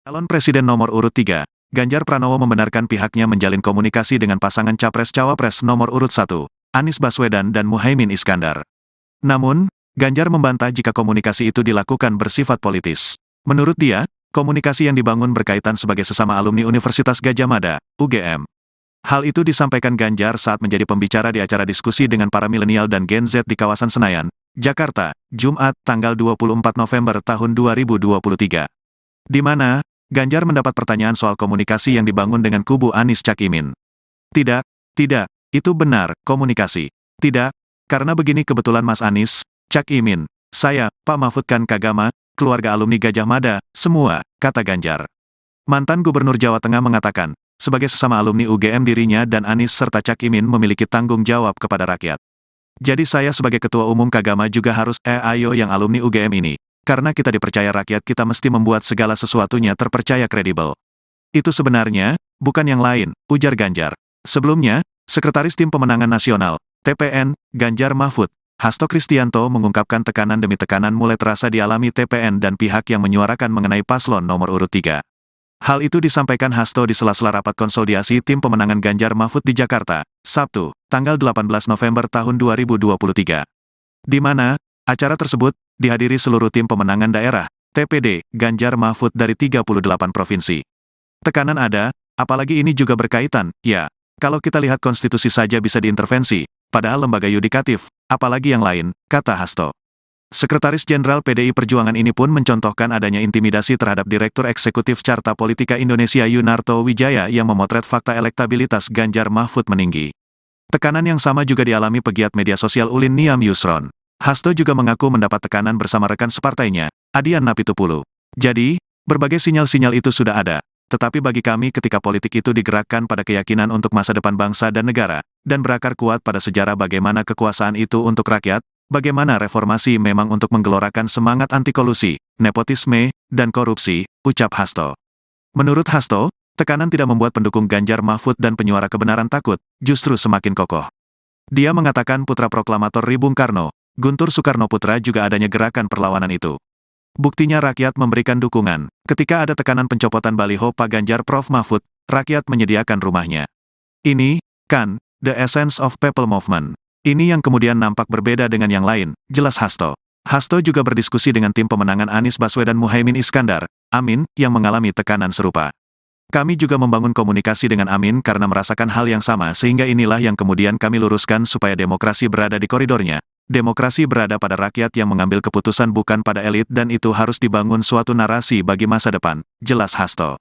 Calon Presiden nomor urut 3, Ganjar Pranowo membenarkan pihaknya menjalin komunikasi dengan pasangan Capres-Cawapres nomor urut 1, Anies Baswedan dan Muhaimin Iskandar. Namun, Ganjar membantah jika komunikasi itu dilakukan bersifat politis. Menurut dia, komunikasi yang dibangun berkaitan sebagai sesama alumni Universitas Gadjah Mada, UGM. Hal itu disampaikan Ganjar saat menjadi pembicara di acara diskusi dengan para milenial dan Gen Z di kawasan Senayan, Jakarta, Jumat, tanggal 24 November tahun 2023. Di mana, Ganjar mendapat pertanyaan soal komunikasi yang dibangun dengan kubu Anies Cak Imin. Tidak, itu benar, komunikasi. Tidak, karena begini kebetulan Mas Anies, Cak Imin, saya, Pak Mahfud kan Kagama, keluarga alumni Gadjah Mada, semua, kata Ganjar. Mantan Gubernur Jawa Tengah mengatakan, sebagai sesama alumni UGM dirinya dan Anies serta Cak Imin memiliki tanggung jawab kepada rakyat. Jadi saya sebagai Ketua Umum Kagama juga harus ayo yang alumni UGM ini. Karena kita dipercaya rakyat kita mesti membuat segala sesuatunya terpercaya kredibel. Itu sebenarnya, bukan yang lain, ujar Ganjar. Sebelumnya, Sekretaris Tim Pemenangan Nasional, TPN, Ganjar Mahfud, Hasto Kristianto mengungkapkan tekanan demi tekanan mulai terasa dialami TPN dan pihak yang menyuarakan mengenai paslon nomor urut 3. Hal itu disampaikan Hasto di sela-sela rapat konsolidasi Tim Pemenangan Ganjar Mahfud di Jakarta, Sabtu, tanggal 18 November tahun 2023. Di mana, acara tersebut dihadiri seluruh tim pemenangan daerah, TPD, Ganjar Mahfud dari 38 provinsi. Tekanan ada, apalagi ini juga berkaitan, ya, kalau kita lihat konstitusi saja bisa diintervensi, padahal lembaga yudikatif, apalagi yang lain, kata Hasto. Sekretaris Jenderal PDI Perjuangan ini pun mencontohkan adanya intimidasi terhadap Direktur Eksekutif Carta Politika Indonesia Yunarto Wijaya yang memotret fakta elektabilitas Ganjar Mahfud meninggi. Tekanan yang sama juga dialami pegiat media sosial Ulin Niam Yusron. Hasto juga mengaku mendapat tekanan bersama rekan separtainya, Adian Napitupulu. Jadi, berbagai sinyal-sinyal itu sudah ada. Tetapi bagi kami ketika politik itu digerakkan pada keyakinan untuk masa depan bangsa dan negara, dan berakar kuat pada sejarah bagaimana kekuasaan itu untuk rakyat, bagaimana reformasi memang untuk menggelorakan semangat anti kolusi, nepotisme, dan korupsi, ucap Hasto. Menurut Hasto, tekanan tidak membuat pendukung Ganjar Mahfud dan penyuara kebenaran takut, justru semakin kokoh. Dia mengatakan putra proklamator Ri Bung Karno, Guntur Soekarno Putra juga adanya gerakan perlawanan itu. Buktinya rakyat memberikan dukungan. Ketika ada tekanan pencopotan baliho Pak Ganjar Prof Mahfud, rakyat menyediakan rumahnya. Ini, kan, the essence of people movement. Ini yang kemudian nampak berbeda dengan yang lain, jelas Hasto. Hasto juga berdiskusi dengan tim pemenangan Anies Baswedan Muhaimin Iskandar, Amin, yang mengalami tekanan serupa. Kami juga membangun komunikasi dengan Amin karena merasakan hal yang sama sehingga inilah yang kemudian kami luruskan supaya demokrasi berada di koridornya. Demokrasi berada pada rakyat yang mengambil keputusan bukan pada elit dan itu harus dibangun suatu narasi bagi masa depan, jelas Hasto.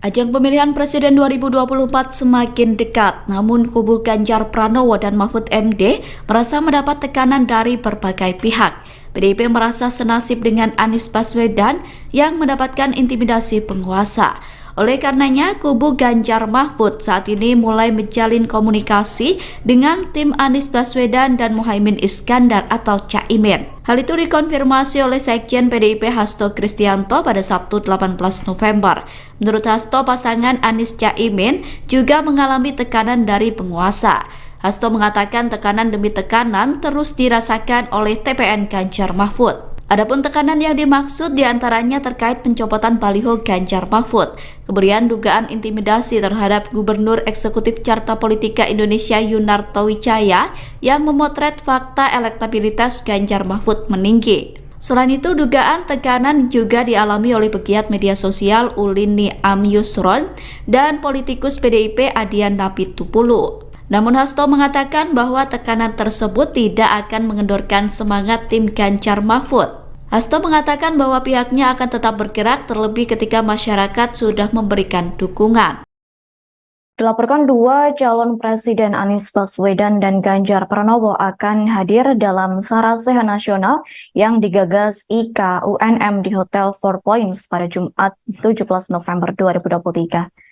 Ajang pemilihan Presiden 2024 semakin dekat, namun kubu Ganjar Pranowo dan Mahfud MD merasa mendapat tekanan dari berbagai pihak. PDIP merasa senasib dengan Anies Baswedan yang mendapatkan intimidasi penguasa. Oleh karenanya, kubu Ganjar Mahfud saat ini mulai menjalin komunikasi dengan tim Anies Baswedan dan Muhaimin Iskandar atau Cak Imin. Hal itu dikonfirmasi oleh Sekjen PDIP Hasto Kristianto pada Sabtu 18 November. Menurut Hasto, pasangan Anies Cak Imin juga mengalami tekanan dari penguasa. Hasto mengatakan tekanan demi tekanan terus dirasakan oleh TPN Ganjar Mahfud. Adapun tekanan yang dimaksud diantaranya terkait pencopotan baliho Ganjar Mahfud, kemudian dugaan intimidasi terhadap Gubernur Eksekutif Carta Politika Indonesia Yunarto Wijaya yang memotret fakta elektabilitas Ganjar Mahfud meninggi. Selain itu, dugaan tekanan juga dialami oleh pegiat media sosial Ulin Niam Yusron dan politikus PDIP Adian Napitupulu. Namun Hasto mengatakan bahwa tekanan tersebut tidak akan mengendorkan semangat tim Ganjar Mahfud. Hasto mengatakan bahwa pihaknya akan tetap bergerak terlebih ketika masyarakat sudah memberikan dukungan. Dilaporkan dua calon presiden Anies Baswedan dan Ganjar Pranowo akan hadir dalam Sarasehan Nasional yang digagas IKA UNM di Hotel Four Points pada Jumat 17 November 2023.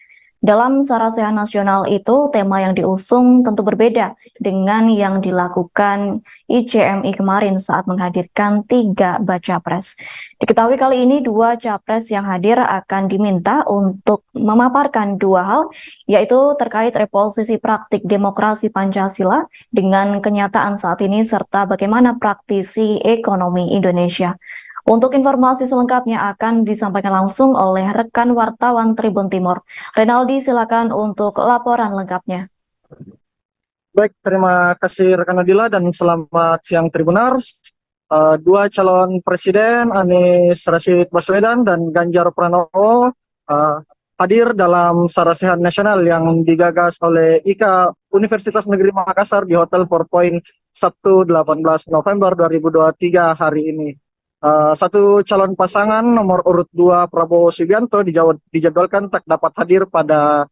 Dalam Sarasehan Nasional itu, tema yang diusung tentu berbeda dengan yang dilakukan ICMI kemarin saat menghadirkan 3 baca pres. Diketahui kali ini 2 capres yang hadir akan diminta untuk memaparkan 2 hal, yaitu terkait reposisi praktik demokrasi Pancasila dengan kenyataan saat ini serta bagaimana praktisi ekonomi Indonesia. Untuk informasi selengkapnya akan disampaikan langsung oleh rekan wartawan Tribun Timur. Renaldi, silakan untuk laporan lengkapnya. Baik, terima kasih rekan Nadila dan selamat siang Tribuners. Dua calon presiden Anies Rashid Baswedan dan Ganjar Pranowo hadir dalam Sarasehan Nasional yang digagas oleh IKA Universitas Negeri Makassar di Hotel 4 Point Sabtu 18 November 2023 hari ini. Satu calon pasangan nomor urut 2 Prabowo Subianto dijadwalkan tak dapat hadir pada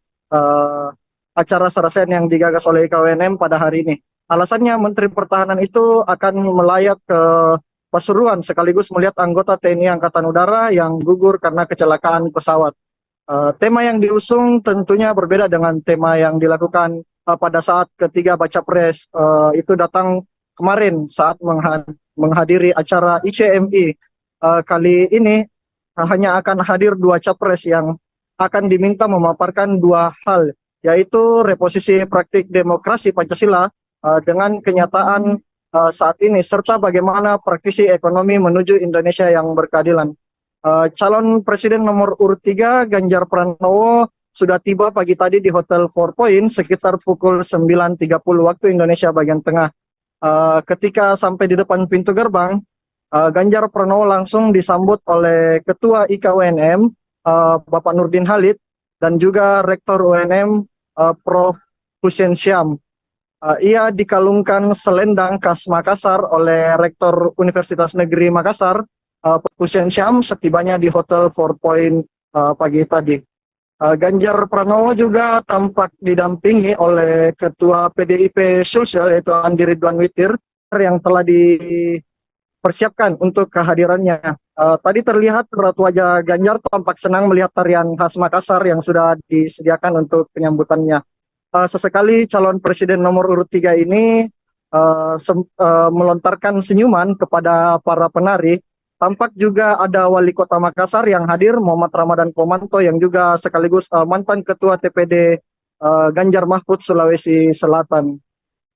acara Sarasehan yang digagas oleh IKWNM pada hari ini. Alasannya Menteri Pertahanan itu akan melayat ke Pasuruan sekaligus melihat anggota TNI Angkatan Udara yang gugur karena kecelakaan pesawat. Tema yang diusung tentunya berbeda dengan tema yang dilakukan pada saat ketiga baca pres itu datang kemarin saat menghadiri acara ICMI. Kali ini hanya akan hadir dua capres yang akan diminta memaparkan dua hal, yaitu reposisi praktik demokrasi Pancasila dengan kenyataan saat ini, serta bagaimana praktisi ekonomi menuju Indonesia yang berkeadilan. Calon presiden nomor urut 3 Ganjar Pranowo sudah tiba pagi tadi di Hotel 4 Point sekitar pukul 9.30 waktu Indonesia bagian tengah. Ketika sampai di depan pintu gerbang, Ganjar Pranowo langsung disambut oleh Ketua IKWNM, Bapak Nurdin Halid, dan juga Rektor UNM, Prof. Hussein Syam. Ia dikalungkan selendang khas Makassar oleh Rektor Universitas Negeri Makassar, Hussein Syam, setibanya di Hotel 4 Point pagi tadi. Ganjar Pranowo juga tampak didampingi oleh Ketua PDIP Sulsel, yaitu Andi Ridwan Witir, yang telah dipersiapkan untuk kehadirannya. Tadi terlihat raut wajah Ganjar tampak senang melihat tarian khas Makassar yang sudah disediakan untuk penyambutannya. Sesekali calon presiden nomor urut 3 ini melontarkan senyuman kepada para penari. Tampak juga ada Wali Kota Makassar yang hadir, Muhammad Ramadan Pomanto, yang juga sekaligus mantan Ketua TPD Ganjar Mahfud Sulawesi Selatan.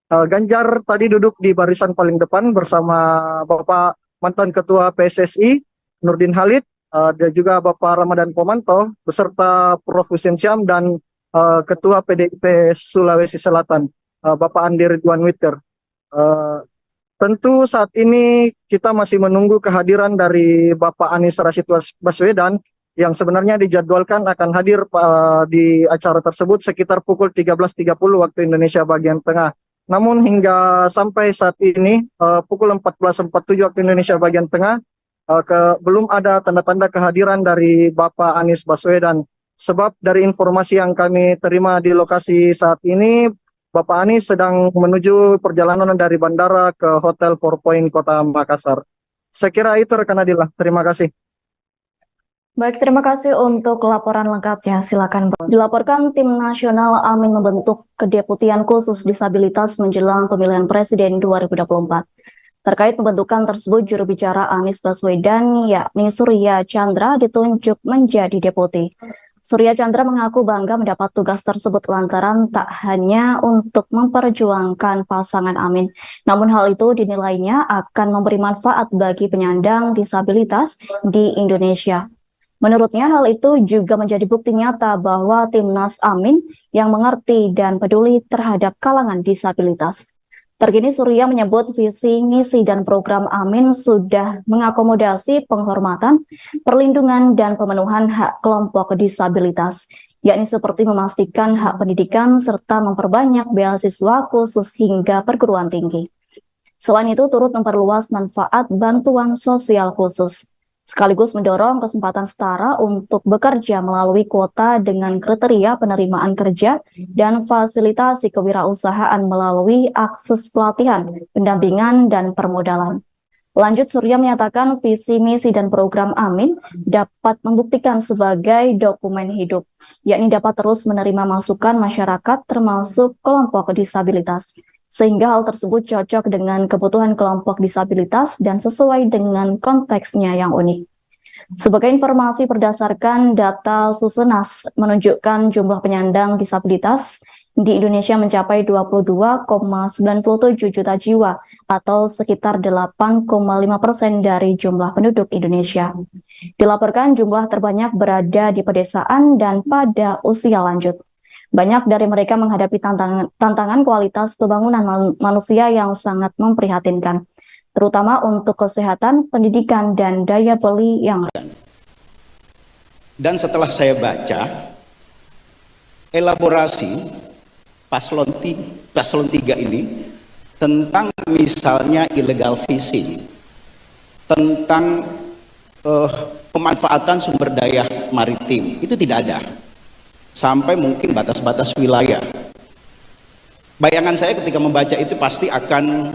Ganjar tadi duduk di barisan paling depan bersama Bapak mantan Ketua PSSI Nurdin Halid, dan juga Bapak Ramadan Pomanto, beserta Prof. Hussein Syam dan Ketua PDIP Sulawesi Selatan, Bapak Andi Ridwan Witir. Tentu saat ini kita masih menunggu kehadiran dari Bapak Anies Rashid Baswedan yang sebenarnya dijadwalkan akan hadir di acara tersebut sekitar pukul 13.30 waktu Indonesia bagian tengah. Namun hingga sampai saat ini pukul 14.47 waktu Indonesia bagian tengah belum ada tanda-tanda kehadiran dari Bapak Anies Baswedan. Sebab dari informasi yang kami terima di lokasi saat ini, Bapak Anies sedang menuju perjalanan dari bandara ke Hotel 4 Point Kota Makassar. Saya kira itu rekan Nadila. Terima kasih. Baik, terima kasih untuk laporan lengkapnya. Silakan. Dilaporkan tim nasional Amin membentuk kedeputian khusus disabilitas menjelang pemilihan presiden 2024. Terkait pembentukan tersebut, juru bicara Anies Baswedan, yakni Surya Chandra, ditunjuk menjadi deputi. Surya Chandra mengaku bangga mendapat tugas tersebut lantaran tak hanya untuk memperjuangkan pasangan Amin, namun hal itu dinilainya akan memberi manfaat bagi penyandang disabilitas di Indonesia. Menurutnya hal itu juga menjadi bukti nyata bahwa Timnas Amin yang mengerti dan peduli terhadap kalangan disabilitas. Terkini Surya menyebut visi, misi, dan program Amin sudah mengakomodasi penghormatan, perlindungan, dan pemenuhan hak kelompok disabilitas, yakni seperti memastikan hak pendidikan serta memperbanyak beasiswa khusus hingga perguruan tinggi. Selain itu turut memperluas manfaat bantuan sosial khusus, sekaligus mendorong kesempatan setara untuk bekerja melalui kuota dengan kriteria penerimaan kerja dan fasilitasi kewirausahaan melalui akses pelatihan, pendampingan, dan permodalan. Lanjut, Surya menyatakan visi, misi, dan program Amin dapat membuktikan sebagai dokumen hidup, yakni dapat terus menerima masukan masyarakat termasuk kelompok disabilitas, sehingga hal tersebut cocok dengan kebutuhan kelompok disabilitas dan sesuai dengan konteksnya yang unik. Sebagai informasi berdasarkan data Susenas menunjukkan jumlah penyandang disabilitas di Indonesia mencapai 22,97 juta jiwa atau sekitar 8,5% dari jumlah penduduk Indonesia. Dilaporkan jumlah terbanyak berada di pedesaan dan pada usia lanjut. Banyak dari mereka menghadapi tantangan kualitas pembangunan manusia yang sangat memprihatinkan, terutama untuk kesehatan, pendidikan, dan daya beli yang rendah. Dan setelah saya baca elaborasi paslon 3 ini tentang misalnya illegal fishing, tentang pemanfaatan sumber daya maritim, itu tidak ada. Sampai mungkin batas-batas wilayah. Bayangan saya ketika membaca itu pasti akan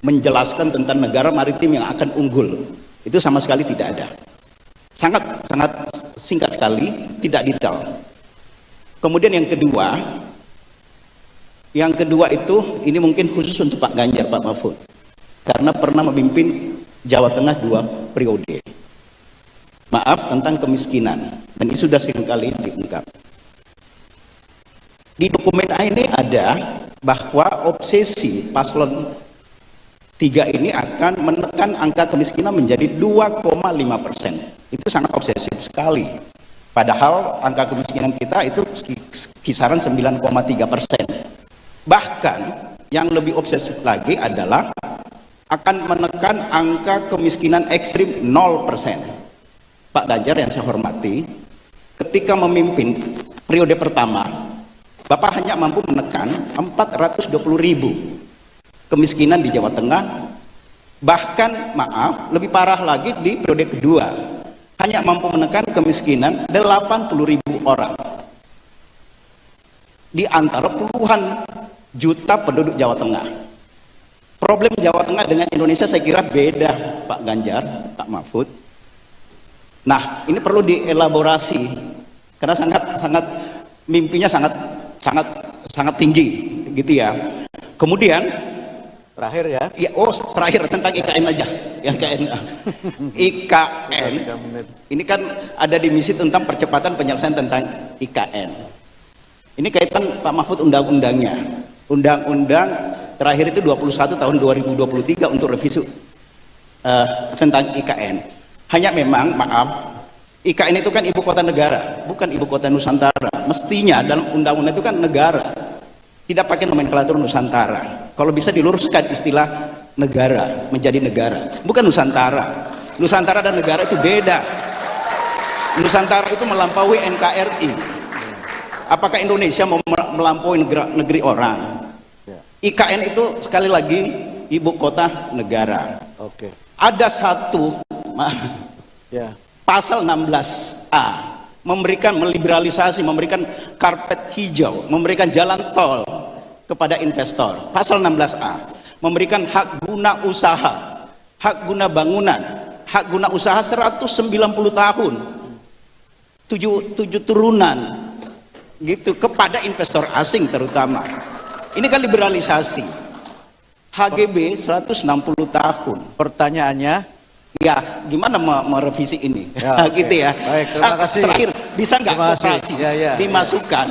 menjelaskan tentang negara maritim yang akan unggul. Itu sama sekali tidak ada. Sangat singkat sekali, tidak detail. Kemudian yang kedua itu, ini mungkin khusus untuk Pak Ganjar, Pak Mahfud, karena pernah memimpin Jawa Tengah 2 periode. Maaf, tentang kemiskinan, dan ini sudah seringkali diungkap. Di dokumen ini ada bahwa obsesi paslon 3 ini akan menekan angka kemiskinan menjadi 2,5%. Itu sangat obsesif sekali. Padahal angka kemiskinan kita itu kisaran 9,3%. Bahkan yang lebih obsesif lagi adalah akan menekan angka kemiskinan ekstrim 0%. Pak Ganjar yang saya hormati, ketika memimpin periode pertama, Bapak hanya mampu menekan 420.000 kemiskinan di Jawa Tengah. Bahkan maaf, lebih parah lagi di periode kedua, hanya mampu menekan kemiskinan 80.000 orang di antara puluhan juta penduduk Jawa Tengah. Problem Jawa Tengah dengan Indonesia saya kira beda, Pak Ganjar, Pak Mahfud. Nah, ini perlu dielaborasi karena mimpinya sangat tinggi gitu ya. Kemudian terakhir ya. Terakhir tentang IKN aja. IKN. Ini kan ada di misi tentang percepatan penyelesaian tentang IKN. Ini kaitan Pak Mahfud undang-undangnya. Undang-undang terakhir itu 21 tahun 2023 untuk revisi tentang IKN. Hanya memang maaf, IKN itu kan ibu kota negara, bukan ibu kota Nusantara. Mestinya dalam undang-undang itu kan negara, tidak pakai nomenklatur Nusantara. Kalau bisa diluruskan istilah negara menjadi negara, bukan Nusantara. Nusantara dan negara itu beda. Nusantara itu melampaui NKRI. Apakah Indonesia mau melampaui negeri orang? IKN itu sekali lagi ibu kota negara. Oke. Ada satu pasal 16A meliberalisasi, memberikan karpet hijau, memberikan jalan tol kepada investor. Pasal 16A memberikan hak guna usaha, hak guna bangunan, hak guna usaha 190 tahun, 7 turunan gitu kepada investor asing terutama. Ini kan liberalisasi. HGB 160 tahun. Pertanyaannya, ya gimana merevisi ini? Ya, gitu ya. Baik, terima kasih. Terakhir, bisa nggak koperasi dimasukkan?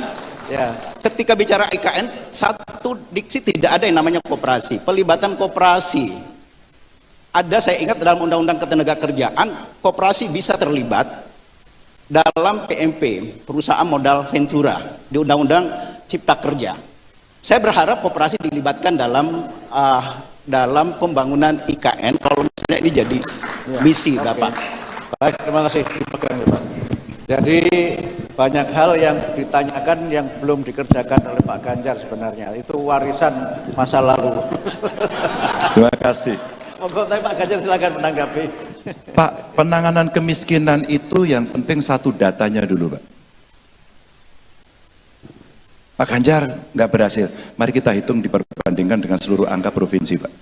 Ya. Ketika bicara IKN, satu diksi tidak ada yang namanya koperasi. Pelibatan koperasi. Ada, saya ingat dalam Undang-Undang Ketenagakerjaan, koperasi bisa terlibat dalam PMP, perusahaan modal ventura, di Undang-Undang Cipta Kerja. Saya berharap koperasi dilibatkan dalam pembangunan IKN kalau misalnya ini jadi misi, Bapak. Baik, terima kasih. Jadi banyak hal yang ditanyakan yang belum dikerjakan oleh Pak Ganjar sebenarnya. Itu warisan masa lalu. Terima kasih. Monggo, Pak Ganjar silakan menanggapi. Pak, penanganan kemiskinan itu yang penting satu datanya dulu, Pak. Pak Ganjar nggak berhasil. Mari kita hitung diperbandingkan dengan seluruh angka provinsi, Pak.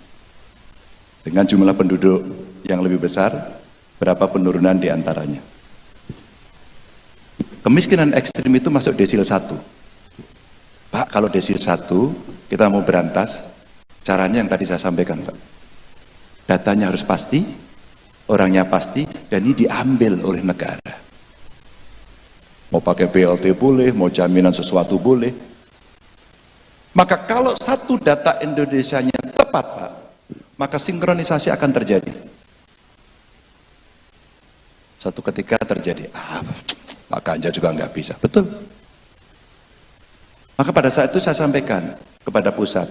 Dengan jumlah penduduk yang lebih besar, berapa penurunan di antaranya. Kemiskinan ekstrim itu masuk desil 1. Pak, kalau desil 1 kita mau berantas, caranya yang tadi saya sampaikan, Pak. Datanya harus pasti, orangnya pasti, dan ini diambil oleh negara. Mau pakai BLT boleh, mau jaminan sesuatu boleh. Maka kalau satu data Indonesianya tepat, Pak, maka sinkronisasi akan terjadi. Satu ketika terjadi, Pak Ganjar juga nggak bisa. Betul. Maka pada saat itu saya sampaikan kepada pusat,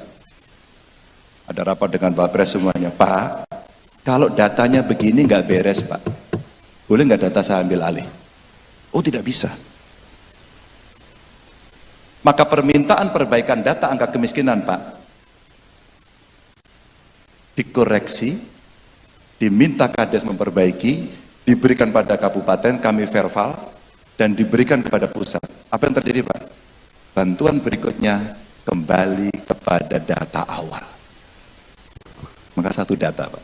ada rapat dengan Pak Pres semuanya, Pak, kalau datanya begini nggak beres, Pak. Boleh nggak data saya ambil alih? Oh, tidak bisa. Maka permintaan perbaikan data angka kemiskinan, Pak, dikoreksi, diminta Kades memperbaiki, diberikan pada kabupaten, kami verbal, dan diberikan kepada pusat. Apa yang terjadi, Pak? Bantuan berikutnya kembali kepada data awal. Maka satu data, Pak.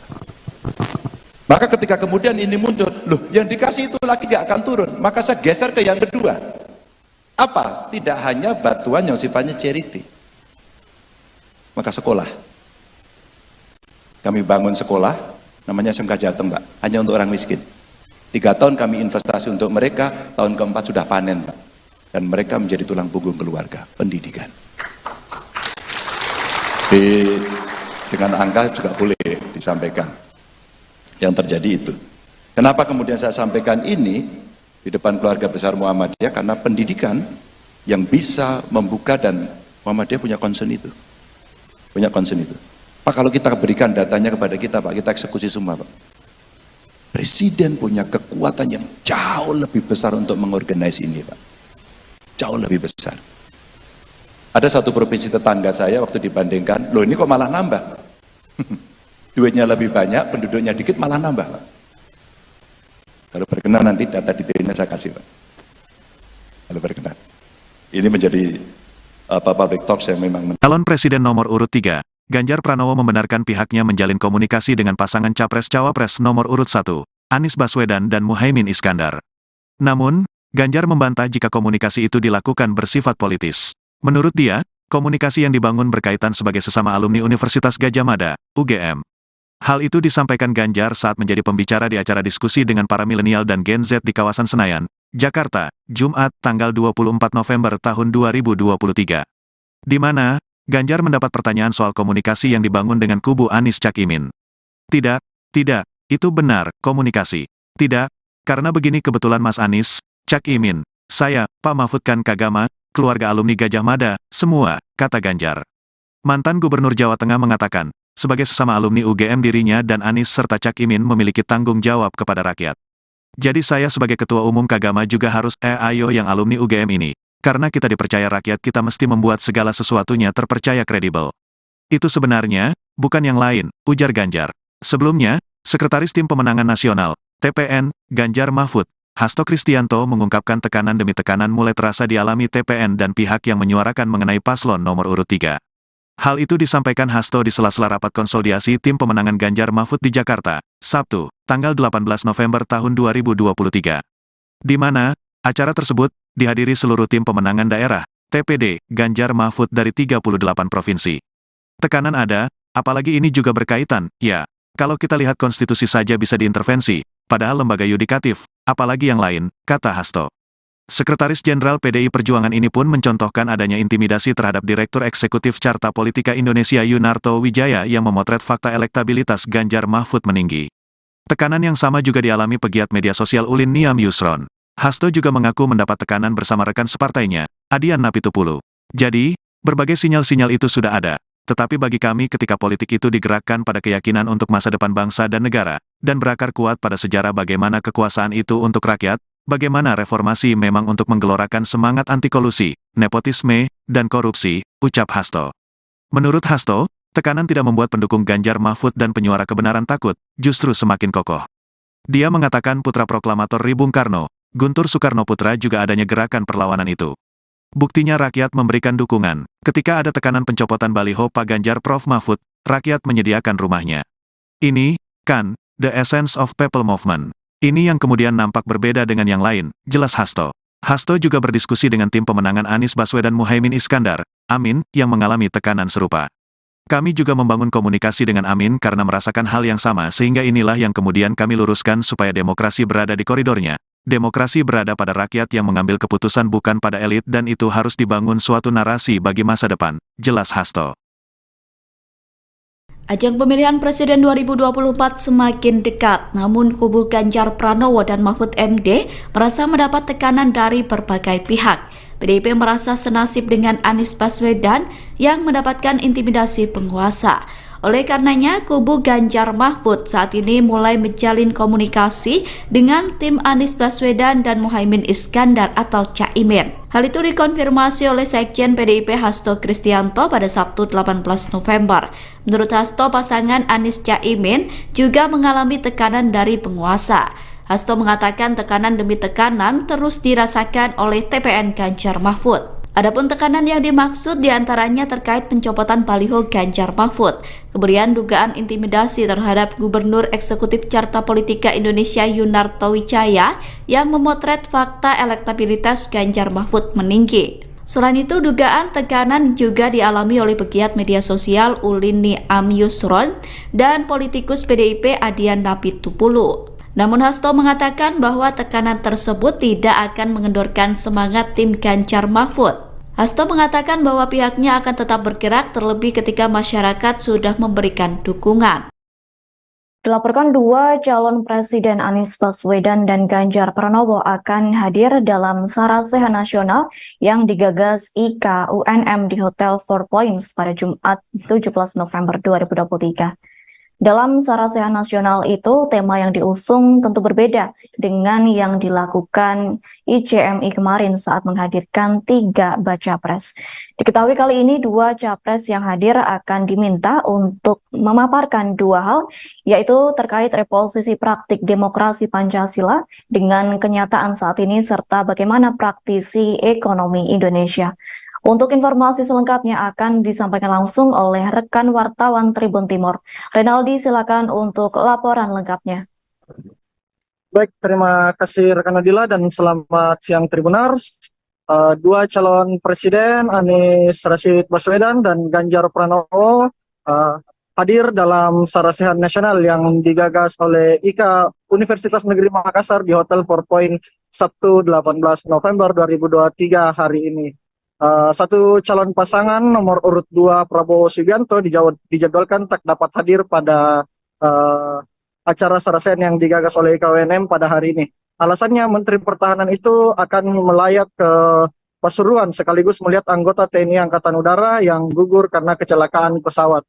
Maka ketika kemudian ini muncul, loh yang dikasih itu lagi gak akan turun, maka saya geser ke yang kedua. Apa? Tidak hanya bantuan yang sifatnya charity. Maka sekolah. Kami bangun sekolah, namanya SMK Jateng, Pak, hanya untuk orang miskin. 3 tahun kami investasi untuk mereka, tahun keempat sudah panen, Pak. Dan mereka menjadi tulang punggung keluarga, pendidikan. Dengan angka juga boleh disampaikan. Yang terjadi itu. Kenapa kemudian saya sampaikan ini di depan keluarga besar Muhammadiyah? Karena pendidikan yang bisa membuka, dan Muhammadiyah punya concern itu. Punya concern itu. Pak, kalau kita berikan datanya kepada kita, Pak, kita eksekusi semua, Pak. Presiden punya kekuatan yang jauh lebih besar untuk mengorganize ini, Pak. Jauh lebih besar. Ada satu provinsi tetangga saya waktu dibandingkan, loh ini kok malah nambah. Duitnya lebih banyak, penduduknya dikit, malah nambah, Pak. Kalau berkenan nanti data detailnya saya kasih, Pak. Kalau berkenan. Ini menjadi public talks yang memang... Calon Presiden nomor urut 3, Ganjar Pranowo membenarkan pihaknya menjalin komunikasi dengan pasangan Capres-Cawapres nomor urut 1, Anies Baswedan dan Muhaimin Iskandar. Namun, Ganjar membantah jika komunikasi itu dilakukan bersifat politis. Menurut dia, komunikasi yang dibangun berkaitan sebagai sesama alumni Universitas Gadjah Mada, UGM. Hal itu disampaikan Ganjar saat menjadi pembicara di acara diskusi dengan para milenial dan Gen Z di kawasan Senayan, Jakarta, Jumat, tanggal 24 November tahun 2023. Di mana, Ganjar mendapat pertanyaan soal komunikasi yang dibangun dengan kubu Anies Cak Imin. Tidak, itu benar, komunikasi. Tidak, karena begini kebetulan Mas Anies, Cak Imin, saya, Pak Mahfud kan Kagama, keluarga alumni Gadjah Mada, semua, kata Ganjar. Mantan Gubernur Jawa Tengah mengatakan, sebagai sesama alumni UGM dirinya dan Anies serta Cak Imin memiliki tanggung jawab kepada rakyat. Jadi saya sebagai Ketua Umum Kagama juga harus ayo yang alumni UGM ini. Karena kita dipercaya rakyat, kita mesti membuat segala sesuatunya terpercaya kredibel. Itu sebenarnya, bukan yang lain, ujar Ganjar. Sebelumnya, Sekretaris Tim Pemenangan Nasional, TPN, Ganjar Mahfud, Hasto Kristianto mengungkapkan tekanan demi tekanan mulai terasa dialami TPN dan pihak yang menyuarakan mengenai paslon nomor urut 3. Hal itu disampaikan Hasto di sela-sela rapat konsolidasi Tim Pemenangan Ganjar Mahfud di Jakarta, Sabtu, tanggal 18 November tahun 2023. Di mana, acara tersebut dihadiri seluruh tim pemenangan daerah, TPD, Ganjar Mahfud dari 38 provinsi. Tekanan ada, apalagi ini juga berkaitan, ya, kalau kita lihat konstitusi saja bisa diintervensi, padahal lembaga yudikatif, apalagi yang lain, kata Hasto. Sekretaris Jenderal PDI Perjuangan ini pun mencontohkan adanya intimidasi terhadap Direktur Eksekutif Carta Politika Indonesia Yunarto Wijaya yang memotret fakta elektabilitas Ganjar Mahfud meninggi. Tekanan yang sama juga dialami pegiat media sosial Ulin Niam Yusron. Hasto juga mengaku mendapat tekanan bersama rekan separtainya, Adian Napitupulu. Jadi, berbagai sinyal-sinyal itu sudah ada. Tetapi bagi kami ketika politik itu digerakkan pada keyakinan untuk masa depan bangsa dan negara, dan berakar kuat pada sejarah bagaimana kekuasaan itu untuk rakyat, bagaimana reformasi memang untuk menggelorakan semangat anti kolusi, nepotisme, dan korupsi, ucap Hasto. Menurut Hasto, tekanan tidak membuat pendukung Ganjar Mahfud dan penyuara kebenaran takut, justru semakin kokoh. Dia mengatakan putra proklamator Ri Bung Karno, Guntur Soekarno Putra juga adanya gerakan perlawanan itu. Buktinya rakyat memberikan dukungan. Ketika ada tekanan pencopotan baliho Pak Ganjar Prof Mahfud, rakyat menyediakan rumahnya. Ini, kan, the essence of people movement. Ini yang kemudian nampak berbeda dengan yang lain, jelas Hasto. Hasto juga berdiskusi dengan tim pemenangan Anies Baswedan Muhaimin Iskandar, Amin, yang mengalami tekanan serupa. Kami juga membangun komunikasi dengan Amin karena merasakan hal yang sama sehingga inilah yang kemudian kami luruskan supaya demokrasi berada di koridornya, Demokrasi berada pada rakyat yang mengambil keputusan bukan pada elit dan itu harus dibangun suatu narasi bagi masa depan, jelas Hasto. Ajang pemilihan Presiden 2024 semakin dekat, namun kubu Ganjar Pranowo dan Mahfud MD merasa mendapat tekanan dari berbagai pihak. PDIP merasa senasib dengan Anies Baswedan yang mendapatkan intimidasi penguasa. Oleh karenanya, kubu Ganjar Mahfud saat ini mulai menjalin komunikasi dengan tim Anies Baswedan dan Muhaimin Iskandar atau Caimin. Hal itu dikonfirmasi oleh Sekjen PDIP Hasto Kristianto pada Sabtu 18 November. Menurut Hasto, pasangan Anies Caimin juga mengalami tekanan dari penguasa. Hasto mengatakan tekanan demi tekanan terus dirasakan oleh TPN Ganjar Mahfud. Adapun tekanan yang dimaksud diantaranya terkait pencopotan baliho Ganjar Mahfud, kemudian dugaan intimidasi terhadap Gubernur Eksekutif Carta Politika Indonesia Yunarto Wijaya yang memotret fakta elektabilitas Ganjar Mahfud meninggi. Selain itu, dugaan tekanan juga dialami oleh pegiat media sosial Ulin Niam Yusron dan politikus PDIP Adian Napitupulu. Namun Hasto mengatakan bahwa tekanan tersebut tidak akan mengendorkan semangat tim Ganjar Mahfud. Hasto mengatakan bahwa pihaknya akan tetap bergerak terlebih ketika masyarakat sudah memberikan dukungan. Dilaporkan dua calon presiden Anies Baswedan dan Ganjar Pranowo akan hadir dalam Sarasehan Nasional yang digagas IKA UNM di Hotel Four Points pada Jumat 17 November 2023. Dalam Sarasehan Nasional itu, tema yang diusung tentu berbeda dengan yang dilakukan ICMI kemarin saat menghadirkan 3 baca pres. Diketahui kali ini 2 capres yang hadir akan diminta untuk memaparkan 2 hal, yaitu terkait reposisi praktik demokrasi Pancasila dengan kenyataan saat ini serta bagaimana praktisi ekonomi Indonesia. Untuk informasi selengkapnya akan disampaikan langsung oleh rekan wartawan Tribun Timur. Renaldi, silakan untuk laporan lengkapnya. Baik, terima kasih rekan Nadila dan selamat siang Tribunars. 2 calon presiden Anies Rashid Baswedan dan Ganjar Pranowo hadir dalam Sarasehan Nasional yang digagas oleh IKA Universitas Negeri Makassar di Hotel Four Point Sabtu 18 November 2023 hari ini. Satu calon pasangan nomor urut 2 Prabowo Subianto dijadwalkan tak dapat hadir pada acara Sarasehan yang digagas oleh IKWNM pada hari ini. Alasannya Menteri Pertahanan itu akan melayat ke Pasuruan sekaligus melihat anggota TNI Angkatan Udara yang gugur karena kecelakaan pesawat.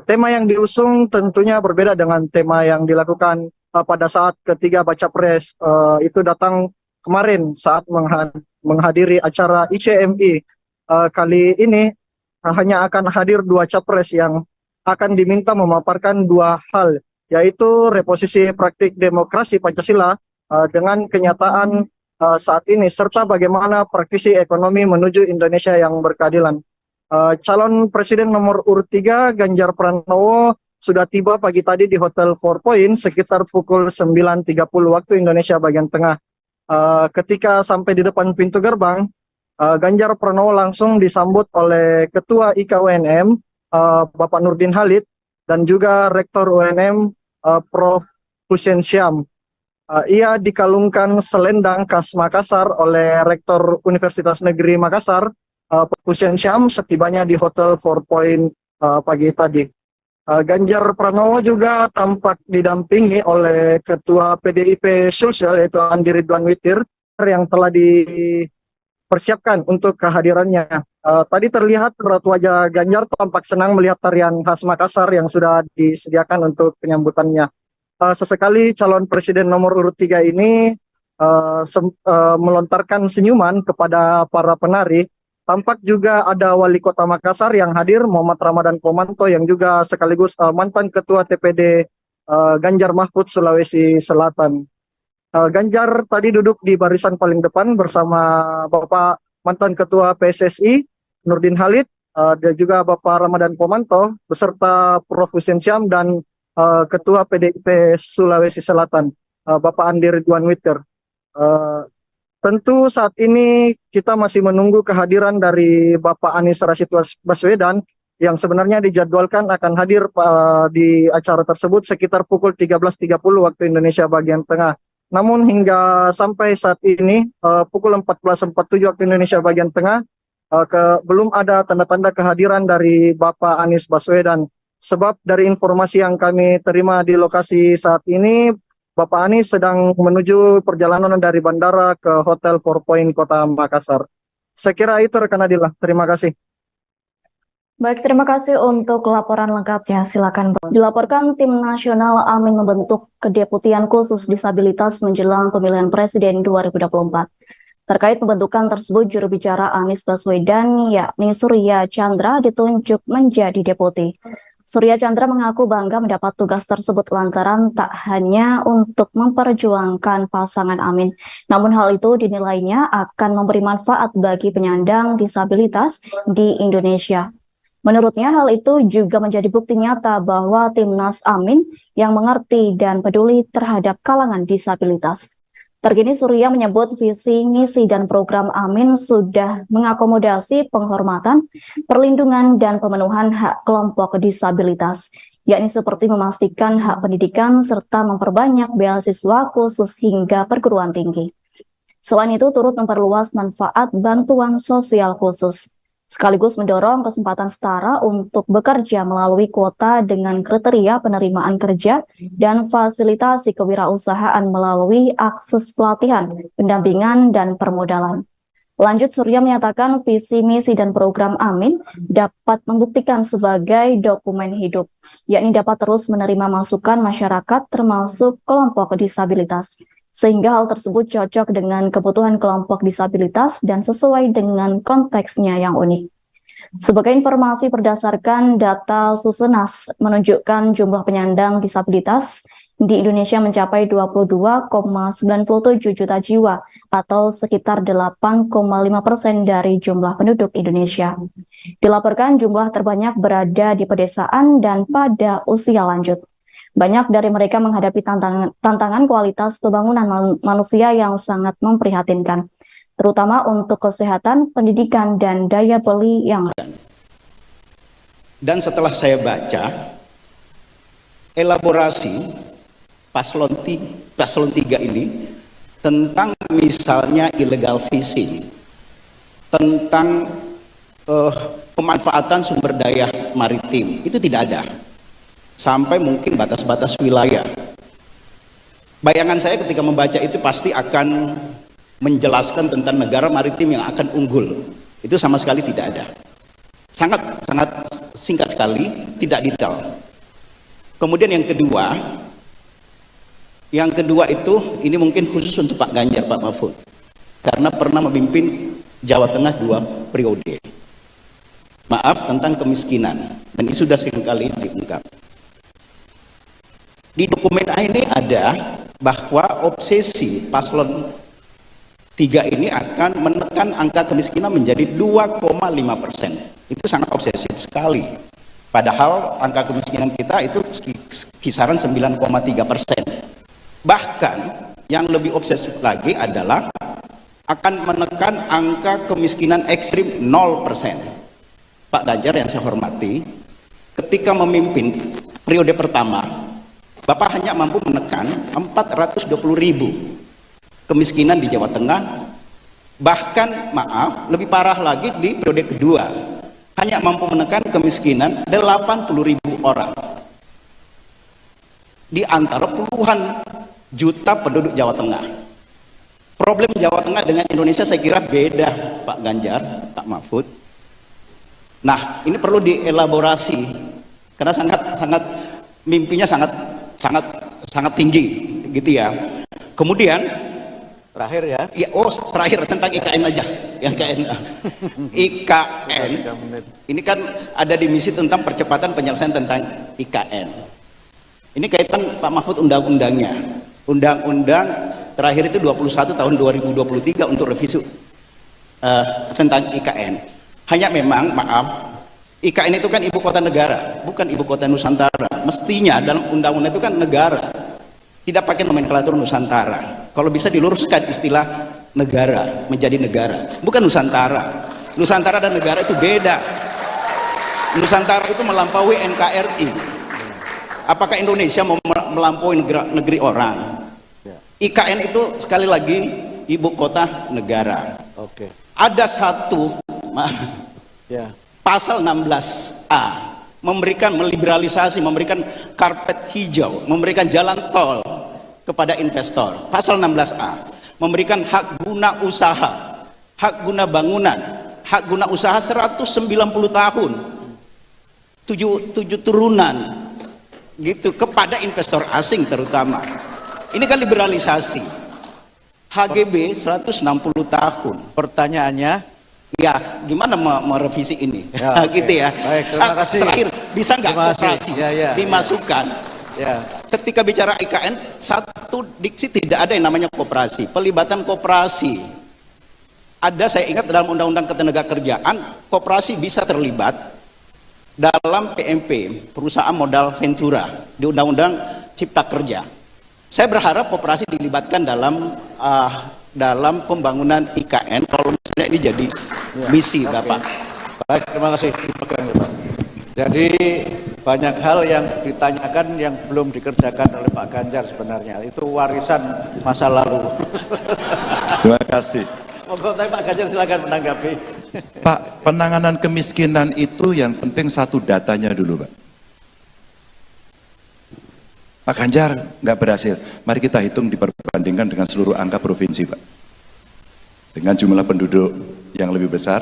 Tema yang diusung tentunya berbeda dengan tema yang dilakukan pada saat ketiga baca pres itu datang kemarin saat menghadiri acara ICMI. Kali ini hanya akan hadir 2 capres yang akan diminta memaparkan 2 hal, yaitu reposisi praktik demokrasi Pancasila dengan kenyataan saat ini, serta bagaimana praktisi ekonomi menuju Indonesia yang berkeadilan. Calon presiden nomor urut 3 Ganjar Pranowo sudah tiba pagi tadi di Hotel Four Point sekitar pukul 9.30 waktu Indonesia bagian tengah. Ketika sampai di depan pintu gerbang, Ganjar Pranowo langsung disambut oleh Ketua IKA UNM, Bapak Nurdin Halid, dan juga Rektor UNM, Prof. Hussein Syam. Ia dikalungkan selendang khas Makassar oleh Rektor Universitas Negeri Makassar, Prof. Hussein Syam, setibanya di Hotel Four Point pagi tadi. Ganjar Pranowo juga tampak didampingi oleh Ketua PDIP Sulsel yaitu Andi Ridwan Witir yang telah dipersiapkan untuk kehadirannya. Tadi terlihat raut wajah Ganjar tampak senang melihat tarian khas Makassar yang sudah disediakan untuk penyambutannya. Sesekali calon presiden nomor urut 3 ini melontarkan senyuman kepada para penari. Tampak juga ada Wali Kota Makassar yang hadir, Muhammad Ramadan Pomanto, yang juga sekaligus mantan Ketua TPD Ganjar Mahfud Sulawesi Selatan. Ganjar tadi duduk di barisan paling depan bersama Bapak mantan Ketua PSSI Nurdin Halid, dan juga Bapak Ramadan Pomanto, beserta Prof. Hussein Syam dan Ketua PDIP Sulawesi Selatan, Bapak Andi Ridwan Witir. Tentu saat ini kita masih menunggu kehadiran dari Bapak Anies Rashid Baswedan yang sebenarnya dijadwalkan akan hadir di acara tersebut sekitar pukul 13.30 waktu Indonesia bagian tengah. Namun hingga sampai saat ini pukul 14.47 waktu Indonesia bagian tengah belum ada tanda-tanda kehadiran dari Bapak Anies Baswedan. Sebab dari informasi yang kami terima di lokasi saat ini, Bapak Anies sedang menuju perjalanan dari bandara ke Hotel Four Point Kota Makassar. Saya kira itu rekan Adila. Terima kasih. Baik, terima kasih untuk laporan lengkapnya. Silakan. Dilaporkan tim nasional Amin membentuk kedeputian khusus disabilitas menjelang pemilihan presiden 2024. Terkait pembentukan tersebut, juru bicara Anies Baswedan, yakni Surya Chandra, ditunjuk menjadi deputi. Surya Chandra mengaku bangga mendapat tugas tersebut lantaran tak hanya untuk memperjuangkan pasangan Amin, namun hal itu dinilainya akan memberi manfaat bagi penyandang disabilitas di Indonesia. Menurutnya hal itu juga menjadi bukti nyata bahwa Timnas Amin yang mengerti dan peduli terhadap kalangan disabilitas. Terkini Surya menyebut visi, misi, dan program Amin sudah mengakomodasi penghormatan, perlindungan, dan pemenuhan hak kelompok disabilitas, yakni seperti memastikan hak pendidikan serta memperbanyak beasiswa khusus hingga perguruan tinggi. Selain itu turut memperluas manfaat bantuan sosial khusus, sekaligus mendorong kesempatan setara untuk bekerja melalui kuota dengan kriteria penerimaan kerja dan fasilitasi kewirausahaan melalui akses pelatihan, pendampingan, dan permodalan. Lanjut, Surya menyatakan visi, misi, dan program Amin dapat membuktikan sebagai dokumen hidup, yakni dapat terus menerima masukan masyarakat termasuk kelompok disabilitas, sehingga hal tersebut cocok dengan kebutuhan kelompok disabilitas dan sesuai dengan konteksnya yang unik. Sebagai informasi berdasarkan data Susenas menunjukkan jumlah penyandang disabilitas di Indonesia mencapai 22,97 juta jiwa atau sekitar 8,5% dari jumlah penduduk Indonesia. Dilaporkan jumlah terbanyak berada di pedesaan dan pada usia lanjut. Banyak dari mereka menghadapi tantangan kualitas pembangunan manusia yang sangat memprihatinkan, terutama untuk kesehatan, pendidikan, dan daya beli yang. Dan setelah saya baca elaborasi paslon 3 ini tentang misalnya illegal fishing, tentang pemanfaatan sumber daya maritim, itu tidak ada. Sampai mungkin batas-batas wilayah. Bayangan saya ketika membaca itu pasti akan menjelaskan tentang negara maritim yang akan unggul. Itu sama sekali tidak ada. Sangat singkat sekali, tidak detail. Kemudian yang kedua itu ini mungkin khusus untuk Pak Ganjar, Pak Mahfud, karena pernah memimpin Jawa Tengah 2 periode. Maaf, tentang kemiskinan, dan ini sudah seringkali diungkap. Di dokumen ini ada bahwa obsesi paslon 3 ini akan menekan angka kemiskinan menjadi 2,5%. Itu sangat obsesif sekali. Padahal angka kemiskinan kita itu kisaran 9,3%. Bahkan yang lebih obsesif lagi adalah akan menekan angka kemiskinan ekstrim 0%. Pak Ganjar yang saya hormati, ketika memimpin periode pertama, Bapak hanya mampu menekan 420.000 kemiskinan di Jawa Tengah. Bahkan maaf, lebih parah lagi di periode kedua, hanya mampu menekan kemiskinan 80.000 orang di antara puluhan juta penduduk Jawa Tengah. Problem Jawa Tengah dengan Indonesia saya kira beda, Pak Ganjar, Pak Mahfud. Nah, ini perlu dielaborasi karena sangat mimpinya sangat tinggi gitu ya. Kemudian Terakhir ya. Terakhir tentang IKN aja. IKN. Ini kan ada di misi tentang percepatan penyelesaian tentang IKN. Ini kaitan Pak Mahfud undang-undangnya. Undang-undang terakhir itu 21 tahun 2023 untuk revisi tentang IKN. Hanya memang maaf, IKN itu kan ibu kota negara, bukan ibu kota Nusantara. Mestinya dalam undang-undang itu kan negara, tidak pakai nomenklatur Nusantara. Kalau bisa diluruskan istilah negara menjadi negara, bukan Nusantara. Nusantara dan negara itu beda. Nusantara itu melampaui NKRI. Apakah Indonesia mau melampaui negeri orang? IKN itu sekali lagi ibu kota negara. Oke. Ada satu Ya. pasal 16A memberikan meliberalisasi, memberikan karpet hijau, memberikan jalan tol kepada investor. Pasal 16A memberikan hak guna usaha, hak guna bangunan, hak guna usaha 190 tahun, 7 turunan gitu kepada investor asing terutama. Ini kan liberalisasi. HGB 160 tahun. Pertanyaannya, Ya, gimana merevisi ini? Ya, oke. Gitu ya. Baik, terima kasih. Terakhir, bisa nggak Terima kasih. koperasi Ya. dimasukkan? ya, Ketika bicara IKN, satu diksi tidak ada yang namanya koperasi. Pelibatan koperasi. Ada, saya ingat dalam Undang-Undang Ketenagakerjaan, koperasi bisa terlibat dalam PMP, perusahaan modal ventura, di Undang-Undang Cipta Kerja. Saya berharap koperasi dilibatkan dalam pembangunan IKN kalau misalnya ini jadi misi, Bapak. baik, terima kasih. Dipegang ya, Pak. Jadi banyak hal yang ditanyakan yang belum dikerjakan oleh Pak Ganjar sebenarnya. Itu warisan masa lalu. Terima kasih. Monggo, Pak Ganjar silakan menanggapi. Pak, penanganan kemiskinan itu yang penting satu datanya dulu, Pak. Pak Ganjar nggak berhasil. Mari kita hitung diperbandingkan dengan seluruh angka provinsi, Pak. Dengan jumlah penduduk yang lebih besar,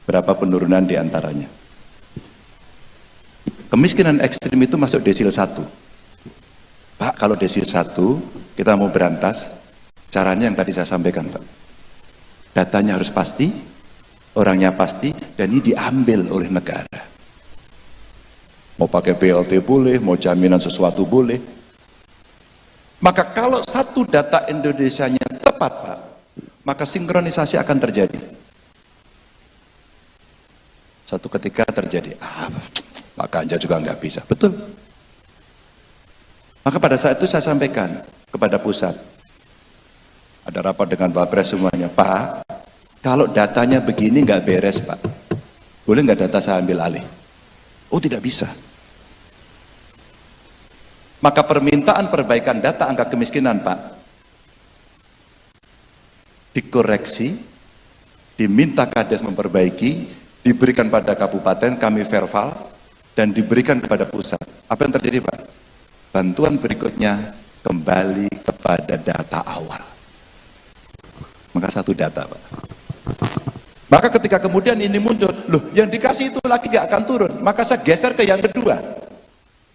berapa penurunan di antaranya. Kemiskinan ekstrim itu masuk desil 1. Pak, kalau desil 1, kita mau berantas, caranya yang tadi saya sampaikan, Pak. Datanya harus pasti, orangnya pasti, dan ini diambil oleh negara. Mau pakai BLT boleh, mau jaminan sesuatu boleh. Maka kalau satu data Indonesianya tepat, Pak, maka sinkronisasi akan terjadi. Satu ketika terjadi, Pak Ganjar juga nggak bisa. Betul. Maka pada saat itu saya sampaikan kepada pusat. Ada rapat dengan Pak Pres semuanya. Pak, kalau datanya begini nggak beres, Pak. Boleh nggak data saya ambil alih? Oh, tidak bisa. Maka permintaan perbaikan data angka kemiskinan, Pak, dikoreksi, diminta Kades memperbaiki, diberikan pada kabupaten, kami verbal, dan diberikan kepada pusat. Apa yang terjadi, Pak? Bantuan berikutnya kembali kepada data awal. Maka satu data, Pak. Maka ketika kemudian ini muncul, loh yang dikasih itu lagi gak akan turun, maka saya geser ke yang kedua.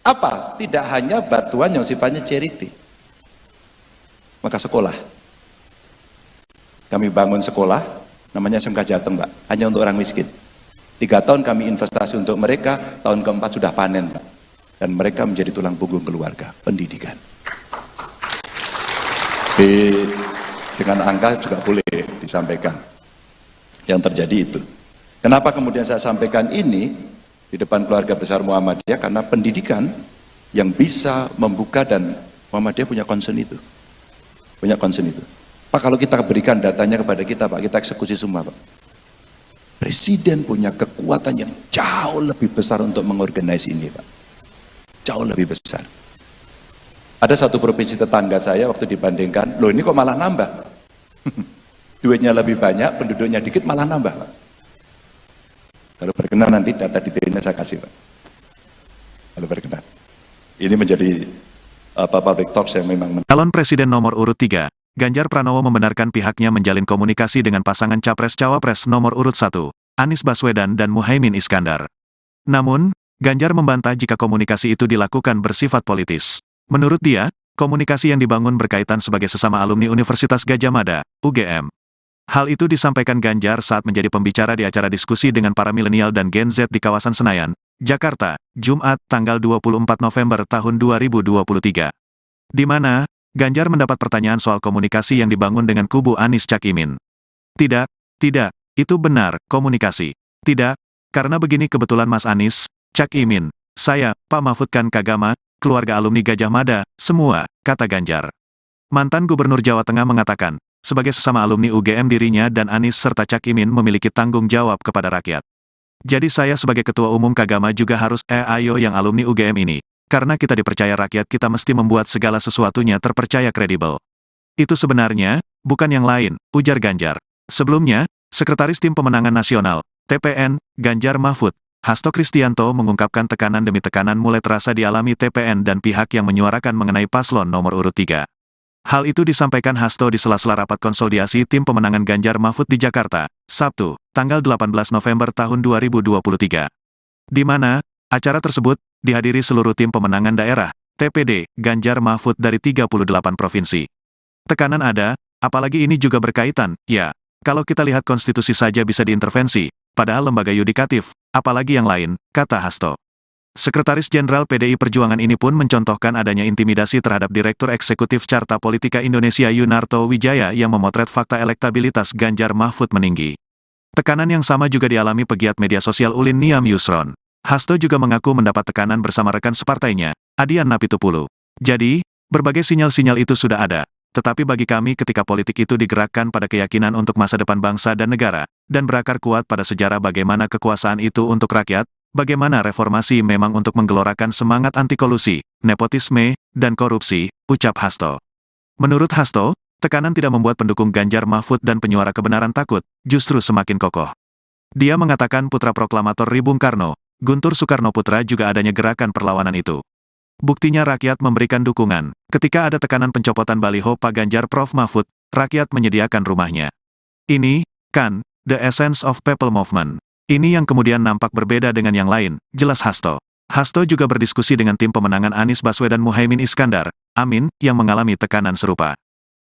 Apa? Tidak hanya bantuan yang sifatnya charity. Maka sekolah. Kami bangun sekolah, namanya SMK Jateng, Pak, hanya untuk orang miskin. 3 tahun kami investasi untuk mereka, tahun keempat sudah panen, Pak. Dan mereka menjadi tulang punggung keluarga, pendidikan. Dengan angka juga boleh disampaikan. Yang terjadi itu. Kenapa kemudian saya sampaikan ini di depan keluarga besar Muhammadiyah? Karena pendidikan yang bisa membuka, dan Muhammadiyah punya concern itu. Punya concern itu. Pak, kalau kita berikan datanya kepada kita, Pak, kita eksekusi semua, Pak. Presiden punya kekuatan yang jauh lebih besar untuk mengorganisasi ini, Pak. Jauh lebih besar. Ada satu provinsi tetangga saya waktu dibandingkan, loh ini kok malah nambah? Duitnya lebih banyak, penduduknya dikit, malah nambah, Pak. Kalau berkenan nanti data detailnya saya kasih, Pak. Kalau berkenan. Ini menjadi public talks yang memang... Calon Presiden nomor urut 3, Ganjar Pranowo membenarkan pihaknya menjalin komunikasi dengan pasangan Capres-Cawapres nomor urut 1, Anies Baswedan dan Muhaimin Iskandar. Namun, Ganjar membantah jika komunikasi itu dilakukan bersifat politis. Menurut dia, komunikasi yang dibangun berkaitan sebagai sesama alumni Universitas Gadjah Mada, UGM. Hal itu disampaikan Ganjar saat menjadi pembicara di acara diskusi dengan para milenial dan Gen Z di kawasan Senayan, Jakarta, Jumat, tanggal 24 November tahun 2023. Di mana, Ganjar mendapat pertanyaan soal komunikasi yang dibangun dengan kubu Anies Cak Imin. Tidak, itu benar, komunikasi. Tidak, karena begini kebetulan Mas Anies, Cak Imin, saya, Pak Mahfud kan Kagama, keluarga alumni Gadjah Mada, semua, kata Ganjar. Mantan Gubernur Jawa Tengah mengatakan, sebagai sesama alumni UGM dirinya dan Anies serta Cak Imin memiliki tanggung jawab kepada rakyat. Jadi saya sebagai Ketua Umum Kagama juga harus ayo yang alumni UGM ini. Karena kita dipercaya rakyat, kita mesti membuat segala sesuatunya terpercaya kredibel. Itu sebenarnya bukan yang lain, ujar Ganjar. Sebelumnya, Sekretaris Tim Pemenangan Nasional, TPN, Ganjar Mahfud, Hasto Kristianto mengungkapkan tekanan demi tekanan mulai terasa dialami TPN dan pihak yang menyuarakan mengenai paslon nomor urut 3. Hal itu disampaikan Hasto di sela-sela rapat konsolidasi Tim Pemenangan Ganjar Mahfud di Jakarta, Sabtu, tanggal 18 November tahun 2023. Di mana, acara tersebut dihadiri seluruh tim pemenangan daerah, TPD, Ganjar Mahfud dari 38 provinsi. Tekanan ada, apalagi ini juga berkaitan, ya, kalau kita lihat konstitusi saja bisa diintervensi, padahal lembaga yudikatif, apalagi yang lain, kata Hasto. Sekretaris Jenderal PDI Perjuangan ini pun mencontohkan adanya intimidasi terhadap Direktur Eksekutif Carta Politika Indonesia Yunarto Wijaya yang memotret fakta elektabilitas Ganjar Mahfud meninggi. Tekanan yang sama juga dialami pegiat media sosial Ulin Niam Yusron. Hasto juga mengaku mendapat tekanan bersama rekan separtainya, Adian Napitupulu. Jadi, berbagai sinyal-sinyal itu sudah ada. Tetapi bagi kami ketika politik itu digerakkan pada keyakinan untuk masa depan bangsa dan negara, dan berakar kuat pada sejarah bagaimana kekuasaan itu untuk rakyat, bagaimana reformasi memang untuk menggelorakan semangat anti kolusi, nepotisme, dan korupsi, ucap Hasto. Menurut Hasto, tekanan tidak membuat pendukung Ganjar Mahfud dan penyuara kebenaran takut, justru semakin kokoh. Dia mengatakan putra proklamator Bung Karno, Guntur Soekarnoputra juga adanya gerakan perlawanan itu. Buktinya rakyat memberikan dukungan. Ketika ada tekanan pencopotan baliho Pak Ganjar Prof Mahfud, rakyat menyediakan rumahnya. Ini, kan, the essence of people movement. Ini yang kemudian nampak berbeda dengan yang lain, jelas Hasto. Hasto juga berdiskusi dengan tim pemenangan Anies Baswedan Muhaimin Iskandar, Amin, yang mengalami tekanan serupa.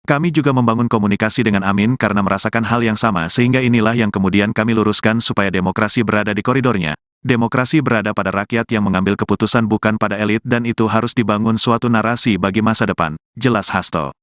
Kami juga membangun komunikasi dengan Amin karena merasakan hal yang sama sehingga inilah yang kemudian kami luruskan supaya demokrasi berada di koridornya. Demokrasi berada pada rakyat yang mengambil keputusan bukan pada elit dan itu harus dibangun suatu narasi bagi masa depan, jelas Hasto.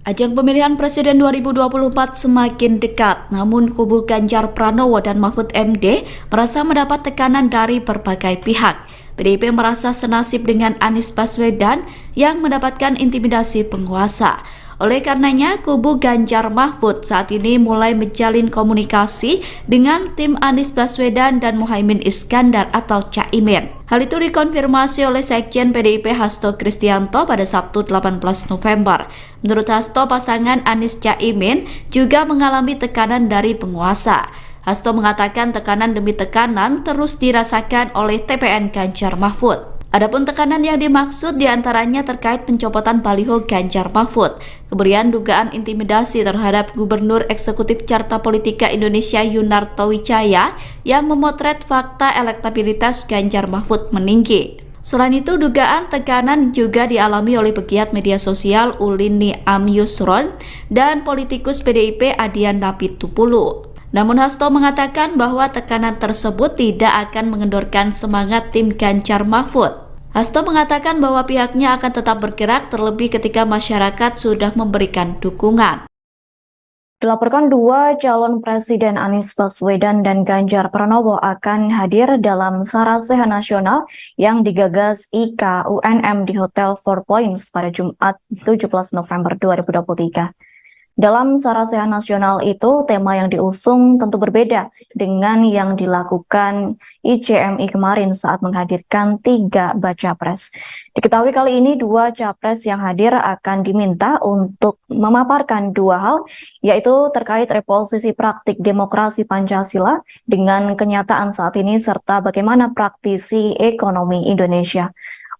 Ajang pemilihan Presiden 2024 semakin dekat, namun kubu Ganjar Pranowo dan Mahfud MD merasa mendapat tekanan dari berbagai pihak. PDIP merasa senasib dengan Anies Baswedan yang mendapatkan intimidasi penguasa. Oleh karenanya, kubu Ganjar Mahfud saat ini mulai menjalin komunikasi dengan tim Anies Baswedan dan Muhaimin Iskandar atau Caimin. Hal itu dikonfirmasi oleh Sekjen PDIP Hasto Kristianto pada Sabtu 18 November. Menurut Hasto, pasangan Anies Caimin juga mengalami tekanan dari penguasa. Hasto mengatakan tekanan demi tekanan terus dirasakan oleh TPN Ganjar Mahfud. Adapun tekanan yang dimaksud diantaranya terkait pencopotan baliho Ganjar Mahfud, kemudian dugaan intimidasi terhadap Gubernur Eksekutif Carta Politika Indonesia Yunarto Wijaya yang memotret fakta elektabilitas Ganjar Mahfud meninggi. Selain itu, dugaan tekanan juga dialami oleh pegiat media sosial Ulin Niam Yusron dan politikus PDIP Adian Napitupulu. Namun Hasto mengatakan bahwa tekanan tersebut tidak akan mengendorkan semangat tim Ganjar Mahfud. Hasto mengatakan bahwa pihaknya akan tetap bergerak terlebih ketika masyarakat sudah memberikan dukungan. Dilaporkan dua calon presiden Anies Baswedan dan Ganjar Pranowo akan hadir dalam Sarasehan Nasional yang digagas IKA UNM di Hotel Four Points pada Jumat 17 November 2023. Dalam Sarasehan Nasional itu, tema yang diusung tentu berbeda dengan yang dilakukan ICMI kemarin saat menghadirkan 3 baca pres. Diketahui kali ini 2 capres yang hadir akan diminta untuk memaparkan 2 hal, yaitu terkait reposisi praktik demokrasi Pancasila dengan kenyataan saat ini serta bagaimana praktisi ekonomi Indonesia.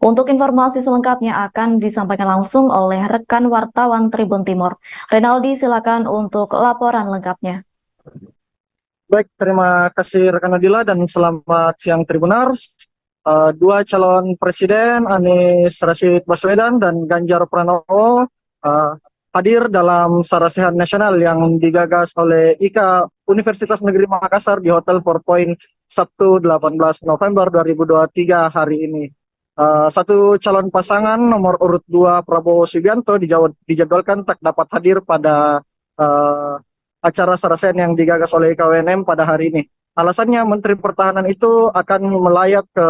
Untuk informasi selengkapnya akan disampaikan langsung oleh rekan wartawan Tribun Timur. Renaldi, silakan untuk laporan lengkapnya. Baik, terima kasih rekan Nadila dan selamat siang Tribunars. 2 calon presiden Anies Rashid Baswedan dan Ganjar Pranowo hadir dalam Sarasehan Nasional yang digagas oleh IKA Universitas Negeri Makassar di Hotel Four Point Sabtu 18 November 2023 hari ini. Satu calon pasangan nomor urut 2 Prabowo Subianto dijadwalkan tak dapat hadir pada acara Sarasehan yang digagas oleh IKWNM pada hari ini. Alasannya Menteri Pertahanan itu akan melayat ke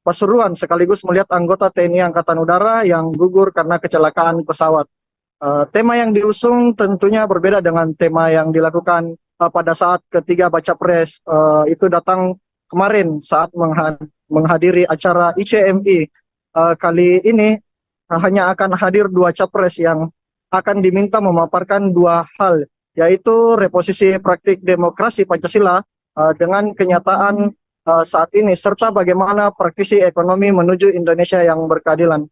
Pasuruan sekaligus melihat anggota TNI Angkatan Udara yang gugur karena kecelakaan pesawat. Tema yang diusung tentunya berbeda dengan tema yang dilakukan pada saat ketiga baca pres itu datang kemarin saat menghadiri acara ICMI. Kali ini hanya akan hadir 2 capres yang akan diminta memaparkan 2 hal, yaitu reposisi praktik demokrasi Pancasila dengan kenyataan saat ini, serta bagaimana praktisi ekonomi menuju Indonesia yang berkeadilan.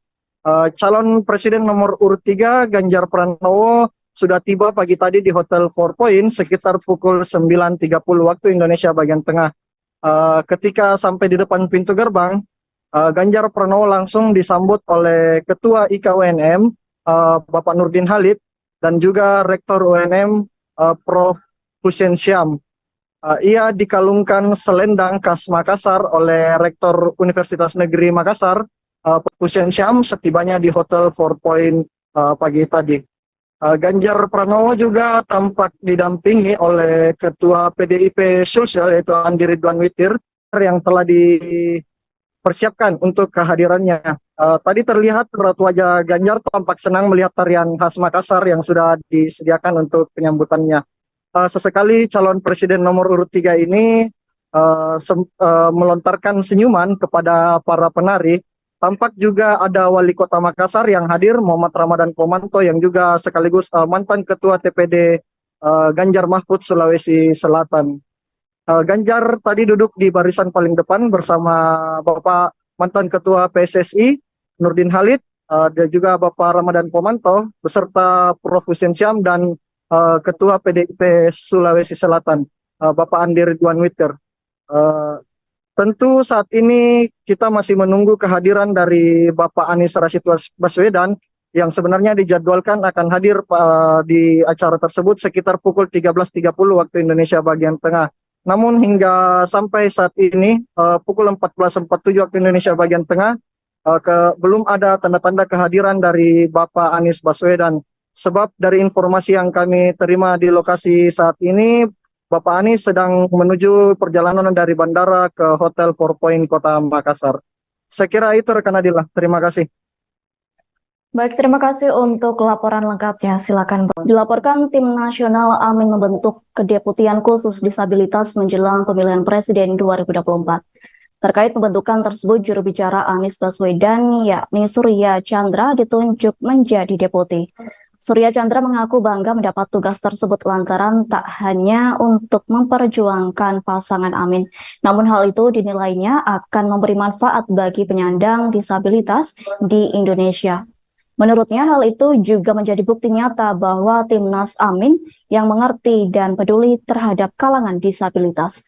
Calon Presiden nomor urut 3 Ganjar Pranowo sudah tiba pagi tadi di Hotel Four Point sekitar pukul 9.30 waktu Indonesia bagian tengah. Ketika sampai di depan pintu gerbang, Ganjar Pranowo langsung disambut oleh Ketua IKA UNM, Bapak Nurdin Halid, dan juga Rektor UNM, Prof. Hussein Syam. Ia dikalungkan selendang khas Makassar oleh Rektor Universitas Negeri Makassar, Prof. Hussein Syam, setibanya di Hotel Four Point pagi tadi. Ganjar Pranowo juga tampak didampingi oleh Ketua PDIP Sulsel, yaitu Andi Ridwan Witir, yang telah dipersiapkan untuk kehadirannya. Tadi terlihat raut wajah Ganjar tampak senang melihat tarian khas Makassar yang sudah disediakan untuk penyambutannya. Sesekali calon presiden nomor urut 3 ini melontarkan senyuman kepada para penari. Tampak juga ada Wali Kota Makassar yang hadir, Muhammad Ramadan Pomanto, yang juga sekaligus mantan Ketua TPD Ganjar Mahfud Sulawesi Selatan. Ganjar tadi duduk di barisan paling depan bersama Bapak mantan Ketua PSSI Nurdin Halid, dan juga Bapak Ramadan Pomanto beserta Prof. Hussein Syam dan Ketua PDIP Sulawesi Selatan, Bapak Andi Ridwan Witir. Tentu saat ini kita masih menunggu kehadiran dari Bapak Anies Rashid Baswedan yang sebenarnya dijadwalkan akan hadir di acara tersebut sekitar pukul 13.30 waktu Indonesia bagian tengah. Namun hingga sampai saat ini pukul 14.47 waktu Indonesia bagian tengah belum ada tanda-tanda kehadiran dari Bapak Anies Baswedan. Sebab dari informasi yang kami terima di lokasi saat ini, Bapak Anies sedang menuju perjalanan dari bandara ke Hotel Four Point Kota Makassar. Saya kira itu rekan Adila. Terima kasih. Baik, terima kasih untuk laporan lengkapnya. Silakan. Dilaporkan tim nasional Amin membentuk kedeputian khusus disabilitas menjelang pemilihan presiden 2024. Terkait pembentukan tersebut, juru bicara Anies Baswedan yakni Surya Chandra ditunjuk menjadi deputi. Surya Chandra mengaku bangga mendapat tugas tersebut lantaran tak hanya untuk memperjuangkan pasangan Amin, namun hal itu dinilainya akan memberi manfaat bagi penyandang disabilitas di Indonesia. Menurutnya hal itu juga menjadi bukti nyata bahwa Timnas Amin yang mengerti dan peduli terhadap kalangan disabilitas.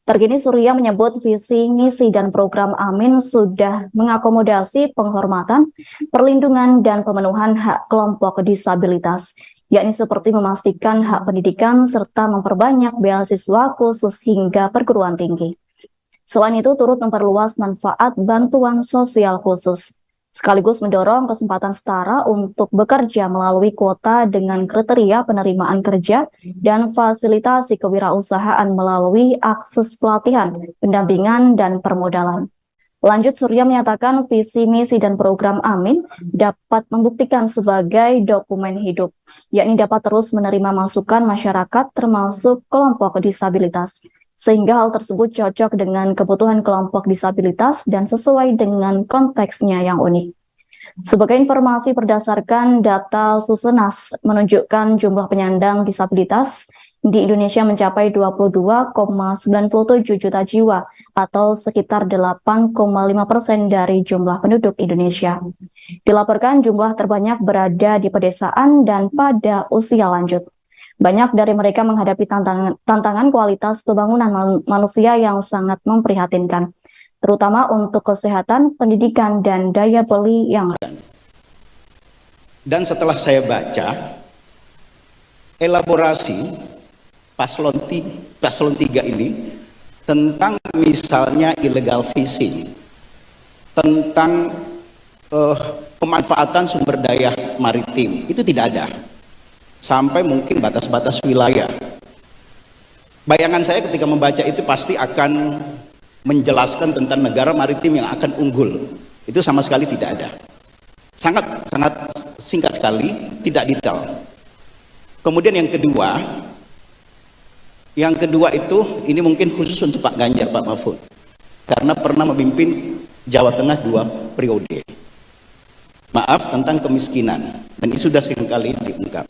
Terkini Surya menyebut visi, misi, dan program Amin sudah mengakomodasi penghormatan, perlindungan, dan pemenuhan hak kelompok disabilitas, yakni seperti memastikan hak pendidikan serta memperbanyak beasiswa khusus hingga perguruan tinggi. Selain itu turut memperluas manfaat bantuan sosial khusus, sekaligus mendorong kesempatan setara untuk bekerja melalui kuota dengan kriteria penerimaan kerja dan fasilitasi kewirausahaan melalui akses pelatihan, pendampingan, dan permodalan. Lanjut, Surya menyatakan visi, misi, dan program Amin dapat membuktikan sebagai dokumen hidup, yakni dapat terus menerima masukan masyarakat termasuk kelompok disabilitas, sehingga hal tersebut cocok dengan kebutuhan kelompok disabilitas dan sesuai dengan konteksnya yang unik. Sebagai informasi berdasarkan data Susenas menunjukkan jumlah penyandang disabilitas di Indonesia mencapai 22,97 juta jiwa atau sekitar 8,5% dari jumlah penduduk Indonesia. Dilaporkan jumlah terbanyak berada di pedesaan dan pada usia lanjut. Banyak dari mereka menghadapi tantangan kualitas pembangunan manusia yang sangat memprihatinkan, terutama untuk kesehatan, pendidikan, dan daya beli yang rendah. Dan setelah saya baca elaborasi paslon 3 ini tentang misalnya illegal fishing, tentang pemanfaatan sumber daya maritim, itu tidak ada. Sampai mungkin batas-batas wilayah. Bayangan saya ketika membaca itu pasti akan menjelaskan tentang negara maritim yang akan unggul. Itu sama sekali tidak ada. Sangat singkat sekali, tidak detail. Kemudian yang kedua itu ini mungkin khusus untuk Pak Ganjar, Pak Mahfud, karena pernah memimpin Jawa Tengah 2 periode. Maaf, tentang kemiskinan. Dan ini sudah seringkali diungkap.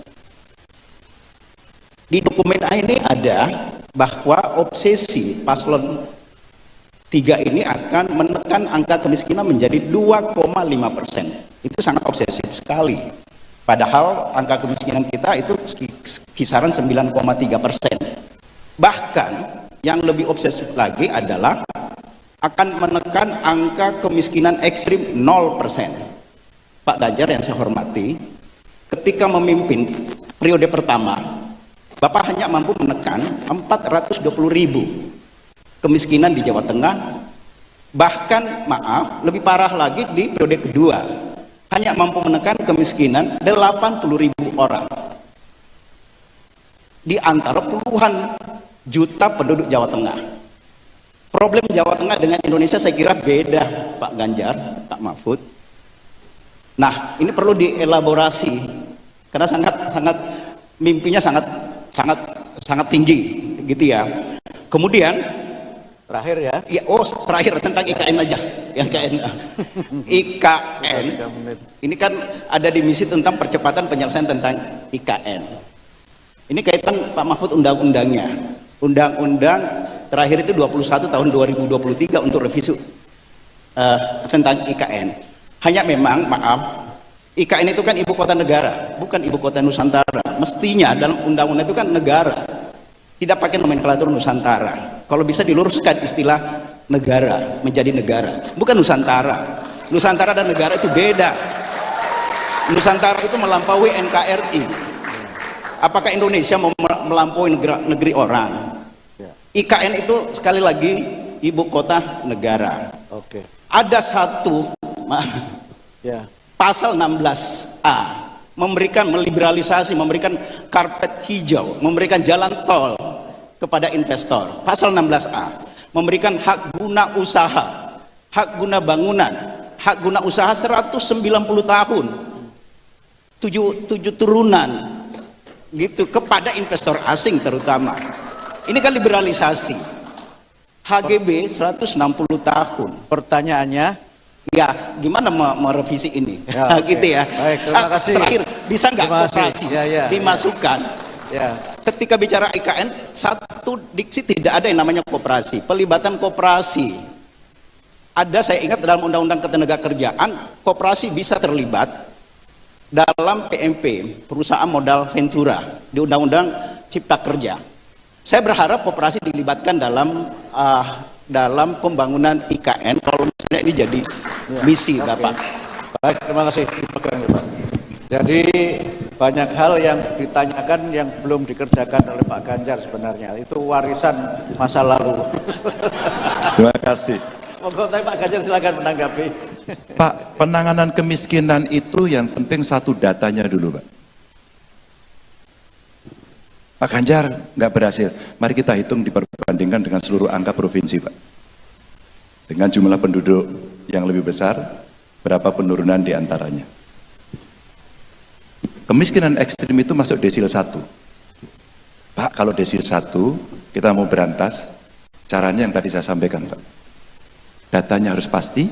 Di dokumen ini ada bahwa obsesi paslon 3 ini akan menekan angka kemiskinan menjadi 2,5%. Itu sangat obsesif sekali. Padahal angka kemiskinan kita itu kisaran 9,3%. Bahkan yang lebih obsesif lagi adalah akan menekan angka kemiskinan ekstrim 0%. Pak Ganjar yang saya hormati, ketika memimpin periode pertama, Bapak hanya mampu menekan 420.000 kemiskinan di Jawa Tengah. Bahkan maaf, lebih parah lagi di periode kedua, hanya mampu menekan kemiskinan 80.000 orang di antara puluhan juta penduduk Jawa Tengah. Problem Jawa Tengah dengan Indonesia saya kira beda, Pak Ganjar, Pak Mahfud. Nah, ini perlu dielaborasi karena sangat mimpinya sangat tinggi gitu ya. Kemudian Terakhir ya. ya, terakhir tentang IKN aja. Ya, IKN. Ini kan ada di misi tentang percepatan penyelesaian tentang IKN. Ini kaitan Pak Mahfud undang-undangnya. Undang-undang terakhir itu 21 tahun 2023 untuk revisi tentang IKN. Hanya memang maaf, IKN itu kan ibu kota negara, bukan ibu kota Nusantara. Mestinya dalam undang-undang itu kan negara, tidak pakai nomenklatur Nusantara. Kalau bisa diluruskan istilah negara menjadi negara, bukan Nusantara. Nusantara dan negara itu beda. Nusantara itu melampaui NKRI. Apakah Indonesia mau melampaui negeri orang? IKN itu sekali lagi ibu kota negara. Oke. Ada satu pasal 16A meliberalisasi, memberikan karpet hijau, memberikan jalan tol kepada investor. Pasal 16A memberikan hak guna usaha, hak guna bangunan, hak guna usaha 190 tahun, 7 turunan gitu kepada investor asing terutama. Ini kan liberalisasi. HGB 160 tahun. Pertanyaannya, ya gimana merevisi ini? Ya, gitu ya. Baik, terima kasih. Terakhir, bisa nggak Terima kasih. koperasi dimasukkan? Ya. Ketika bicara IKN, satu diksi tidak ada yang namanya koperasi. Pelibatan koperasi ada, saya ingat dalam Undang-Undang Ketenagakerjaan, koperasi bisa terlibat dalam PMP, perusahaan modal ventura, di Undang-Undang Cipta Kerja. Saya berharap koperasi dilibatkan dalam pembangunan IKN kalau misalnya ini jadi misi, Bapak. Baik, terima kasih. Dipegang ya, Pak. Jadi banyak hal yang ditanyakan yang belum dikerjakan oleh Pak Ganjar sebenarnya. Itu warisan masa lalu. Terima kasih. Monggo, Pak Ganjar silakan menanggapi. Pak, penanganan kemiskinan itu yang penting satu datanya dulu, Pak. Pak Ganjar nggak berhasil. Mari kita hitung diperbandingkan dengan seluruh angka provinsi, Pak. Dengan jumlah penduduk yang lebih besar, berapa penurunan di antaranya. Kemiskinan ekstrim itu masuk desil 1. Pak, kalau desil 1 kita mau berantas, caranya yang tadi saya sampaikan, Pak. Datanya harus pasti,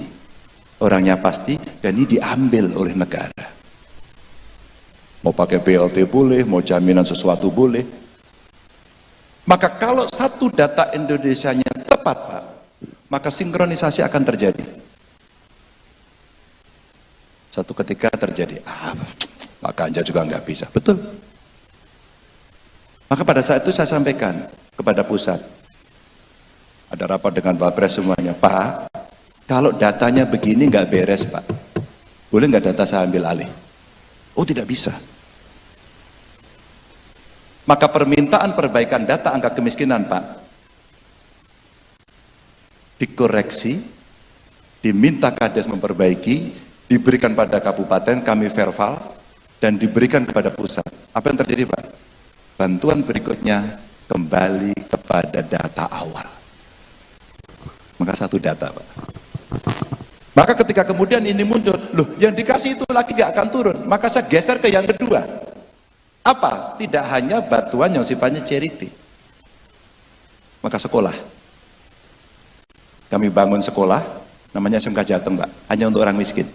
orangnya pasti, dan ini diambil oleh negara. Mau pakai BLT boleh, mau jaminan sesuatu boleh. Maka kalau satu data Indonesianya tepat, Pak, maka sinkronisasi akan terjadi. Satu ketika terjadi, Pak Ganjar juga nggak bisa. Betul. Maka pada saat itu saya sampaikan kepada pusat. Ada rapat dengan Wapres semuanya. Pak, kalau datanya begini nggak beres, Pak. Boleh nggak data saya ambil alih? Oh, tidak bisa. Maka permintaan perbaikan data angka kemiskinan, Pak, dikoreksi, diminta Kades memperbaiki, diberikan pada kabupaten, kami verbal, dan diberikan kepada pusat. Apa yang terjadi, Pak? Bantuan berikutnya kembali kepada data awal. Maka satu data, Pak. Maka ketika kemudian ini muncul, loh yang dikasih itu lagi gak akan turun. Maka saya geser ke yang kedua. Apa? Tidak hanya bantuan yang sifatnya charity. Maka sekolah. Kami bangun sekolah, namanya SMK Jateng, Pak. Hanya untuk orang miskin.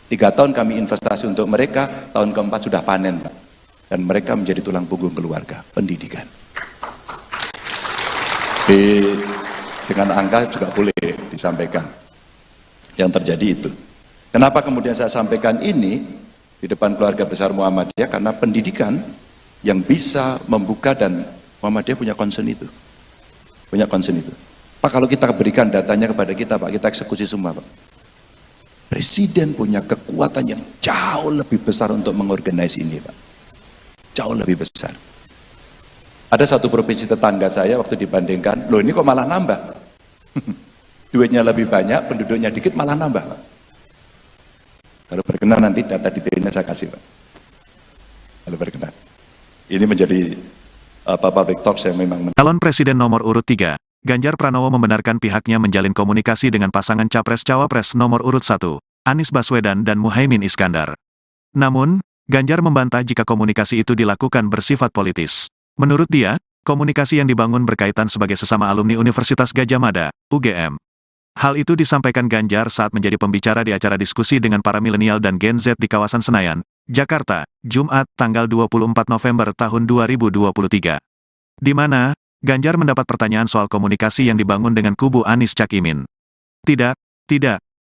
3 tahun kami investasi untuk mereka, tahun keempat sudah panen, Pak. Dan mereka menjadi tulang punggung keluarga, pendidikan. Dengan angka juga boleh disampaikan yang terjadi itu. Kenapa kemudian saya sampaikan ini di depan keluarga besar Muhammadiyah? Karena pendidikan yang bisa membuka, dan Muhammadiyah punya concern itu. Punya concern itu. Pak, kalau kita berikan datanya kepada kita, Pak, kita eksekusi semua, Pak. Presiden punya kekuatan yang jauh lebih besar untuk mengorganisasi ini, Pak. Jauh lebih besar. Ada satu provinsi tetangga saya waktu dibandingkan, loh ini kok malah nambah. Duitnya lebih banyak, penduduknya dikit, malah nambah, Pak. Kalau berkenan nanti data detailnya saya kasih, Pak. Kalau berkenan. Ini menjadi public talk saya memang. Calon Presiden nomor urut 3, Ganjar Pranowo membenarkan pihaknya menjalin komunikasi dengan pasangan Capres-Cawapres nomor urut 1, Anies Baswedan dan Muhaimin Iskandar. Namun, Ganjar membantah jika komunikasi itu dilakukan bersifat politis. Menurut dia, komunikasi yang dibangun berkaitan sebagai sesama alumni Universitas Gadjah Mada, UGM. Hal itu disampaikan Ganjar saat menjadi pembicara di acara diskusi dengan para milenial dan Gen Z di kawasan Senayan, Jakarta, Jumat, tanggal 24 November tahun 2023. Di mana, Ganjar mendapat pertanyaan soal komunikasi yang dibangun dengan kubu Anies Cak Imin. Tidak,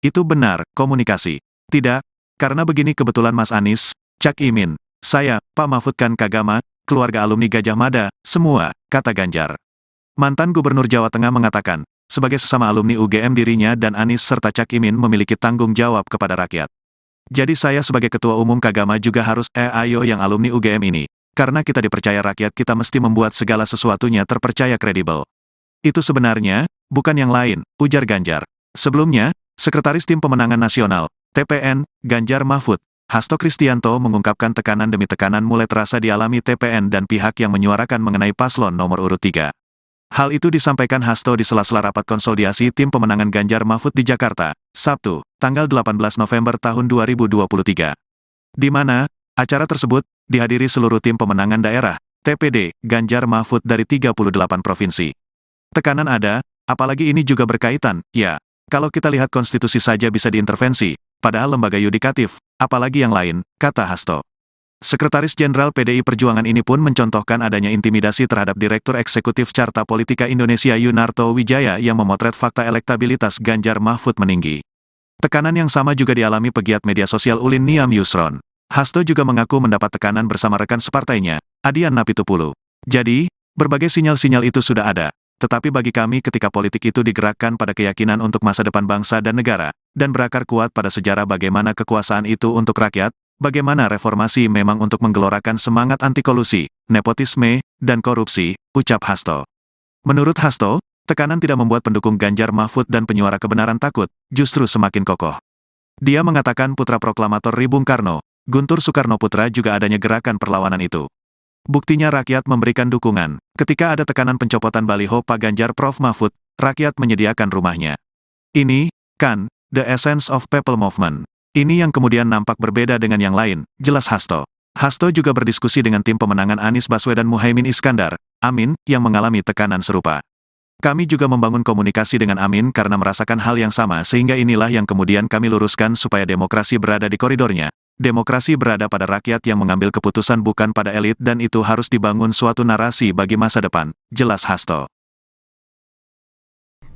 itu benar, komunikasi. Tidak, karena begini kebetulan Mas Anies, Cak Imin, saya, Pak Mahfud kan Kagama, keluarga alumni Gadjah Mada, semua, kata Ganjar. Mantan Gubernur Jawa Tengah mengatakan, sebagai sesama alumni UGM dirinya dan Anies serta Cak Imin memiliki tanggung jawab kepada rakyat. Jadi saya sebagai Ketua Umum Kagama juga harus, ayo yang alumni UGM ini. Karena kita dipercaya rakyat, kita mesti membuat segala sesuatunya terpercaya kredibel. Itu sebenarnya, bukan yang lain, ujar Ganjar. Sebelumnya, Sekretaris Tim Pemenangan Nasional, TPN, Ganjar Mahfud, Hasto Kristianto mengungkapkan tekanan demi tekanan mulai terasa dialami TPN dan pihak yang menyuarakan mengenai paslon nomor urut 3. Hal itu disampaikan Hasto di sela-sela rapat konsolidasi Tim Pemenangan Ganjar Mahfud di Jakarta, Sabtu, tanggal 18 November tahun 2023. Di mana, acara tersebut dihadiri seluruh tim pemenangan daerah, TPD, Ganjar Mahfud dari 38 provinsi. Tekanan ada, apalagi ini juga berkaitan, ya, kalau kita lihat konstitusi saja bisa diintervensi, padahal lembaga yudikatif, apalagi yang lain, kata Hasto. Sekretaris Jenderal PDI Perjuangan ini pun mencontohkan adanya intimidasi terhadap Direktur Eksekutif Carta Politika Indonesia Yunarto Wijaya yang memotret fakta elektabilitas Ganjar Mahfud meninggi. Tekanan yang sama juga dialami pegiat media sosial Ulin Niam Yusron. Hasto juga mengaku mendapat tekanan bersama rekan separtainya, Adian Napitupulu. Jadi, berbagai sinyal-sinyal itu sudah ada. Tetapi bagi kami ketika politik itu digerakkan pada keyakinan untuk masa depan bangsa dan negara, dan berakar kuat pada sejarah bagaimana kekuasaan itu untuk rakyat, bagaimana reformasi memang untuk menggelorakan semangat anti kolusi, nepotisme, dan korupsi, ucap Hasto. Menurut Hasto, tekanan tidak membuat pendukung Ganjar Mahfud dan penyuara kebenaran takut, justru semakin kokoh. Dia mengatakan putra proklamator Ri Bung Karno, Guntur Soekarno Putra juga adanya gerakan perlawanan itu. Buktinya rakyat memberikan dukungan. Ketika ada tekanan pencopotan baliho Pak Ganjar Prof Mahfud, rakyat menyediakan rumahnya. Ini, kan, the essence of people movement. Ini yang kemudian nampak berbeda dengan yang lain, jelas Hasto. Hasto juga berdiskusi dengan tim pemenangan Anies Baswedan Muhaimin Iskandar, Amin, yang mengalami tekanan serupa. Kami juga membangun komunikasi dengan Amin karena merasakan hal yang sama sehingga inilah yang kemudian kami luruskan supaya demokrasi berada di koridornya. Demokrasi berada pada rakyat yang mengambil keputusan bukan pada elit dan itu harus dibangun suatu narasi bagi masa depan, jelas Hasto.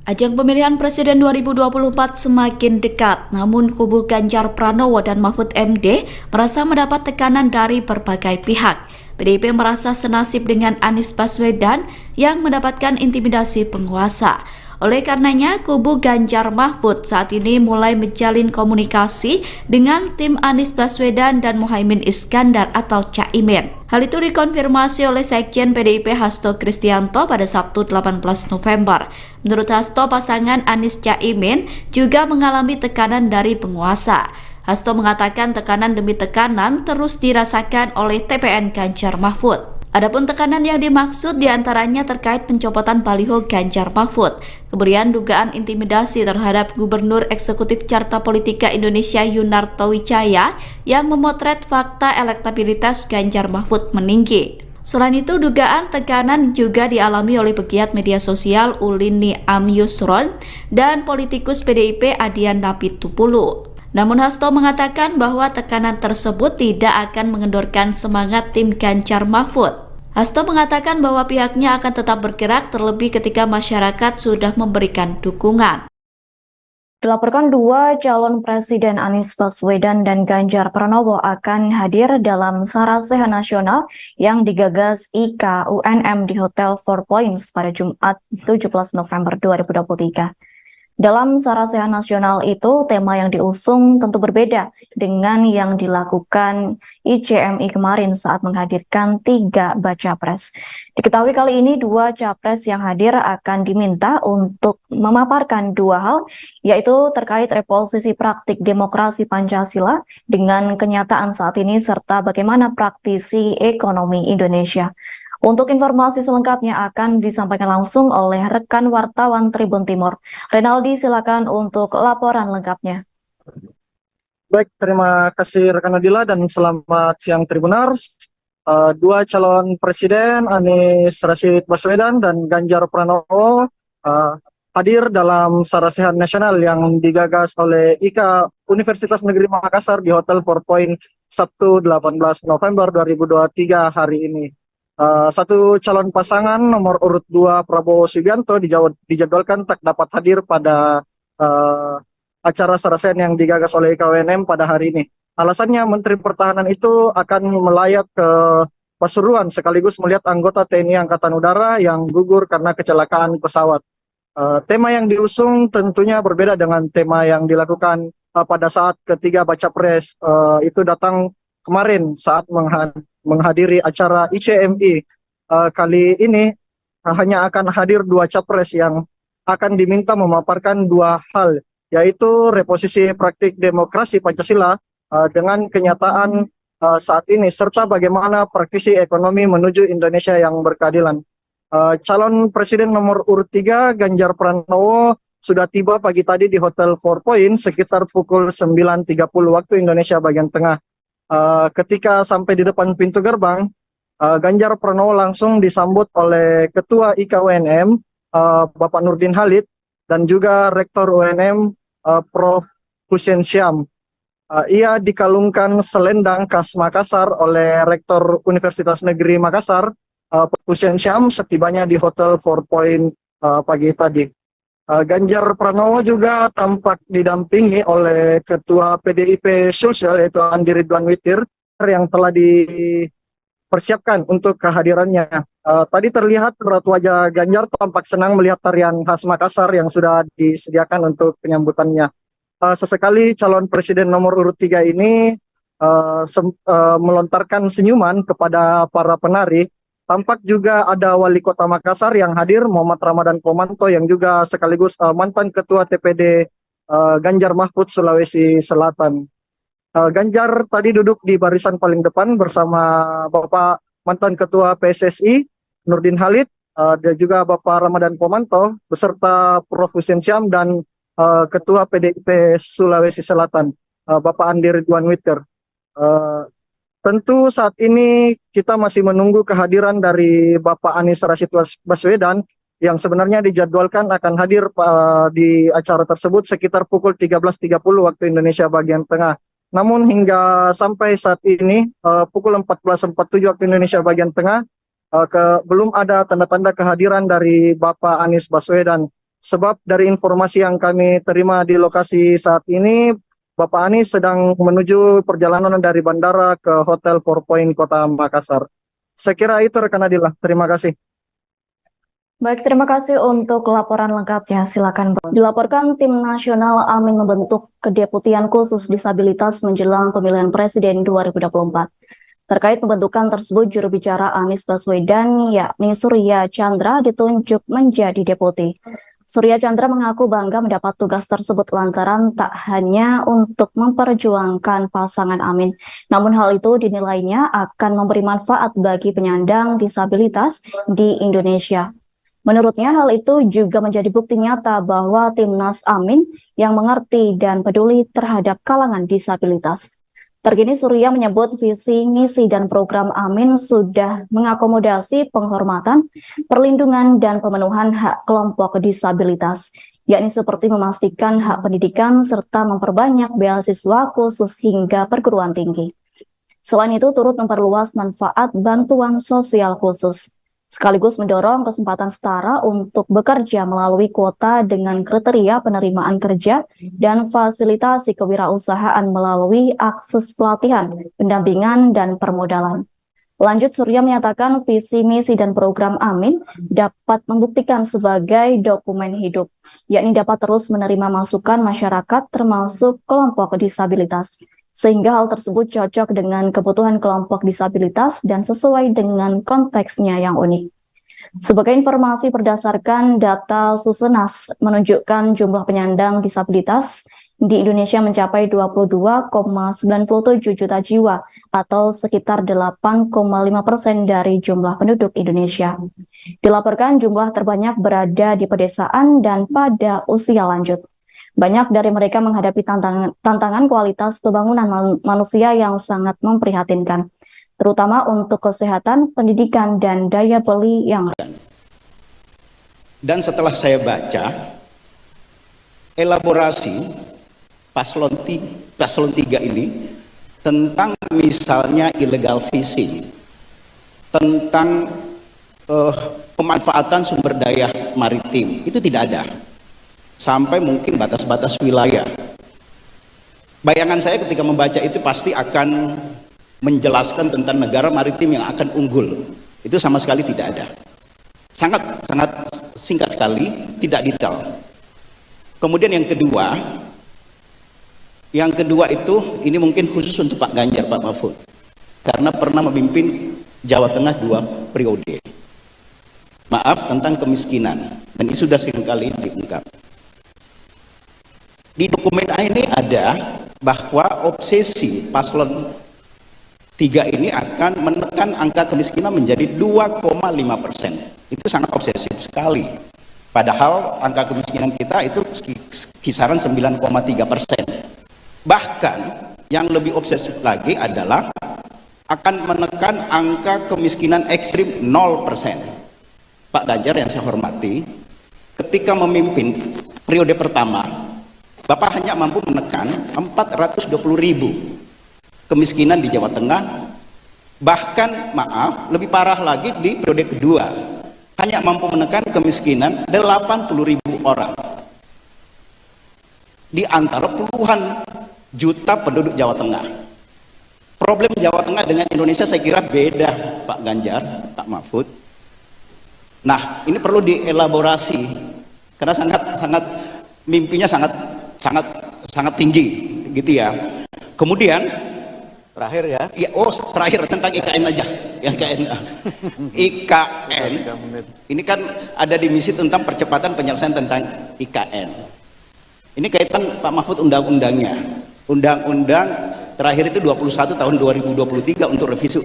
Ajang pemilihan Presiden 2024 semakin dekat, namun kubu Ganjar Pranowo dan Mahfud MD merasa mendapat tekanan dari berbagai pihak. PDIP merasa senasib dengan Anies Baswedan yang mendapatkan intimidasi penguasa. Oleh karenanya, kubu Ganjar Mahfud saat ini mulai menjalin komunikasi dengan tim Anies Baswedan dan Muhaimin Iskandar atau Cak Imin. Hal itu dikonfirmasi oleh Sekjen PDIP Hasto Kristianto pada Sabtu 18 November. Menurut Hasto, pasangan Anies Cak Imin juga mengalami tekanan dari penguasa. Hasto mengatakan tekanan demi tekanan terus dirasakan oleh TPN Ganjar Mahfud. Adapun tekanan yang dimaksud diantaranya terkait pencopotan baliho Ganjar Mahfud, kemudian dugaan intimidasi terhadap Gubernur Eksekutif Carta Politika Indonesia Yunarto Wijaya yang memotret fakta elektabilitas Ganjar Mahfud meninggi. Selain itu, dugaan tekanan juga dialami oleh pegiat media sosial Ulin Niam Yusron dan politikus PDIP Adian Napitupulu. Namun Hasto mengatakan bahwa tekanan tersebut tidak akan mengendorkan semangat tim Ganjar Mahfud. Hasto mengatakan bahwa pihaknya akan tetap bergerak terlebih ketika masyarakat sudah memberikan dukungan. Dilaporkan dua calon presiden Anies Baswedan dan Ganjar Pranowo akan hadir dalam Sarasehan Nasional yang digagas IKA UNM di Hotel Four Points pada Jumat 17 November 2023. Dalam Sarasehan Nasional itu, tema yang diusung tentu berbeda dengan yang dilakukan ICMI kemarin saat menghadirkan 3 baca pres. Diketahui kali ini 2 capres yang hadir akan diminta untuk memaparkan 2 hal, yaitu terkait reposisi praktik demokrasi Pancasila dengan kenyataan saat ini serta bagaimana praktisi ekonomi Indonesia. Untuk informasi selengkapnya akan disampaikan langsung oleh rekan wartawan Tribun Timur. Renaldi, silakan untuk laporan lengkapnya. Baik, terima kasih rekan Nadila dan selamat siang Tribunars. 2 calon presiden Anies Rashid Baswedan dan Ganjar Pranowo hadir dalam Sarasehan Nasional yang digagas oleh IKA Universitas Negeri Makassar di Hotel Four Points Sabtu 18 November 2023 hari ini. Satu calon pasangan nomor urut 2 Prabowo Subianto dijadwalkan tak dapat hadir pada acara Sarasehan yang digagas oleh IKWNM pada hari ini. Alasannya Menteri Pertahanan itu akan melayat ke Pasuruan sekaligus melihat anggota TNI Angkatan Udara yang gugur karena kecelakaan pesawat. Tema yang diusung tentunya berbeda dengan tema yang dilakukan pada saat ketiga baca pres itu datang kemarin saat menghadiri acara ICMI. Kali ini hanya akan hadir 2 capres yang akan diminta memaparkan 2 hal, yaitu reposisi praktik demokrasi Pancasila dengan kenyataan saat ini, serta bagaimana praktisi ekonomi menuju Indonesia yang berkeadilan. Calon presiden nomor urut 3 Ganjar Pranowo sudah tiba pagi tadi di Hotel Four Points sekitar pukul 9.30 waktu Indonesia bagian tengah. Ketika sampai di depan pintu gerbang, Ganjar Pranowo langsung disambut oleh Ketua IKA UNM, Bapak Nurdin Halid, dan juga Rektor UNM, Prof. Hussein Syam. Ia dikalungkan selendang khas Makassar oleh Rektor Universitas Negeri Makassar, Prof. Hussein Syam, setibanya di Hotel Four Points pagi tadi. Ganjar Pranowo juga tampak didampingi oleh Ketua PDIP Sulsel yaitu Andi Ridwan Witir yang telah dipersiapkan untuk kehadirannya. Tadi terlihat raut wajah Ganjar tampak senang melihat tarian khas Makassar yang sudah disediakan untuk penyambutannya. Sesekali calon presiden nomor urut 3 ini melontarkan senyuman kepada para penari. Tampak juga ada Wali Kota Makassar yang hadir, Muhammad Ramadan Pomanto, yang juga sekaligus mantan Ketua TPD Ganjar Mahfud Sulawesi Selatan. Ganjar tadi duduk di barisan paling depan bersama Bapak mantan Ketua PSSI Nurdin Halid, dan juga Bapak Ramadan Pomanto, beserta Prof. Hussein Syam dan Ketua PDIP Sulawesi Selatan, Bapak Andi Ridwan Witir. Tentu saat ini kita masih menunggu kehadiran dari Bapak Anies Rashid Baswedan yang sebenarnya dijadwalkan akan hadir di acara tersebut sekitar pukul 13.30 waktu Indonesia bagian tengah. Namun hingga sampai saat ini pukul 14.47 waktu Indonesia bagian tengah belum ada tanda-tanda kehadiran dari Bapak Anies Baswedan. Sebab dari informasi yang kami terima di lokasi saat ini, Bapak Anies sedang menuju perjalanan dari bandara ke Hotel Four Points Kota Makassar. Saya kira itu rekan Nadila. Terima kasih. Baik, terima kasih untuk laporan lengkapnya. Silakan. Dilaporkan tim nasional Amin membentuk kedeputian khusus disabilitas menjelang pemilihan presiden 2024. Terkait pembentukan tersebut, juru bicara Anies Baswedan yakni Surya Chandra ditunjuk menjadi deputi. Surya Chandra mengaku bangga mendapat tugas tersebut lantaran tak hanya untuk memperjuangkan pasangan Amin, namun hal itu dinilainya akan memberi manfaat bagi penyandang disabilitas di Indonesia. Menurutnya hal itu juga menjadi bukti nyata bahwa Timnas Amin yang mengerti dan peduli terhadap kalangan disabilitas. Terkini Surya menyebut visi, misi, dan program Amin sudah mengakomodasi penghormatan, perlindungan, dan pemenuhan hak kelompok disabilitas. yakni seperti memastikan hak pendidikan serta memperbanyak beasiswa khusus hingga perguruan tinggi. Selain itu, turut memperluas manfaat bantuan sosial khusus, sekaligus mendorong kesempatan setara untuk bekerja melalui kuota dengan kriteria penerimaan kerja dan fasilitasi kewirausahaan melalui akses pelatihan, pendampingan, dan permodalan. Lanjut, Surya menyatakan visi, misi, dan program Amin dapat membuktikan sebagai dokumen hidup, yakni dapat terus menerima masukan masyarakat termasuk kelompok disabilitas, sehingga hal tersebut cocok dengan kebutuhan kelompok disabilitas dan sesuai dengan konteksnya yang unik. Sebagai informasi, berdasarkan data Susenas menunjukkan jumlah penyandang disabilitas di Indonesia mencapai 22,97 juta jiwa atau sekitar 8,5% dari jumlah penduduk Indonesia. Dilaporkan jumlah terbanyak berada di pedesaan dan pada usia lanjut. Banyak dari mereka menghadapi tantangan kualitas pembangunan manusia yang sangat memprihatinkan, terutama untuk kesehatan, pendidikan, dan daya beli yang rendah. Dan setelah saya baca elaborasi paslon 3 ini tentang misalnya illegal fishing, tentang pemanfaatan sumber daya maritim, itu tidak ada. Sampai mungkin batas-batas wilayah. Bayangan saya ketika membaca itu pasti akan menjelaskan tentang negara maritim yang akan unggul. Itu sama sekali tidak ada. Sangat singkat sekali, tidak detail. Kemudian yang kedua itu, ini mungkin khusus untuk Pak Ganjar, Pak Mahfud, karena pernah memimpin Jawa Tengah 2 periode. Maaf, tentang kemiskinan, dan ini sudah seringkali diungkap. Di dokumen ini ada bahwa obsesi paslon 3 ini akan menekan angka kemiskinan menjadi 2,5%. Itu sangat obsesif sekali. Padahal angka kemiskinan kita itu kisaran 9,3%. Bahkan yang lebih obsesif lagi adalah akan menekan angka kemiskinan ekstrim 0%. Pak Ganjar yang saya hormati, ketika memimpin periode pertama, Bapak hanya mampu menekan 420.000 kemiskinan di Jawa Tengah. Bahkan maaf, lebih parah lagi di periode kedua, hanya mampu menekan kemiskinan 80.000 orang di antara puluhan juta penduduk Jawa Tengah. Problem Jawa Tengah dengan Indonesia saya kira beda, Pak Ganjar, Pak Mahfud. Nah, ini perlu dielaborasi karena mimpinya sangat tinggi gitu ya. Kemudian Terakhir ya. Terakhir tentang IKN aja. Ya, IKN. Ini kan ada di misi tentang percepatan penyelesaian tentang IKN. Ini kaitan Pak Mahfud undang-undangnya. Undang-undang terakhir itu 21 tahun 2023 untuk revisi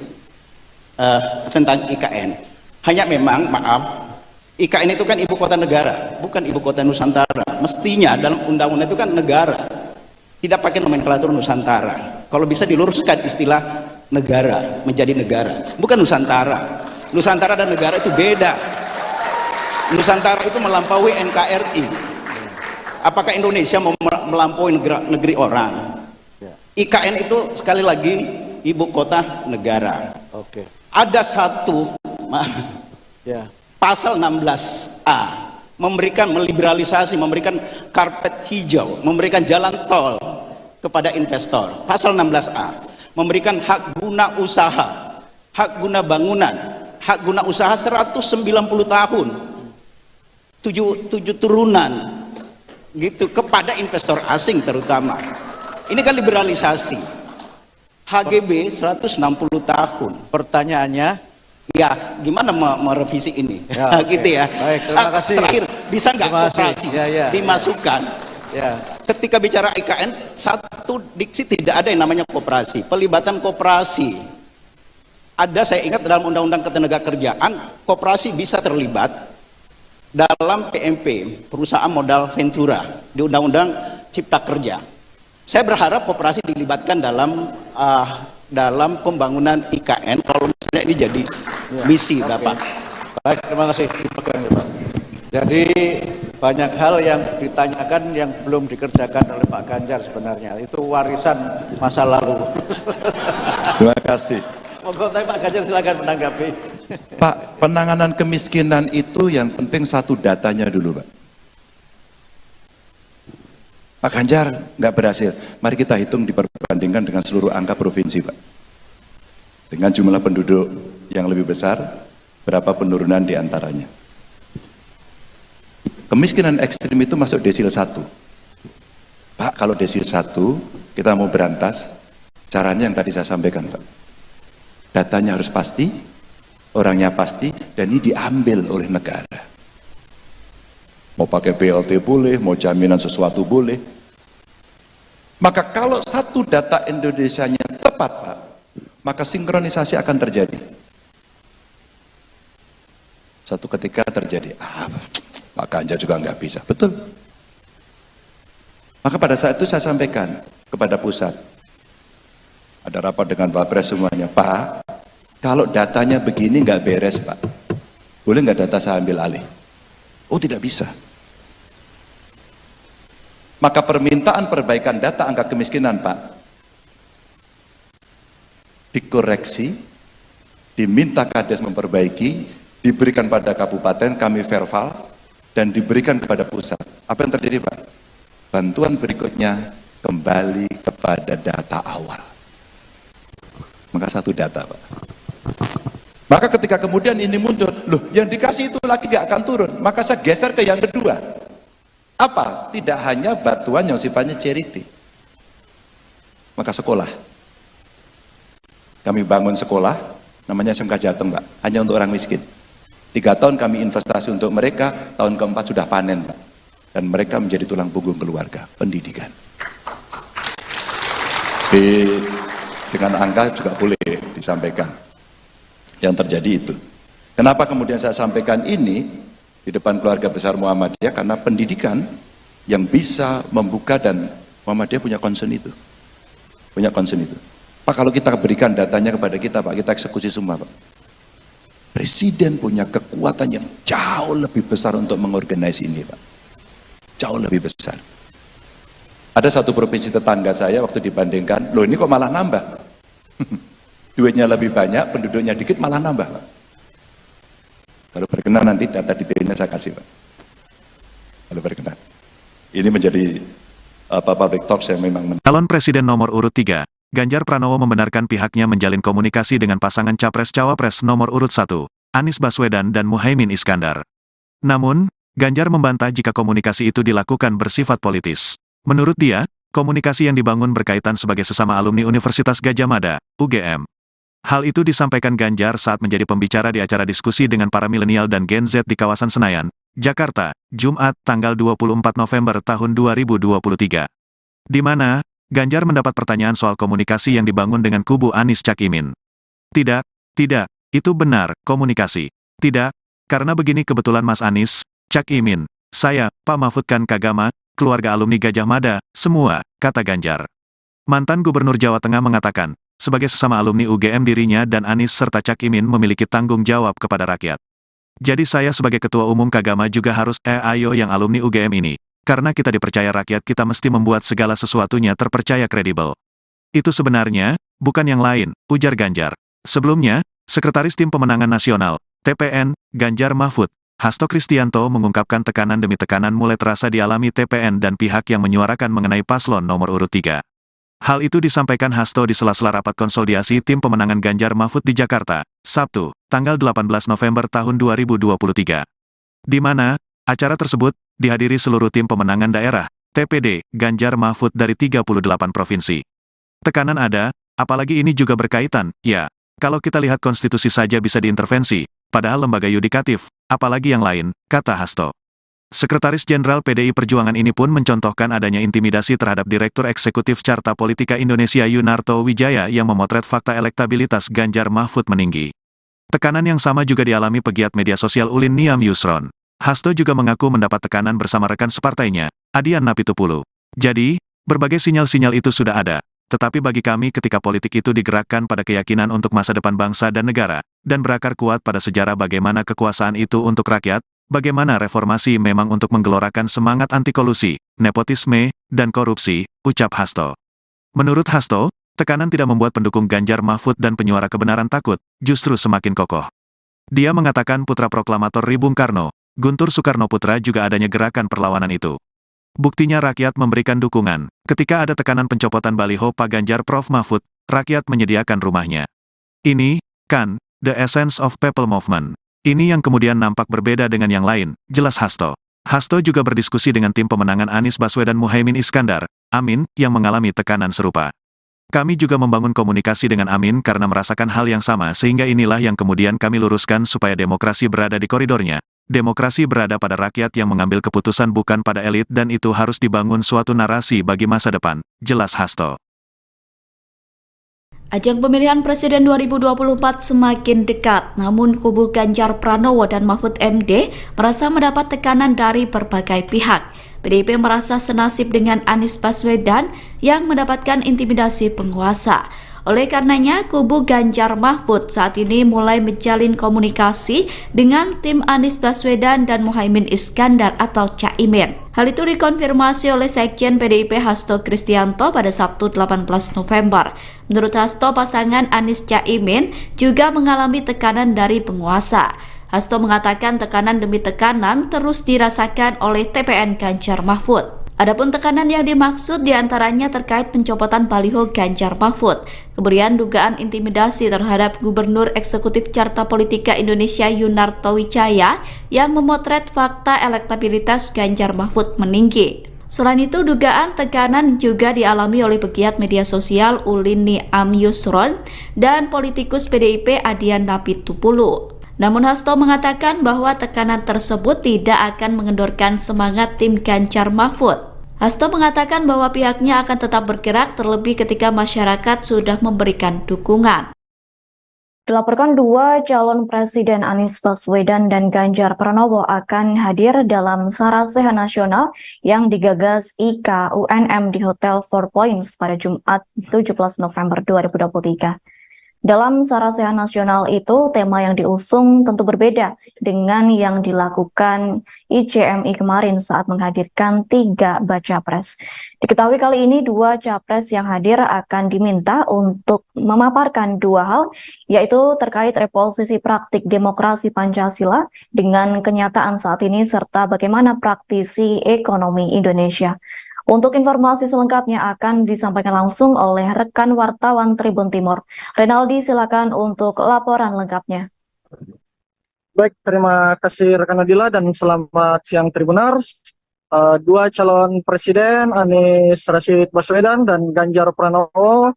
tentang IKN. Hanya memang maaf, IKN itu kan ibu kota negara, bukan ibu kota Nusantara. Mestinya dalam undang-undang itu kan negara, tidak pakai nomenklatur Nusantara. Kalau bisa diluruskan istilah negara menjadi negara, bukan Nusantara. Nusantara dan negara itu beda. Nusantara itu melampaui NKRI. Apakah Indonesia mau melampaui negeri orang? IKN itu sekali lagi ibu kota negara. Oke. Ada satu pasal 16A memberikan meliberalisasi, memberikan karpet hijau, memberikan jalan tol kepada investor. Pasal 16A memberikan hak guna usaha, hak guna bangunan, hak guna usaha 190 tahun, 7 turunan gitu kepada investor asing terutama. Ini kan liberalisasi. HGB 160 tahun. Pertanyaannya, ya gimana merevisi ini? Ya, gitu ya. Baik, terima kasih. Terakhir, bisa nggak koperasi dimasukkan? Ya. Ketika bicara IKN, satu diksi tidak ada yang namanya koperasi. Pelibatan koperasi ada, saya ingat dalam Undang-Undang Ketenagakerjaan, koperasi bisa terlibat dalam PMP, perusahaan modal ventura, di Undang-Undang Cipta Kerja. Saya berharap koperasi dilibatkan dalam pembangunan IKN kalau misalnya ini jadi misi, Bapak. Baik, terima kasih. Jadi banyak hal yang ditanyakan yang belum dikerjakan oleh Pak Ganjar sebenarnya. Itu warisan masa lalu. Terima kasih. Monggo Pak Ganjar silakan menanggapi. Pak, penanganan kemiskinan itu yang penting satu datanya dulu, Pak. Pak Ganjar nggak berhasil. Mari kita hitung diperbandingkan dengan seluruh angka provinsi, Pak. Dengan jumlah penduduk yang lebih besar, berapa penurunan di antaranya. Kemiskinan ekstrim itu masuk desil 1. Pak, kalau desil 1, kita mau berantas, caranya yang tadi saya sampaikan, Pak. Datanya harus pasti, orangnya pasti, dan ini diambil oleh negara. Mau pakai BLT boleh, mau jaminan sesuatu boleh. Maka kalau satu data Indonesianya tepat, Pak, maka sinkronisasi akan terjadi. Satu ketika terjadi, Pak Ganjar juga nggak bisa. Betul. Maka pada saat itu saya sampaikan kepada pusat. Ada rapat dengan Wapres semuanya. Pak, kalau datanya begini nggak beres, Pak. Boleh nggak data saya ambil alih? Oh, tidak bisa. Maka permintaan perbaikan data angka kemiskinan, Pak, dikoreksi, diminta Kades memperbaiki, diberikan pada kabupaten, kami verbal, dan diberikan kepada pusat. Apa yang terjadi, Pak? Bantuan berikutnya kembali kepada data awal. Maka satu data, Pak. Maka ketika kemudian ini muncul, loh yang dikasih itu lagi gak akan turun, maka saya geser ke yang kedua. Apa? Tidak hanya bantuan yang sifatnya charity. Maka sekolah. Kami bangun sekolah, namanya SMK Jateng, Pak, hanya untuk orang miskin. 3 tahun kami investasi untuk mereka, tahun keempat sudah panen, Pak. Dan mereka menjadi tulang punggung keluarga, pendidikan. Dengan angka juga boleh disampaikan. Yang terjadi itu. Kenapa kemudian saya sampaikan ini di depan keluarga besar Muhammadiyah? Karena pendidikan yang bisa membuka, dan Muhammadiyah punya concern itu. Punya concern itu. Pak, kalau kita berikan datanya kepada kita, Pak, kita eksekusi semua, Pak. Presiden punya kekuatan yang jauh lebih besar untuk mengorganisasi ini, Pak. Jauh lebih besar. Ada satu provinsi tetangga saya waktu dibandingkan, loh ini kok malah nambah? Duitnya lebih banyak, penduduknya dikit, malah nambah, Pak. Kalau berkenan nanti data detailnya saya kasih, Pak. Kalau berkenan. Ini menjadi public talks yang memang Calon Presiden nomor urut 3, Ganjar Pranowo membenarkan pihaknya menjalin komunikasi dengan pasangan Capres-Cawapres nomor urut 1, Anies Baswedan dan Muhaimin Iskandar. Namun, Ganjar membantah jika komunikasi itu dilakukan bersifat politis. Menurut dia, komunikasi yang dibangun berkaitan sebagai sesama alumni Universitas Gadjah Mada, UGM. Hal itu disampaikan Ganjar saat menjadi pembicara di acara diskusi dengan para milenial dan Gen Z di kawasan Senayan, Jakarta, Jumat, tanggal 24 November tahun 2023. Di mana, Ganjar mendapat pertanyaan soal komunikasi yang dibangun dengan kubu Anies Cak Imin. Tidak, itu benar, komunikasi. Tidak, karena begini kebetulan Mas Anies, Cak Imin, saya, Pak Mahfud kan Kagama, keluarga alumni Gadjah Mada, semua, kata Ganjar. Mantan Gubernur Jawa Tengah mengatakan, sebagai sesama alumni UGM dirinya dan Anies serta Cak Imin memiliki tanggung jawab kepada rakyat. Jadi saya sebagai Ketua Umum Kagama juga harus, ayo yang alumni UGM ini. Karena kita dipercaya rakyat, kita mesti membuat segala sesuatunya terpercaya kredibel. Itu sebenarnya, bukan yang lain, ujar Ganjar. Sebelumnya, Sekretaris Tim Pemenangan Nasional, TPN, Ganjar Mahfud, Hasto Kristianto mengungkapkan tekanan demi tekanan mulai terasa dialami TPN dan pihak yang menyuarakan mengenai paslon nomor urut 3. Hal itu disampaikan Hasto di sela-sela rapat konsolidasi Tim Pemenangan Ganjar Mahfud di Jakarta, Sabtu, tanggal 18 November tahun 2023. Di mana, acara tersebut dihadiri seluruh tim pemenangan daerah, TPD, Ganjar Mahfud dari 38 provinsi. Tekanan ada, apalagi ini juga berkaitan, ya, kalau kita lihat konstitusi saja bisa diintervensi, padahal lembaga yudikatif, apalagi yang lain, kata Hasto. Sekretaris Jenderal PDI Perjuangan ini pun mencontohkan adanya intimidasi terhadap Direktur Eksekutif Carta Politika Indonesia Yunarto Wijaya yang memotret fakta elektabilitas Ganjar Mahfud meninggi. Tekanan yang sama juga dialami pegiat media sosial Ulin Niam Yusron. Hasto juga mengaku mendapat tekanan bersama rekan separtainya, Adian Napitupulu. Jadi, berbagai sinyal-sinyal itu sudah ada. Tetapi bagi kami ketika politik itu digerakkan pada keyakinan untuk masa depan bangsa dan negara, dan berakar kuat pada sejarah bagaimana kekuasaan itu untuk rakyat, Bagaimana reformasi memang untuk menggelorakan semangat anti kolusi, nepotisme, dan korupsi, ucap Hasto. Menurut Hasto, tekanan tidak membuat pendukung Ganjar Mahfud dan penyuara kebenaran takut, justru semakin kokoh. Dia mengatakan putra proklamator Bung Karno, Guntur Soekarnoputra juga adanya gerakan perlawanan itu. Buktinya rakyat memberikan dukungan. Ketika ada tekanan pencopotan baliho Pak Ganjar Prof Mahfud, rakyat menyediakan rumahnya. Ini, kan, the essence of people movement. Ini yang kemudian nampak berbeda dengan yang lain, jelas Hasto. Hasto juga berdiskusi dengan tim pemenangan Anies Baswedan Muhaimin Iskandar, Amin, yang mengalami tekanan serupa. Kami juga membangun komunikasi dengan Amin karena merasakan hal yang sama sehingga inilah yang kemudian kami luruskan supaya demokrasi berada di koridornya. Demokrasi berada pada rakyat yang mengambil keputusan bukan pada elit dan itu harus dibangun suatu narasi bagi masa depan, jelas Hasto. Ajang pemilihan Presiden 2024 semakin dekat, namun kubu Ganjar Pranowo dan Mahfud MD merasa mendapat tekanan dari berbagai pihak. PDIP merasa senasib dengan Anies Baswedan yang mendapatkan intimidasi penguasa. Oleh karenanya, kubu Ganjar Mahfud saat ini mulai menjalin komunikasi dengan tim Anies Baswedan dan Muhaimin Iskandar atau Caimin. Hal itu dikonfirmasi oleh Sekjen PDIP Hasto Kristianto pada Sabtu 18 November. Menurut Hasto, pasangan Anies Caimin juga mengalami tekanan dari penguasa. Hasto mengatakan tekanan demi tekanan terus dirasakan oleh TPN Ganjar Mahfud. Adapun tekanan yang dimaksud diantaranya terkait pencopotan baliho Ganjar Mahfud, kemudian dugaan intimidasi terhadap Gubernur Eksekutif Carta Politika Indonesia Yunarto Wijaya yang memotret fakta elektabilitas Ganjar Mahfud meninggi. Selain itu, dugaan tekanan juga dialami oleh pegiat media sosial Ulin Niam Yusron dan politikus PDIP Adian Napitupulu. Namun Hasto mengatakan bahwa tekanan tersebut tidak akan mengendorkan semangat tim Ganjar Mahfud. Hasto mengatakan bahwa pihaknya akan tetap bergerak terlebih ketika masyarakat sudah memberikan dukungan. Dilaporkan dua calon presiden Anies Baswedan dan Ganjar Pranowo akan hadir dalam Sarasehan Nasional yang digagas IKA UNM di Hotel Four Points pada Jumat 17 November 2023. Dalam Sarasehan Nasional itu, tema yang diusung tentu berbeda dengan yang dilakukan ICMI kemarin saat menghadirkan 3 baca pres. Diketahui kali ini 2 capres yang hadir akan diminta untuk memaparkan 2 hal, yaitu terkait reposisi praktik demokrasi Pancasila dengan kenyataan saat ini serta bagaimana praktisi ekonomi Indonesia. Untuk informasi selengkapnya akan disampaikan langsung oleh rekan wartawan Tribun Timur. Renaldi, silakan untuk laporan lengkapnya. Baik, terima kasih rekan Nadila dan selamat siang Tribuners. 2 calon presiden Anies Rashid Baswedan dan Ganjar Pranowo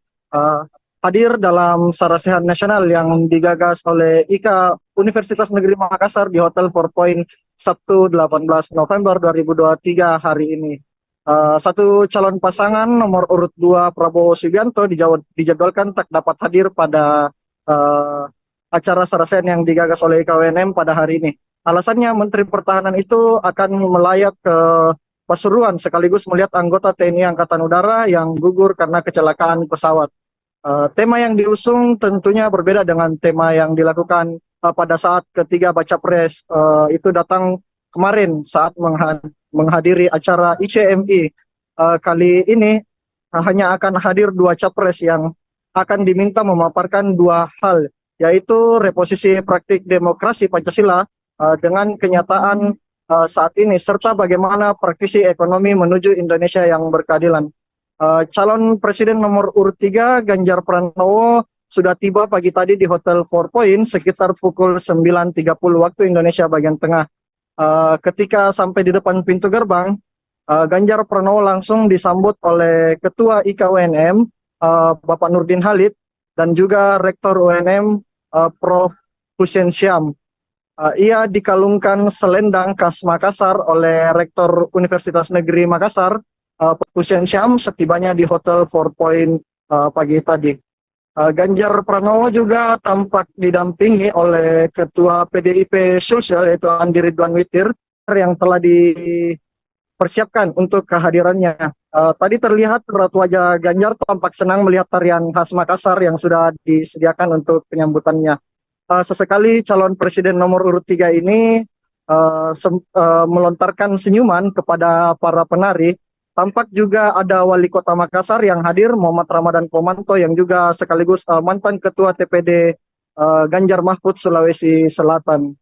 hadir dalam Sarasehan Nasional yang digagas oleh IKA Universitas Negeri Makassar di Hotel Four Points Sabtu 18 November 2023 hari ini. Satu calon pasangan nomor urut 2 Prabowo Subianto dijadwalkan tak dapat hadir pada acara Sarasehan yang digagas oleh IKWNM pada hari ini. Alasannya Menteri Pertahanan itu akan melayat ke Pasuruan sekaligus melihat anggota TNI Angkatan Udara yang gugur karena kecelakaan pesawat. Tema yang diusung tentunya berbeda dengan tema yang dilakukan pada saat ketiga baca pres itu datang kemarin saat menghadiri acara ICMI. Kali ini hanya akan hadir 2 capres yang akan diminta memaparkan 2 hal, yaitu reposisi praktik demokrasi Pancasila dengan kenyataan saat ini, serta bagaimana praktisi ekonomi menuju Indonesia yang berkeadilan. Calon presiden nomor urut 3 Ganjar Pranowo sudah tiba pagi tadi di Hotel Four Points sekitar pukul 9.30 waktu Indonesia bagian tengah. Ketika sampai di depan pintu gerbang, Ganjar Pranowo langsung disambut oleh Ketua IKWNM, Bapak Nurdin Halid, dan juga Rektor UNM, Prof. Hussein Syam. Ia dikalungkan selendang khas Makassar oleh Rektor Universitas Negeri Makassar, Prof. Hussein Syam, setibanya di Hotel Four Points pagi tadi. Ganjar Pranowo juga tampak didampingi oleh Ketua PDIP Sulsel yaitu Andi Ridwan Witir yang telah dipersiapkan untuk kehadirannya. Tadi terlihat raut wajah Ganjar tampak senang melihat tarian khas Makassar yang sudah disediakan untuk penyambutannya. Sesekali calon presiden nomor urut 3 ini melontarkan senyuman kepada para penari. Tampak juga ada Wali Kota Makassar yang hadir, Muhammad Ramadan Pomanto, yang juga sekaligus mantan Ketua TPD Ganjar Mahfud Sulawesi Selatan.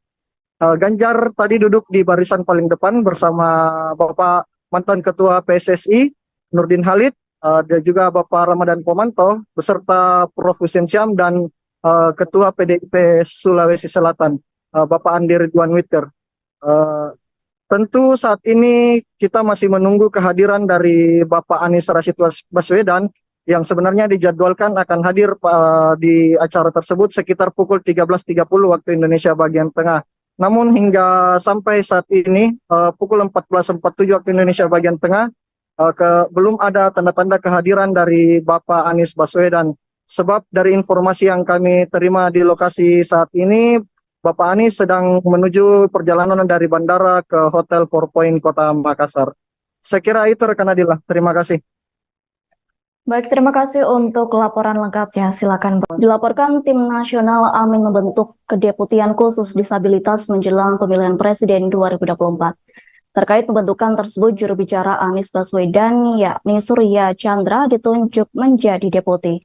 Ganjar tadi duduk di barisan paling depan bersama Bapak mantan Ketua PSSI Nurdin Halid, dan juga Bapak Ramadan Pomanto beserta Prof. Hussein Syam dan Ketua PDIP Sulawesi Selatan, Bapak Andi Ridwan Witter. Tentu saat ini kita masih menunggu kehadiran dari Bapak Anies Rashid Baswedan yang sebenarnya dijadwalkan akan hadir di acara tersebut sekitar pukul 13.30 waktu Indonesia bagian tengah. Namun hingga sampai saat ini pukul 14.47 waktu Indonesia bagian tengah belum ada tanda-tanda kehadiran dari Bapak Anies Baswedan. Sebab dari informasi yang kami terima di lokasi saat ini, Bapak Anies sedang menuju perjalanan dari bandara ke Hotel 4 Point Kota Makassar. Saya kira itu rekan Adila. Terima kasih. Baik, terima kasih untuk laporan lengkapnya. Silakan. Dilaporkan Tim Nasional Amin membentuk Kedeputian Khusus Disabilitas menjelang pemilihan Presiden 2024. Terkait pembentukan tersebut, juru bicara Anies Baswedan, yakni Surya Chandra, ditunjuk menjadi deputi.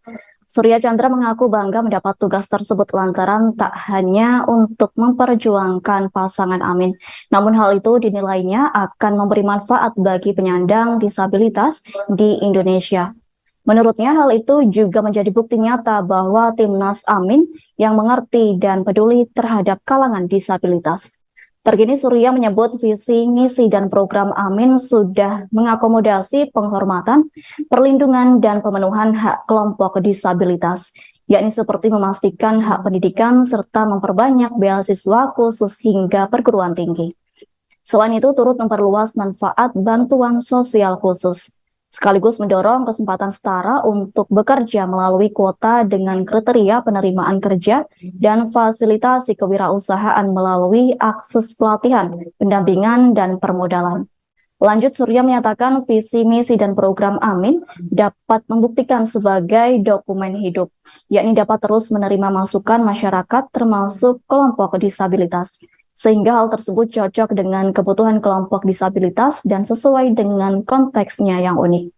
Surya Chandra mengaku bangga mendapat tugas tersebut lantaran tak hanya untuk memperjuangkan pasangan Amin, namun hal itu dinilainya akan memberi manfaat bagi penyandang disabilitas di Indonesia. Menurutnya hal itu juga menjadi bukti nyata bahwa Timnas Amin yang mengerti dan peduli terhadap kalangan disabilitas. Terkini Surya menyebut visi, misi, dan program Amin sudah mengakomodasi penghormatan, perlindungan, dan pemenuhan hak kelompok disabilitas, yakni seperti memastikan hak pendidikan serta memperbanyak beasiswa khusus hingga perguruan tinggi. Selain itu turut memperluas manfaat bantuan sosial khusus, sekaligus mendorong kesempatan setara untuk bekerja melalui kuota dengan kriteria penerimaan kerja dan fasilitasi kewirausahaan melalui akses pelatihan, pendampingan, dan permodalan. Lanjut, Surya menyatakan visi, misi, dan program Amin dapat membuktikan sebagai dokumen hidup, yakni dapat terus menerima masukan masyarakat termasuk kelompok disabilitas, sehingga hal tersebut cocok dengan kebutuhan kelompok disabilitas dan sesuai dengan konteksnya yang unik.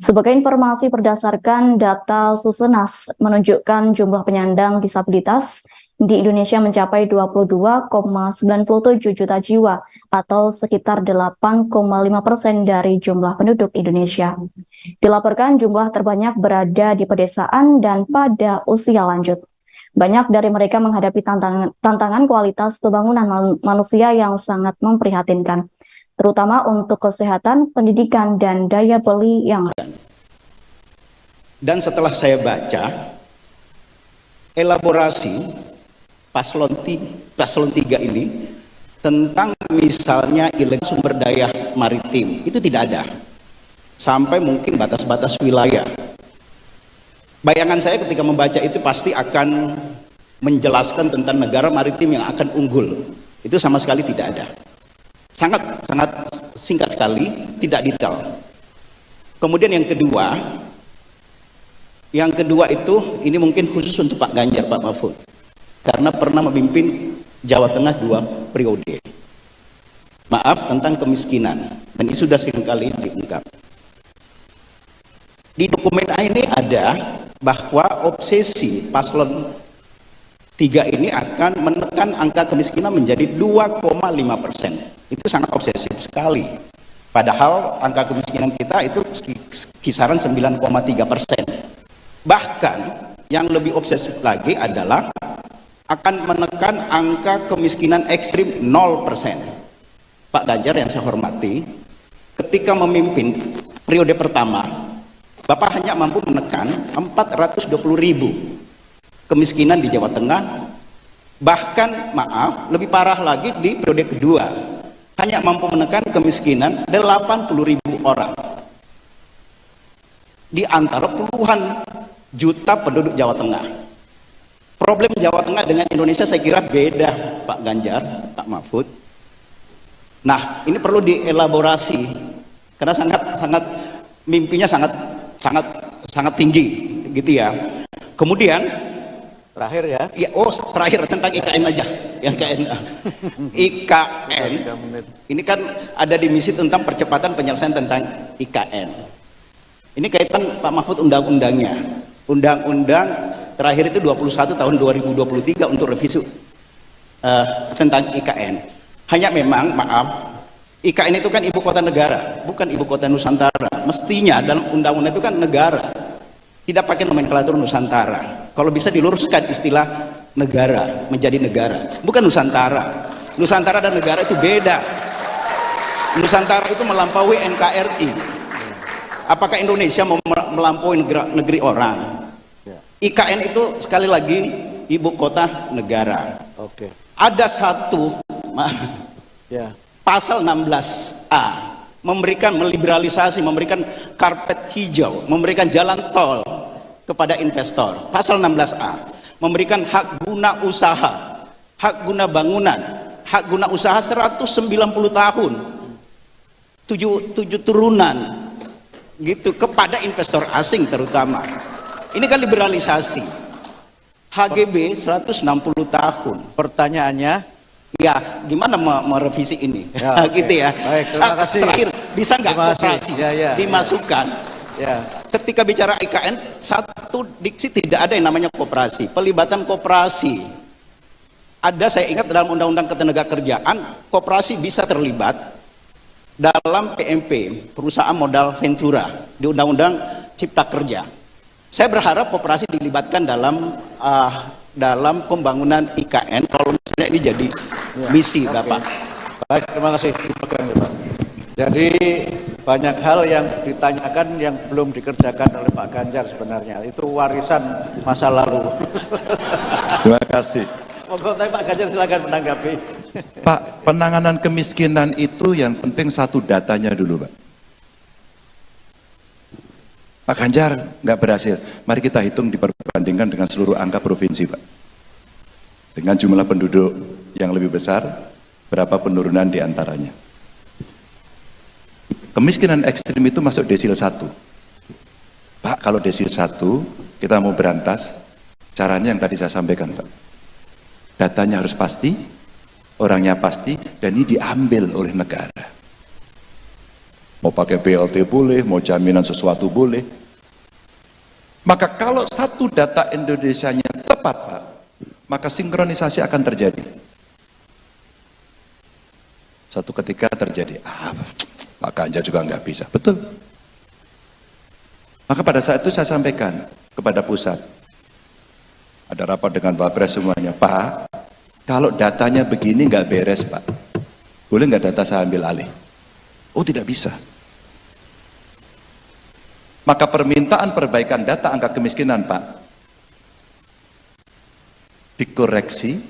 Sebagai informasi berdasarkan data Susenas menunjukkan jumlah penyandang disabilitas di Indonesia mencapai 22,97 juta jiwa atau sekitar 8,5% dari jumlah penduduk Indonesia. Dilaporkan jumlah terbanyak berada di pedesaan dan pada usia lanjut. Banyak dari mereka menghadapi tantangan kualitas pembangunan manusia yang sangat memprihatinkan, terutama untuk kesehatan, pendidikan, dan daya beli yang. Dan setelah saya baca elaborasi paslon 3 ini tentang misalnya ilegal sumber daya maritim, itu tidak ada. Sampai mungkin batas-batas wilayah. Bayangan saya ketika membaca itu pasti akan menjelaskan tentang negara maritim yang akan unggul. Itu sama sekali tidak ada. Sangat singkat sekali, tidak detail. Kemudian yang kedua itu ini mungkin khusus untuk Pak Ganjar, Pak Mahfud, karena pernah memimpin Jawa Tengah 2 periode. Maaf, tentang kemiskinan, dan ini sudah seringkali diungkap. Di dokumen ini ada bahwa obsesi paslon 3 ini akan menekan angka kemiskinan menjadi 2,5%. Itu sangat obsesif sekali. Padahal angka kemiskinan kita itu kisaran 9,3%. Bahkan yang lebih obsesif lagi adalah akan menekan angka kemiskinan ekstrim 0%. Pak Ganjar yang saya hormati, ketika memimpin periode pertama, Bapak hanya mampu menekan 420.000 kemiskinan di Jawa Tengah. Bahkan maaf, lebih parah lagi di periode kedua, hanya mampu menekan kemiskinan 80.000 orang di antara puluhan juta penduduk Jawa Tengah. Problem Jawa Tengah dengan Indonesia saya kira beda, Pak Ganjar, Pak Mahfud. Nah, ini perlu dielaborasi karena sangat mimpinya sangat tinggi gitu ya. Kemudian Terakhir ya. Ya, oh terakhir tentang IKN aja. Yang IKN. IKN. 3 menit. Ini kan ada di misi tentang percepatan penyelesaian tentang IKN. Ini kaitan Pak Mahfud undang-undangnya. Undang-undang terakhir itu 21 tahun 2023 untuk revisi tentang IKN. Hanya memang, maaf, IKN itu kan ibu kota negara, bukan ibu kota Nusantara. Mestinya dalam undang-undang itu kan negara. Tidak pakai nomenklatur Nusantara. Kalau bisa diluruskan istilah negara menjadi negara, bukan Nusantara. Nusantara dan negara itu beda. Nusantara itu melampaui NKRI. Apakah Indonesia mau melampaui negeri orang? IKN itu sekali lagi ibu kota negara. Oke. Ada satu Ya. pasal 16A memberikan meliberalisasi, memberikan karpet hijau, memberikan jalan tol kepada investor. Pasal 16A memberikan hak guna usaha, hak guna bangunan, hak guna usaha 190 tahun, 7 turunan gitu kepada investor asing terutama. Ini kan liberalisasi. HGB 160 tahun. Pertanyaannya, Ya, gimana merevisi ini? Ya, oke. Gitu ya. Baik, terima kasih. Terakhir, bisa nggak Terima kasih. koperasi Ya, dimasukkan? ya. Ketika bicara IKN, satu diksi tidak ada yang namanya koperasi. Pelibatan koperasi. Ada, saya ingat dalam Undang-Undang Ketenagakerjaan, koperasi bisa terlibat dalam PMP, perusahaan modal ventura, di Undang-Undang Cipta Kerja. Saya berharap koperasi dilibatkan dalam pembangunan IKN kalau misalnya ini jadi misi, Bapak. Baik, terima kasih. Dipegang ya, Pak. Jadi banyak hal yang ditanyakan yang belum dikerjakan oleh Pak Ganjar sebenarnya. Itu warisan masa lalu. Terima kasih. Monggo, Pak Ganjar silakan menanggapi. Pak, penanganan kemiskinan itu yang penting satu datanya dulu, Pak. Pak Ganjar nggak berhasil. Mari kita hitung diperbandingkan dengan seluruh angka provinsi, Pak. Dengan jumlah penduduk yang lebih besar, berapa penurunan di antaranya. Kemiskinan ekstrim itu masuk desil 1. Pak, kalau desil 1, kita mau berantas, caranya yang tadi saya sampaikan, Pak. Datanya harus pasti, orangnya pasti, dan ini diambil oleh negara. Mau pakai BLT boleh, mau jaminan sesuatu boleh. Maka kalau satu data Indonesianya tepat, Pak, maka sinkronisasi akan terjadi. Satu ketika terjadi, Pak Ganjar juga nggak bisa. Betul. Maka pada saat itu saya sampaikan kepada pusat. Ada rapat dengan Pak Pres semuanya. Pak, kalau datanya begini nggak beres, Pak. Boleh nggak data saya ambil alih? Oh, tidak bisa. Maka permintaan perbaikan data angka kemiskinan, Pak, dikoreksi,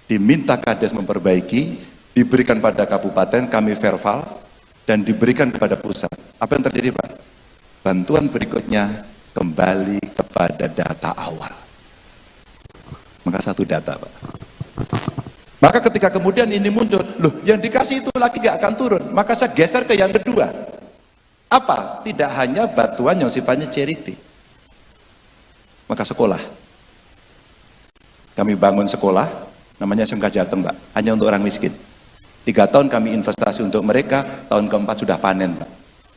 diminta Kades memperbaiki, diberikan pada kabupaten, kami verbal, dan diberikan kepada pusat. Apa yang terjadi, Pak? Bantuan berikutnya kembali kepada data awal. Maka satu data, Pak. Maka ketika kemudian ini muncul, loh yang dikasih itu lagi gak akan turun, maka saya geser ke yang kedua. Apa? Tidak hanya bantuan yang sifatnya charity. Maka sekolah. Kami bangun sekolah, namanya SMK Jateng, Pak, hanya untuk orang miskin. 3 tahun kami investasi untuk mereka, tahun keempat sudah panen, Pak.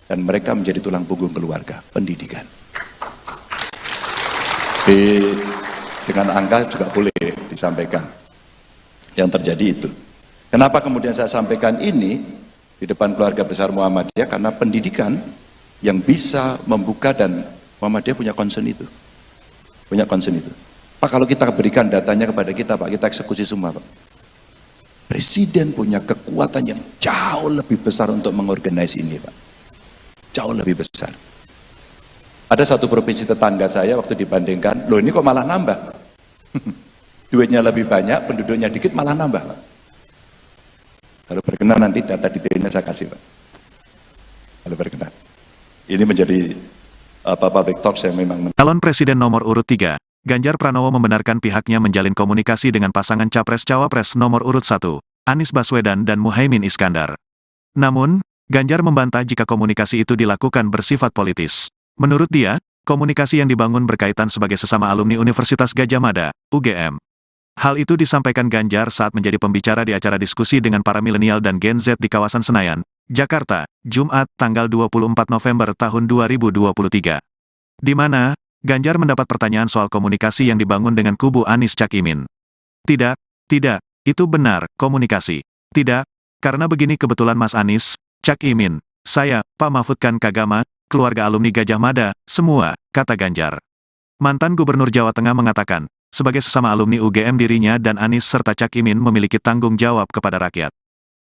Dan mereka menjadi tulang punggung keluarga, pendidikan. Dengan angka juga boleh disampaikan yang terjadi itu. Kenapa kemudian saya sampaikan ini di depan keluarga besar Muhammadiyah? Karena pendidikan yang bisa membuka, dan Muhammadiyah punya concern itu. Punya concern itu. Pak, kalau kita berikan datanya kepada kita, Pak, kita eksekusi semua, Pak. Presiden punya kekuatan yang jauh lebih besar untuk mengorganize ini, Pak. Jauh lebih besar. Ada satu provinsi tetangga saya waktu dibandingkan, loh ini kok malah nambah. Duitnya lebih banyak, penduduknya dikit, malah nambah, Pak. Kalau berkenan nanti data detailnya saya kasih, Pak. Kalau berkenan. Ini menjadi public talks yang memang... Calon Presiden nomor urut 3, Ganjar Pranowo membenarkan pihaknya menjalin komunikasi dengan pasangan Capres-Cawapres nomor urut 1, Anies Baswedan dan Muhaimin Iskandar. Namun, Ganjar membantah jika komunikasi itu dilakukan bersifat politis. Menurut dia, komunikasi yang dibangun berkaitan sebagai sesama alumni Universitas Gadjah Mada, UGM. Hal itu disampaikan Ganjar saat menjadi pembicara di acara diskusi dengan para milenial dan Gen Z di kawasan Senayan, Jakarta, Jumat, tanggal 24 November tahun 2023. Di mana, Ganjar mendapat pertanyaan soal komunikasi yang dibangun dengan kubu Anies Cak Imin. Tidak, itu benar, komunikasi. Tidak, karena begini kebetulan Mas Anies, Cak Imin, saya, Pak Mahfud kan Kagama, keluarga alumni Gadjah Mada, semua, kata Ganjar. Mantan Gubernur Jawa Tengah mengatakan, sebagai sesama alumni UGM dirinya dan Anies serta Cak Imin memiliki tanggung jawab kepada rakyat.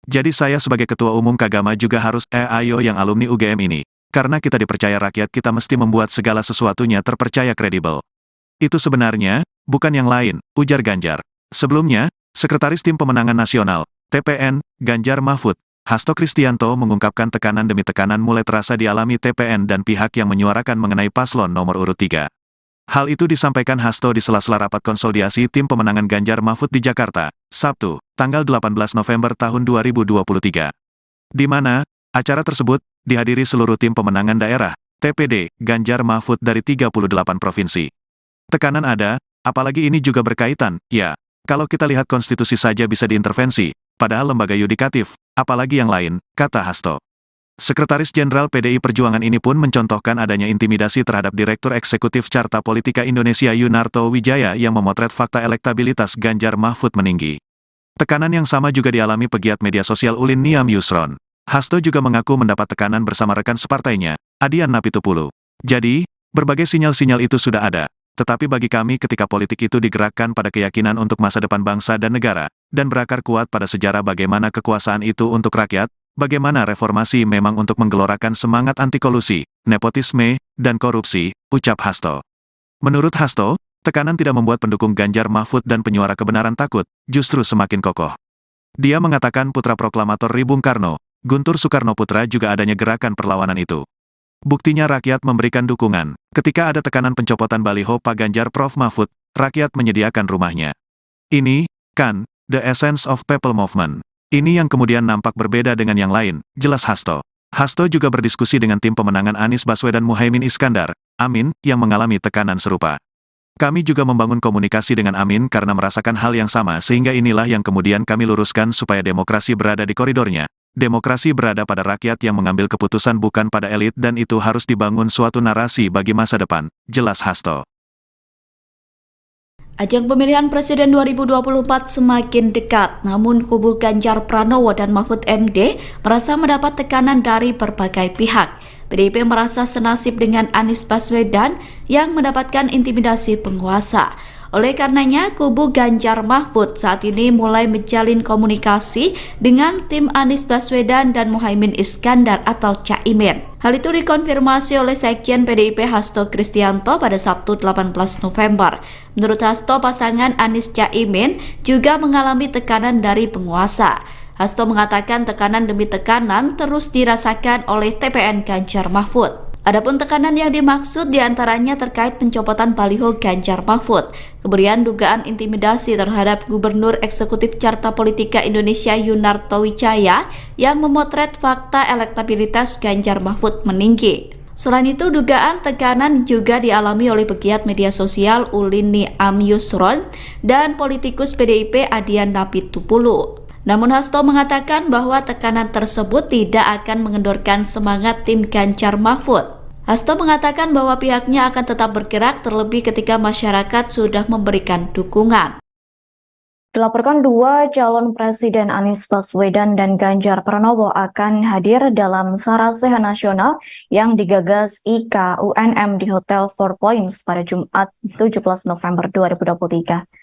Jadi saya sebagai Ketua Umum Kagama juga harus ayo yang alumni UGM ini. Karena kita dipercaya rakyat kita mesti membuat segala sesuatunya terpercaya kredibel. Itu sebenarnya, bukan yang lain, ujar Ganjar. Sebelumnya, Sekretaris Tim Pemenangan Nasional, TPN, Ganjar Mahfud, Hasto Kristianto mengungkapkan tekanan demi tekanan mulai terasa dialami TPN dan pihak yang menyuarakan mengenai paslon nomor urut 3. Hal itu disampaikan Hasto di sela-sela rapat konsolidasi tim pemenangan Ganjar Mahfud di Jakarta, Sabtu, tanggal 18 November tahun 2023. Di mana, acara tersebut dihadiri seluruh tim pemenangan daerah, TPD, Ganjar Mahfud dari 38 provinsi. Tekanan ada, apalagi ini juga berkaitan, ya, kalau kita lihat konstitusi saja bisa diintervensi, padahal lembaga yudikatif, apalagi yang lain, kata Hasto. Sekretaris Jenderal PDI Perjuangan ini pun mencontohkan adanya intimidasi terhadap Direktur Eksekutif Carta Politika Indonesia Yunarto Wijaya yang memotret fakta elektabilitas Ganjar Mahfud meninggi. Tekanan yang sama juga dialami pegiat media sosial Ulin Niam Yusron. Hasto juga mengaku mendapat tekanan bersama rekan separtainya, Adian Napitupulu. Jadi, berbagai sinyal-sinyal itu sudah ada. Tetapi bagi kami ketika politik itu digerakkan pada keyakinan untuk masa depan bangsa dan negara, dan berakar kuat pada sejarah bagaimana kekuasaan itu untuk rakyat, bagaimana reformasi memang untuk menggelorakan semangat anti kolusi, nepotisme, dan korupsi, ucap Hasto. Menurut Hasto, tekanan tidak membuat pendukung Ganjar Mahfud dan penyuara kebenaran takut, justru semakin kokoh. Dia mengatakan putra proklamator Ri Bung Karno, Guntur Soekarno Putra juga adanya gerakan perlawanan itu. Buktinya rakyat memberikan dukungan. Ketika ada tekanan pencopotan baliho Pak Ganjar Prof Mahfud, rakyat menyediakan rumahnya. Ini, kan, the essence of people movement. Ini yang kemudian nampak berbeda dengan yang lain, jelas Hasto. Hasto juga berdiskusi dengan tim pemenangan Anies Baswedan Muhaimin Iskandar, Amin, yang mengalami tekanan serupa. Kami juga membangun komunikasi dengan Amin karena merasakan hal yang sama sehingga inilah yang kemudian kami luruskan supaya demokrasi berada di koridornya. Demokrasi berada pada rakyat yang mengambil keputusan bukan pada elit dan itu harus dibangun suatu narasi bagi masa depan, jelas Hasto. Ajang pemilihan Presiden 2024 semakin dekat, namun kubu Ganjar Pranowo dan Mahfud MD merasa mendapat tekanan dari berbagai pihak. PDIP merasa senasib dengan Anies Baswedan yang mendapatkan intimidasi penguasa. Oleh karenanya, kubu Ganjar Mahfud saat ini mulai menjalin komunikasi dengan tim Anies Baswedan dan Muhaimin Iskandar atau Cak Imin. Hal itu dikonfirmasi oleh Sekjen PDIP Hasto Kristianto pada Sabtu 18 November. Menurut Hasto, pasangan Anies Cak Imin juga mengalami tekanan dari penguasa. Hasto mengatakan tekanan demi tekanan terus dirasakan oleh TPN Ganjar Mahfud. Adapun tekanan yang dimaksud diantaranya terkait pencopotan baliho Ganjar Mahfud, kemudian dugaan intimidasi terhadap Gubernur Eksekutif Carta Politika Indonesia Yunarto Wijaya yang memotret fakta elektabilitas Ganjar Mahfud meninggi. Selain itu, dugaan tekanan juga dialami oleh pegiat media sosial Ulin Niam Yusron dan politikus PDIP Adian Napitupulu. Namun Hasto mengatakan bahwa tekanan tersebut tidak akan mengendorkan semangat tim Ganjar Mahfud. Hasto mengatakan bahwa pihaknya akan tetap bergerak terlebih ketika masyarakat sudah memberikan dukungan. Dilaporkan dua calon presiden Anies Baswedan dan Ganjar Pranowo akan hadir dalam Sarasehan Nasional yang digagas IKA UNM di Hotel Four Points pada Jumat 17 November 2023.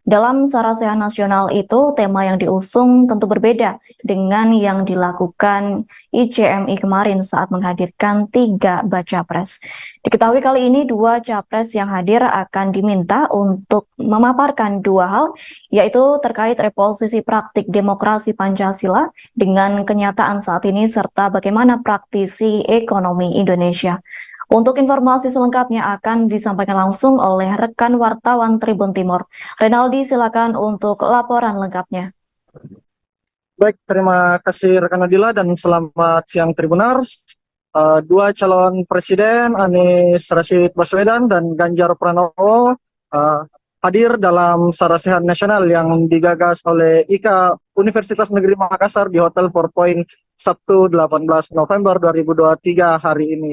Dalam Sarasehan Nasional itu, tema yang diusung tentu berbeda dengan yang dilakukan ICMI kemarin saat menghadirkan 3 baca pres. Diketahui kali ini 2 capres yang hadir akan diminta untuk memaparkan 2 hal, yaitu terkait reposisi praktik demokrasi Pancasila dengan kenyataan saat ini serta bagaimana praktisi ekonomi Indonesia. Untuk informasi selengkapnya akan disampaikan langsung oleh rekan wartawan Tribun Timur. Renaldi, silakan untuk laporan lengkapnya. Baik, terima kasih rekan Nadila dan selamat siang Tribuners. dua calon presiden Anies Rashid Baswedan dan Ganjar Pranowo hadir dalam Sarasehan Nasional yang digagas oleh IKA Universitas Negeri Makassar di Hotel 4 Point Sabtu 18 November 2023 hari ini.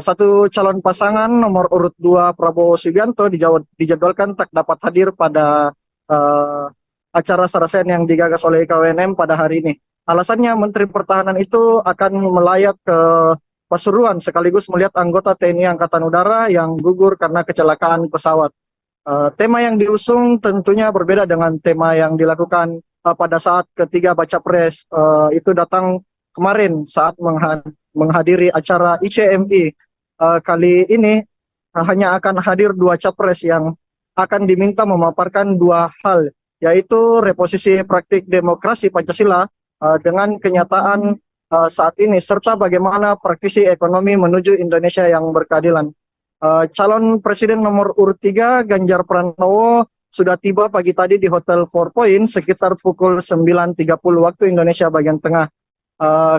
Satu calon pasangan nomor urut 2 Prabowo Subianto dijadwalkan tak dapat hadir pada acara Sarasehan yang digagas oleh IKWNM pada hari ini. Alasannya Menteri Pertahanan itu akan melayat ke Pasuruan sekaligus melihat anggota TNI Angkatan Udara yang gugur karena kecelakaan pesawat. Tema yang diusung tentunya berbeda dengan tema yang dilakukan pada saat ketiga baca pres itu datang kemarin saat menghadiri acara ICMI. Kali ini hanya akan hadir dua capres yang akan diminta memaparkan dua hal, yaitu reposisi praktik demokrasi Pancasila dengan kenyataan saat ini, serta bagaimana praktisi ekonomi menuju Indonesia yang berkeadilan. Calon presiden nomor urut 3 Ganjar Pranowo sudah tiba pagi tadi di Hotel 4 Point sekitar pukul 9.30 waktu Indonesia bagian tengah.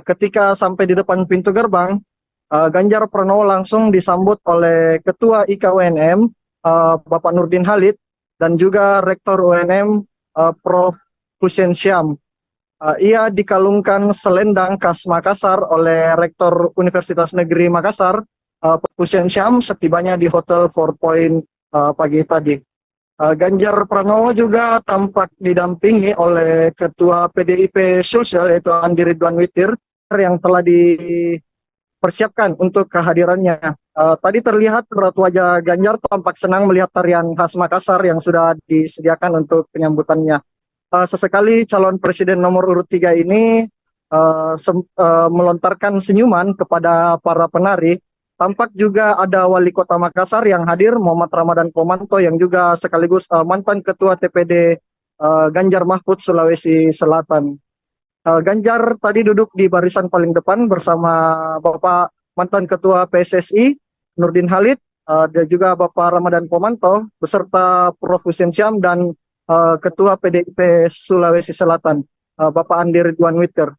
Ketika sampai di depan pintu gerbang, Ganjar Pranowo langsung disambut oleh Ketua IKWNM, Bapak Nurdin Halid, dan juga Rektor UNM, Prof. Hussein Syam. Ia dikalungkan selendang khas Makassar oleh Rektor Universitas Negeri Makassar, Hussein Syam, setibanya di Hotel 4 Point pagi tadi. Ganjar Pranowo juga tampak didampingi oleh Ketua PDIP Sulsel, yaitu Andi Ridwan Witir, yang telah dipersiapkan untuk kehadirannya. Tadi terlihat berat wajah Ganjar tampak senang melihat tarian khas Makassar yang sudah disediakan untuk penyambutannya. Sesekali calon presiden nomor urut 3 ini melontarkan senyuman kepada para penari. Tampak juga ada Wali Kota Makassar yang hadir, Muhammad Ramadan Pomanto, yang juga sekaligus mantan Ketua TPD Ganjar Mahfud Sulawesi Selatan. Ganjar tadi duduk di barisan paling depan bersama Bapak mantan Ketua PSSI Nurdin Halid, dan juga Bapak Ramadan Pomanto beserta Prof. Hussein Syam dan Ketua PDIP Sulawesi Selatan, Bapak Andi Ridwan Witir.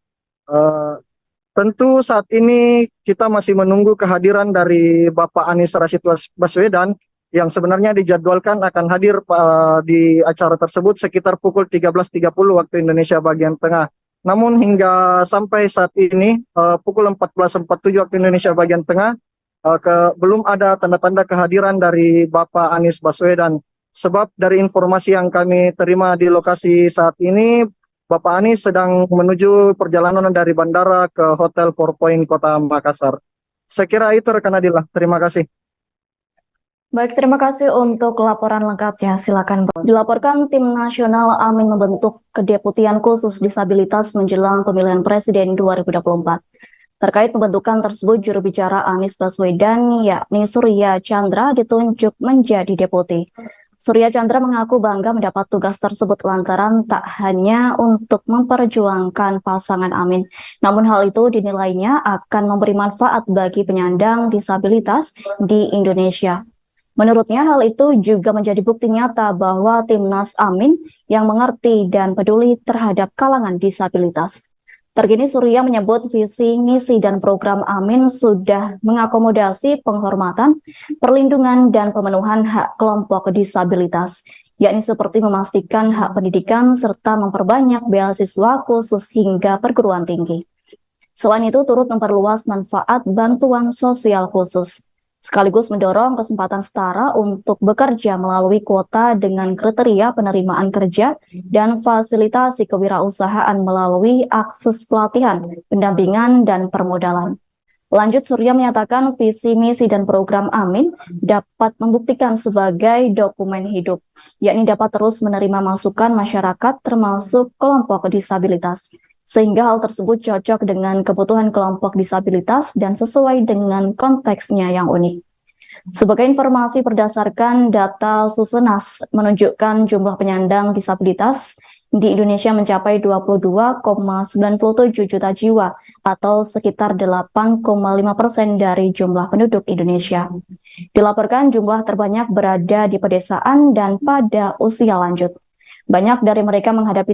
Tentu saat ini kita masih menunggu kehadiran dari Bapak Anies Rashid Baswedan yang sebenarnya dijadwalkan akan hadir di acara tersebut sekitar pukul 13.30 waktu Indonesia bagian tengah. Namun hingga sampai saat ini pukul 14.47 waktu Indonesia bagian tengah belum ada tanda-tanda kehadiran dari Bapak Anies Baswedan. Sebab dari informasi yang kami terima di lokasi saat ini, Bapak Anies sedang menuju perjalanan dari bandara ke Hotel 4 Point Kota Makassar. Saya kira itu rekan Adila. Terima kasih. Baik, terima kasih untuk laporan lengkapnya. Silakan. Dilaporkan tim nasional Amin membentuk kedeputian khusus disabilitas menjelang pemilihan presiden 2024. Terkait pembentukan tersebut, juru bicara Anies Baswedan, yakni Surya Chandra, ditunjuk menjadi deputi. Surya Chandra mengaku bangga mendapat tugas tersebut lantaran tak hanya untuk memperjuangkan pasangan Amin, namun hal itu dinilainya akan memberi manfaat bagi penyandang disabilitas di Indonesia. Menurutnya hal itu juga menjadi bukti nyata bahwa Timnas Amin yang mengerti dan peduli terhadap kalangan disabilitas. Terkini Surya menyebut visi, misi, dan program Amin sudah mengakomodasi penghormatan, perlindungan, dan pemenuhan hak kelompok disabilitas, yakni seperti memastikan hak pendidikan serta memperbanyak beasiswa khusus hingga perguruan tinggi. Selain itu turut memperluas manfaat bantuan sosial khusus, sekaligus mendorong kesempatan setara untuk bekerja melalui kuota dengan kriteria penerimaan kerja dan fasilitasi kewirausahaan melalui akses pelatihan, pendampingan, dan permodalan. Lanjut, Surya menyatakan visi, misi, dan program Amin dapat membuktikan sebagai dokumen hidup, yakni dapat terus menerima masukan masyarakat termasuk kelompok disabilitas, sehingga hal tersebut cocok dengan kebutuhan kelompok disabilitas dan sesuai dengan konteksnya yang unik. Sebagai informasi berdasarkan data Susenas menunjukkan jumlah penyandang disabilitas di Indonesia mencapai 22,97 juta jiwa atau sekitar 8,5% dari jumlah penduduk Indonesia. Dilaporkan jumlah terbanyak berada di pedesaan dan pada usia lanjut. Banyak dari mereka menghadapi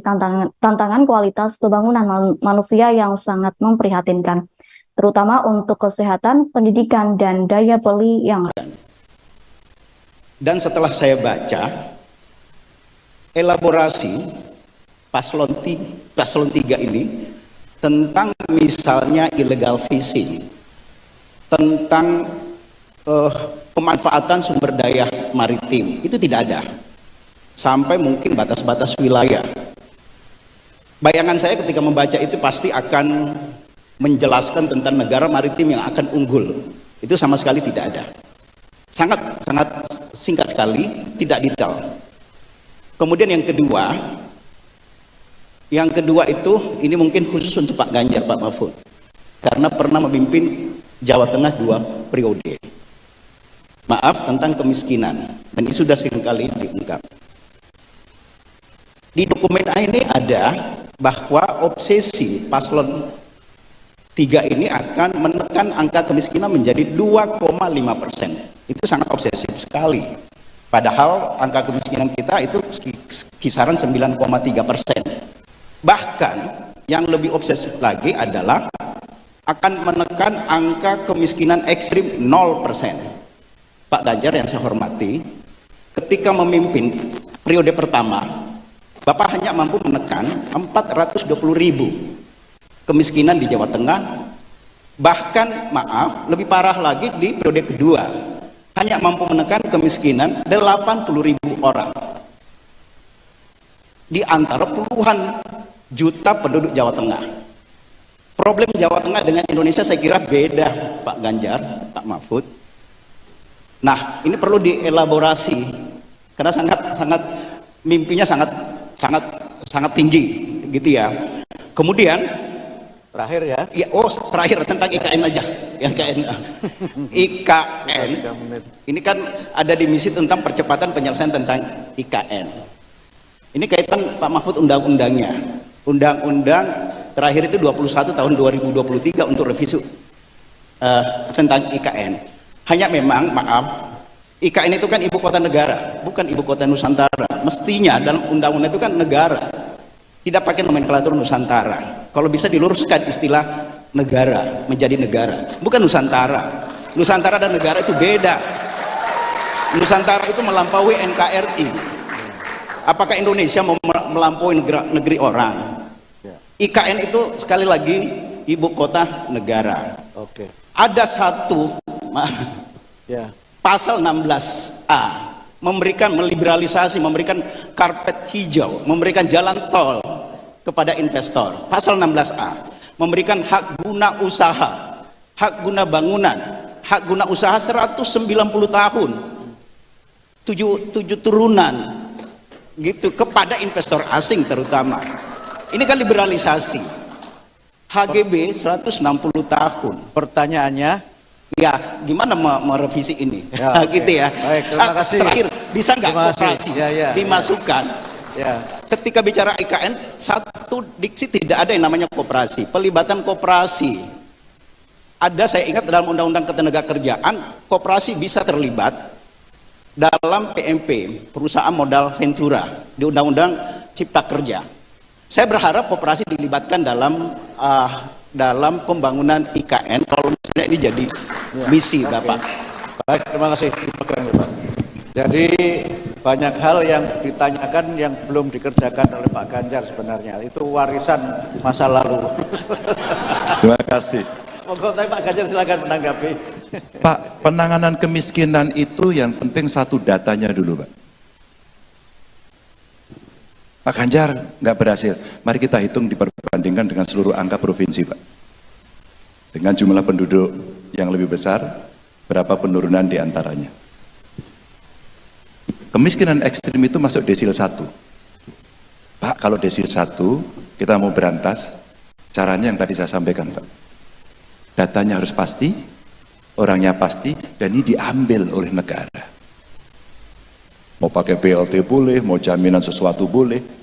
tantangan kualitas pembangunan manusia yang sangat memprihatinkan. terutama untuk kesehatan, pendidikan, dan daya beli yang Dan setelah saya baca elaborasi paslon 3 ini tentang misalnya illegal fishing, tentang pemanfaatan sumber daya maritim, itu tidak ada. Sampai mungkin batas-batas wilayah. Bayangan saya ketika membaca itu pasti akan menjelaskan tentang negara maritim yang akan unggul. Itu sama sekali tidak ada. Sangat singkat sekali, tidak detail. Kemudian yang kedua itu ini mungkin khusus untuk Pak Ganjar, Pak Mahfud, karena pernah memimpin Jawa Tengah 2 periode. Maaf, tentang kemiskinan, dan ini sudah seringkali diungkap. Di dokumen ini ada bahwa obsesi paslon 3 ini akan menekan angka kemiskinan menjadi 2,5%. Itu sangat obsesif sekali. Padahal angka kemiskinan kita itu kisaran 9,3%. Bahkan yang lebih obsesif lagi adalah akan menekan angka kemiskinan ekstrim 0%. Pak Ganjar yang saya hormati, ketika memimpin periode pertama, Bapak hanya mampu menekan 420.000 kemiskinan di Jawa Tengah. Bahkan maaf, lebih parah lagi di periode kedua, hanya mampu menekan kemiskinan 80.000 orang di antara puluhan juta penduduk Jawa Tengah. Problem Jawa Tengah dengan Indonesia saya kira beda, Pak Ganjar, Pak Mahfud. Nah, ini perlu dielaborasi karena mimpinya sangat tinggi gitu ya. Kemudian Terakhir ya. Terakhir tentang IKN aja. IKN. Ini kan ada di misi tentang percepatan penyelesaian tentang IKN. Ini kaitan Pak Mahfud undang-undangnya. Undang-undang terakhir itu 21 tahun 2023 untuk revisi tentang IKN. Hanya memang maaf, IKN itu kan ibu kota negara, bukan ibu kota Nusantara. Mestinya dalam undang-undang itu kan negara, tidak pakai nomenklatur Nusantara. Kalau bisa diluruskan istilah negara menjadi negara, bukan Nusantara. Nusantara dan negara itu beda. Nusantara itu melampaui NKRI. Apakah Indonesia mau melampaui negeri orang? IKN itu sekali lagi ibu kota negara. Oke. Ada satu pasal 16A memberikan meliberalisasi, memberikan karpet hijau, memberikan jalan tol kepada investor. Pasal 16A memberikan hak guna usaha, hak guna bangunan, hak guna usaha 190 tahun, 7 turunan gitu kepada investor asing terutama. Ini kan liberalisasi. HGB 160 tahun. Pertanyaannya, ya gimana merevisi ini? Ya, gitu ya. Baik, terima kasih. Terakhir, bisa nggak koperasi dimasukkan? Ya. Ketika bicara IKN, satu diksi tidak ada yang namanya koperasi. Pelibatan koperasi ada, saya ingat dalam Undang-Undang Ketenagakerjaan, koperasi bisa terlibat dalam PMP, perusahaan modal ventura, di Undang-Undang Cipta Kerja. Saya berharap koperasi dilibatkan dalam pembangunan IKN kalau misalnya ini jadi misi Bapak. Baik, terima kasih. Jadi banyak hal yang ditanyakan yang belum dikerjakan oleh Pak Ganjar sebenarnya. Itu warisan masa lalu. Terima kasih. Monggo, Pak Ganjar silakan menanggapi. Pak, penanganan kemiskinan itu yang penting satu datanya dulu, Pak. Pak Ganjar nggak berhasil. Mari kita hitung diperbandingkan dengan seluruh angka provinsi, Pak. Dengan jumlah penduduk yang lebih besar, berapa penurunan di antaranya. Kemiskinan ekstrim itu masuk desil 1. Pak, kalau desil 1 kita mau berantas, caranya yang tadi saya sampaikan, Pak. Datanya harus pasti, orangnya pasti, dan ini diambil oleh negara. Mau pakai BLT boleh, mau jaminan sesuatu boleh.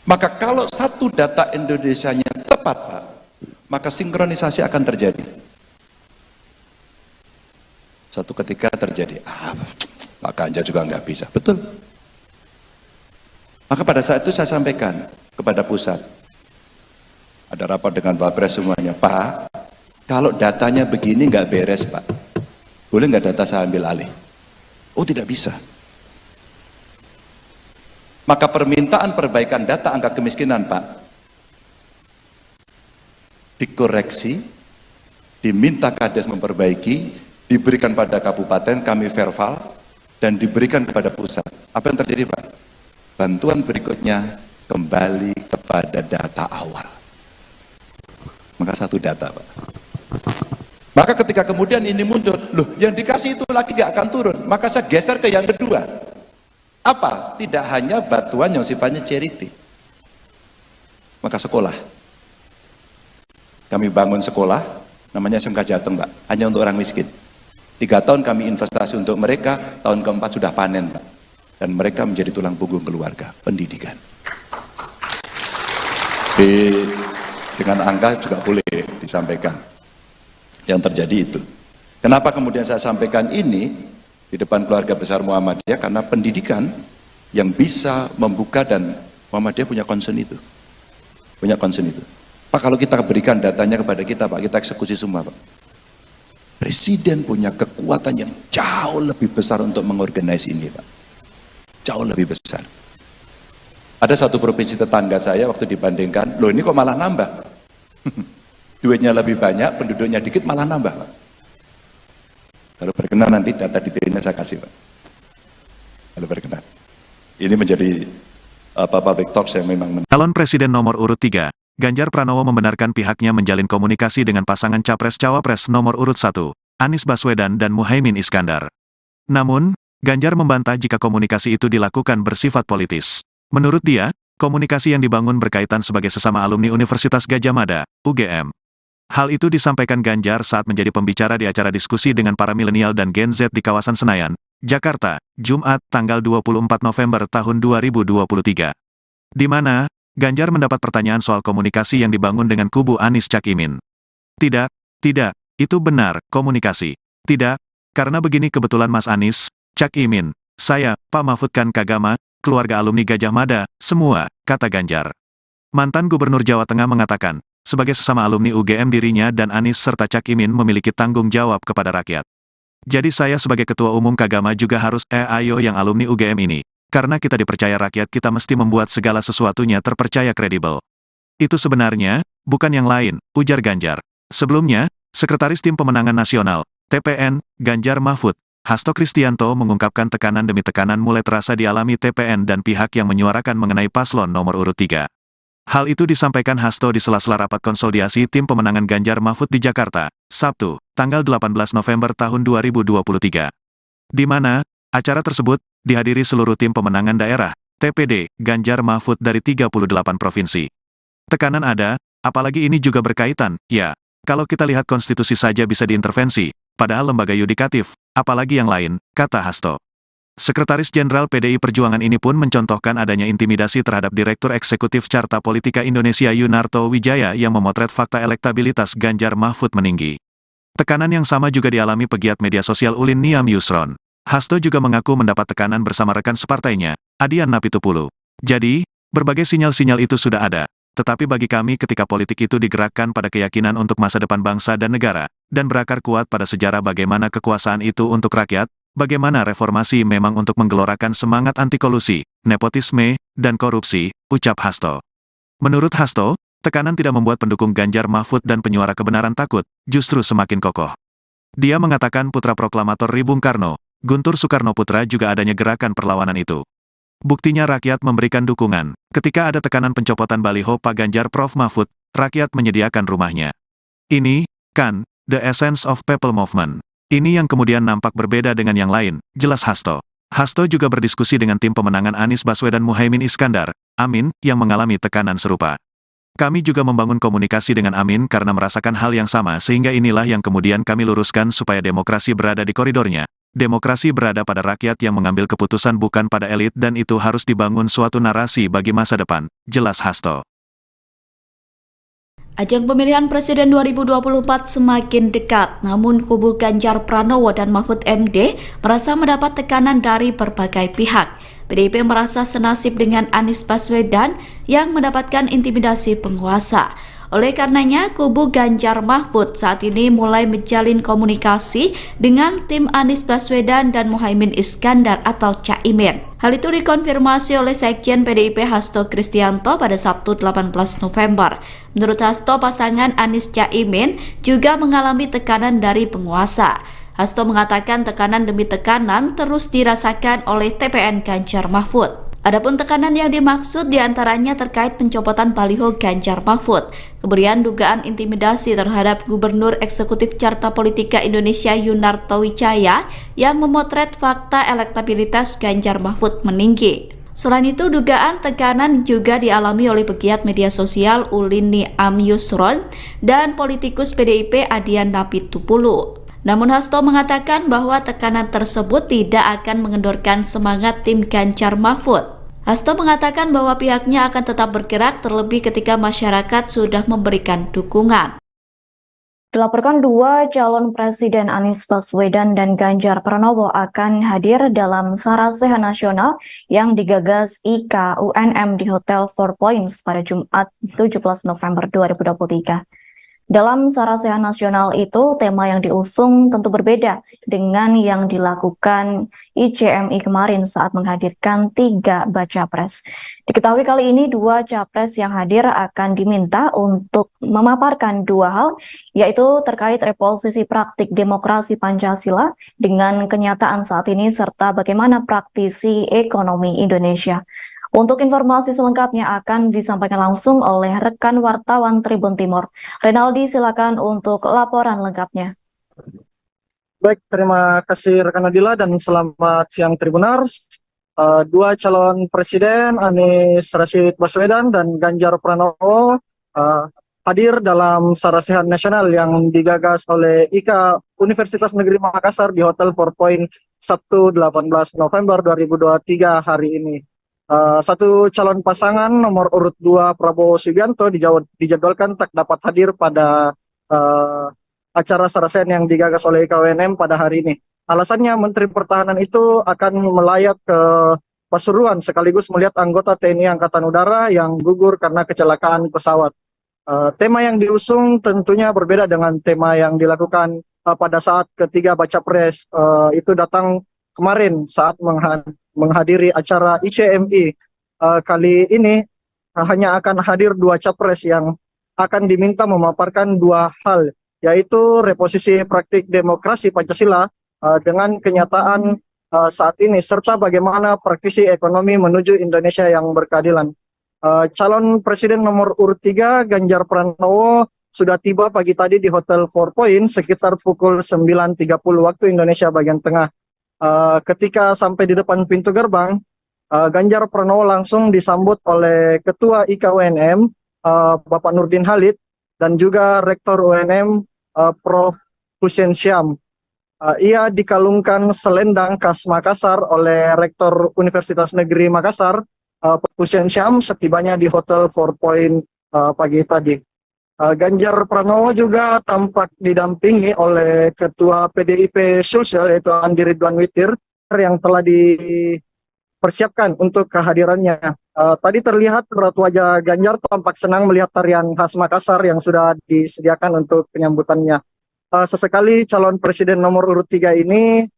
Maka kalau satu data Indonesianya tepat, Pak, maka sinkronisasi akan terjadi. Satu ketika terjadi, Pak Ganjar juga nggak bisa. Betul. Maka pada saat itu saya sampaikan kepada pusat. Ada rapat dengan Wapres semuanya, Pak, Kalau datanya begini nggak beres, Pak. Boleh nggak data saya ambil alih? Oh, tidak bisa. Maka permintaan perbaikan data angka kemiskinan, Pak, dikoreksi, diminta Kades memperbaiki, diberikan pada kabupaten, kami verbal, dan diberikan kepada pusat. Apa yang terjadi, Pak? Bantuan berikutnya kembali kepada data awal. Maka satu data, Pak. Maka ketika kemudian ini muncul, loh yang dikasih itu lagi gak akan turun, maka saya geser ke yang kedua. Apa? Tidak hanya bantuan yang sifatnya charity. Maka sekolah. Kami bangun sekolah, namanya SMK Jateng, Pak, hanya untuk orang miskin. 3 tahun kami investasi untuk mereka, tahun keempat sudah panen, Pak. Dan mereka menjadi tulang punggung keluarga, pendidikan. Dengan angka juga boleh disampaikan yang terjadi itu. Kenapa kemudian saya sampaikan ini di depan keluarga besar Muhammadiyah? Karena pendidikan yang bisa membuka, dan Muhammadiyah punya concern itu. Punya concern itu. Pak, kalau kita berikan datanya kepada kita, Pak, kita eksekusi semua, Pak. Presiden punya kekuatan yang jauh lebih besar untuk mengorganize ini, Pak. Jauh lebih besar. Ada satu provinsi tetangga saya waktu dibandingkan, loh ini kok malah nambah? Duitnya lebih banyak, penduduknya dikit, malah nambah, Pak. Kalau berkenan nanti data detailnya saya kasih, Pak. Kalau berkenan. Ini menjadi public talks yang memang... Calon Presiden nomor urut 3, Ganjar Pranowo membenarkan pihaknya menjalin komunikasi dengan pasangan Capres-Cawapres nomor urut 1, Anies Baswedan dan Muhaimin Iskandar. Namun, Ganjar membantah jika komunikasi itu dilakukan bersifat politis. Menurut dia, komunikasi yang dibangun berkaitan sebagai sesama alumni Universitas Gadjah Mada, UGM. Hal itu disampaikan Ganjar saat menjadi pembicara di acara diskusi dengan para milenial dan Gen Z di kawasan Senayan, Jakarta, Jumat, tanggal 24 November tahun 2023. Di mana, Ganjar mendapat pertanyaan soal komunikasi yang dibangun dengan kubu Anies Cak Imin. Tidak, itu benar, komunikasi. Tidak, karena begini kebetulan Mas Anies, Cak Imin, saya, Pak Mahfud kan Kagama, keluarga alumni Gadjah Mada, semua, kata Ganjar. Mantan Gubernur Jawa Tengah mengatakan, sebagai sesama alumni UGM dirinya dan Anies serta Cak Imin memiliki tanggung jawab kepada rakyat. Jadi saya sebagai Ketua Umum Kagama juga harus, ayo yang alumni UGM ini. Karena kita dipercaya rakyat, kita mesti membuat segala sesuatunya terpercaya kredibel. Itu sebenarnya, bukan yang lain, ujar Ganjar. Sebelumnya, Sekretaris Tim Pemenangan Nasional, TPN, Ganjar Mahfud, Hasto Kristianto mengungkapkan tekanan demi tekanan mulai terasa dialami TPN dan pihak yang menyuarakan mengenai paslon nomor urut 3. Hal itu disampaikan Hasto di sela-sela rapat konsolidasi Tim Pemenangan Ganjar Mahfud di Jakarta, Sabtu, tanggal 18 November tahun 2023. Di mana, acara tersebut dihadiri seluruh tim pemenangan daerah, TPD, Ganjar Mahfud dari 38 provinsi. Tekanan ada, apalagi ini juga berkaitan, ya, kalau kita lihat konstitusi saja bisa diintervensi, padahal lembaga yudikatif, apalagi yang lain, kata Hasto. Sekretaris Jenderal PDI Perjuangan ini pun mencontohkan adanya intimidasi terhadap Direktur Eksekutif Carta Politika Indonesia Yunarto Wijaya yang memotret fakta elektabilitas Ganjar Mahfud meninggi. Tekanan yang sama juga dialami pegiat media sosial Ulin Niam Yusron. Hasto juga mengaku mendapat tekanan bersama rekan separtainya, Adian Napitupulu. Jadi, berbagai sinyal-sinyal itu sudah ada. Tetapi bagi kami ketika politik itu digerakkan pada keyakinan untuk masa depan bangsa dan negara, dan berakar kuat pada sejarah bagaimana kekuasaan itu untuk rakyat, bagaimana reformasi memang untuk menggelorakan semangat anti kolusi, nepotisme, dan korupsi, ucap Hasto. Menurut Hasto, tekanan tidak membuat pendukung Ganjar Mahfud dan penyuara kebenaran takut, justru semakin kokoh. Dia mengatakan putra proklamator Ri Bung Karno, Guntur Soekarno Putra juga adanya gerakan perlawanan itu. Buktinya rakyat memberikan dukungan. Ketika ada tekanan pencopotan baliho Pak Ganjar Prof Mahfud, rakyat menyediakan rumahnya. Ini, kan, the essence of people movement. Ini yang kemudian nampak berbeda dengan yang lain, jelas Hasto. Hasto juga berdiskusi dengan tim pemenangan Anies Baswedan Muhaimin Iskandar, Amin, yang mengalami tekanan serupa. Kami juga membangun komunikasi dengan Amin karena merasakan hal yang sama sehingga inilah yang kemudian kami luruskan supaya demokrasi berada di koridornya. Demokrasi berada pada rakyat yang mengambil keputusan bukan pada elit dan itu harus dibangun suatu narasi bagi masa depan, jelas Hasto. Ajang pemilihan Presiden 2024 semakin dekat, namun kubu Ganjar Pranowo dan Mahfud MD merasa mendapat tekanan dari berbagai pihak. PDIP merasa senasib dengan Anies Baswedan yang mendapatkan intimidasi penguasa. Oleh karenanya, kubu Ganjar Mahfud saat ini mulai menjalin komunikasi dengan tim Anies Baswedan dan Muhaimin Iskandar atau Caimin. Hal itu dikonfirmasi oleh Sekjen PDIP Hasto Kristianto pada Sabtu 18 November. Menurut Hasto, pasangan Anies Caimin juga mengalami tekanan dari penguasa. Hasto mengatakan tekanan demi tekanan terus dirasakan oleh TPN Ganjar Mahfud. Adapun tekanan yang dimaksud diantaranya terkait pencopotan baliho Ganjar Mahfud, kemudian dugaan intimidasi terhadap Gubernur Eksekutif Carta Politika Indonesia Yunarto Wijaya yang memotret fakta elektabilitas Ganjar Mahfud meninggi. Selain itu, dugaan tekanan juga dialami oleh pegiat media sosial Ulin Niam Yusron dan politikus PDIP Adian Napitupulu. Namun Hasto mengatakan bahwa tekanan tersebut tidak akan mengendorkan semangat tim Ganjar Mahfud. Hasto mengatakan bahwa pihaknya akan tetap bergerak terlebih ketika masyarakat sudah memberikan dukungan. Dilaporkan dua calon presiden Anies Baswedan dan Ganjar Pranowo akan hadir dalam Sarasehan Nasional yang digagas IKA UNM di Hotel Four Points pada Jumat 17 November 2023. Dalam Sarasehan Nasional itu, tema yang diusung tentu berbeda dengan yang dilakukan ICMI kemarin saat menghadirkan 3 baca pres. Diketahui kali ini 2 capres yang hadir akan diminta untuk memaparkan 2 hal, yaitu terkait reposisi praktik demokrasi Pancasila dengan kenyataan saat ini serta bagaimana praktisi ekonomi Indonesia. Untuk informasi selengkapnya akan disampaikan langsung oleh rekan wartawan Tribun Timur. Renaldi, silakan untuk laporan lengkapnya. Baik, terima kasih rekan Nadila dan selamat siang Tribunars. 2 calon presiden Anies Rashid Baswedan dan Ganjar Pranowo hadir dalam Sarasehan Nasional yang digagas oleh IKA Universitas Negeri Makassar di Hotel Four Points Sabtu 18 November 2023 hari ini. Satu calon pasangan nomor urut 2 Prabowo Subianto dijadwalkan tak dapat hadir pada acara Sarasehan yang digagas oleh IKWNM pada hari ini. Alasannya Menteri Pertahanan itu akan melayat ke Pasuruan sekaligus melihat anggota TNI Angkatan Udara yang gugur karena kecelakaan pesawat. Tema yang diusung tentunya berbeda dengan tema yang dilakukan pada saat ketiga baca pres itu datang kemarin saat menghadiri acara ICMI. Kali ini hanya akan hadir 2 capres yang akan diminta memaparkan 2 hal, yaitu reposisi praktik demokrasi Pancasila dengan kenyataan saat ini, serta bagaimana praktisi ekonomi menuju Indonesia yang berkeadilan. Calon presiden nomor urut 3 Ganjar Pranowo sudah tiba pagi tadi di Hotel Four Points sekitar pukul 9.30 waktu Indonesia bagian tengah. Ketika sampai di depan pintu gerbang, Ganjar Pranowo langsung disambut oleh Ketua IKA UNM, Bapak Nurdin Halid, dan juga Rektor UNM, Prof. Hussein Syam. Ia dikalungkan selendang khas Makassar oleh Rektor Universitas Negeri Makassar, Hussein Syam, setibanya di Hotel Four Points pagi tadi. Ganjar Pranowo juga tampak didampingi oleh Ketua PDIP Sulsel yaitu Andi Ridwan Witir yang telah dipersiapkan untuk kehadirannya. Tadi terlihat raut wajah Ganjar tampak senang melihat tarian khas Makassar yang sudah disediakan untuk penyambutannya. Sesekali calon presiden nomor urut 3 ini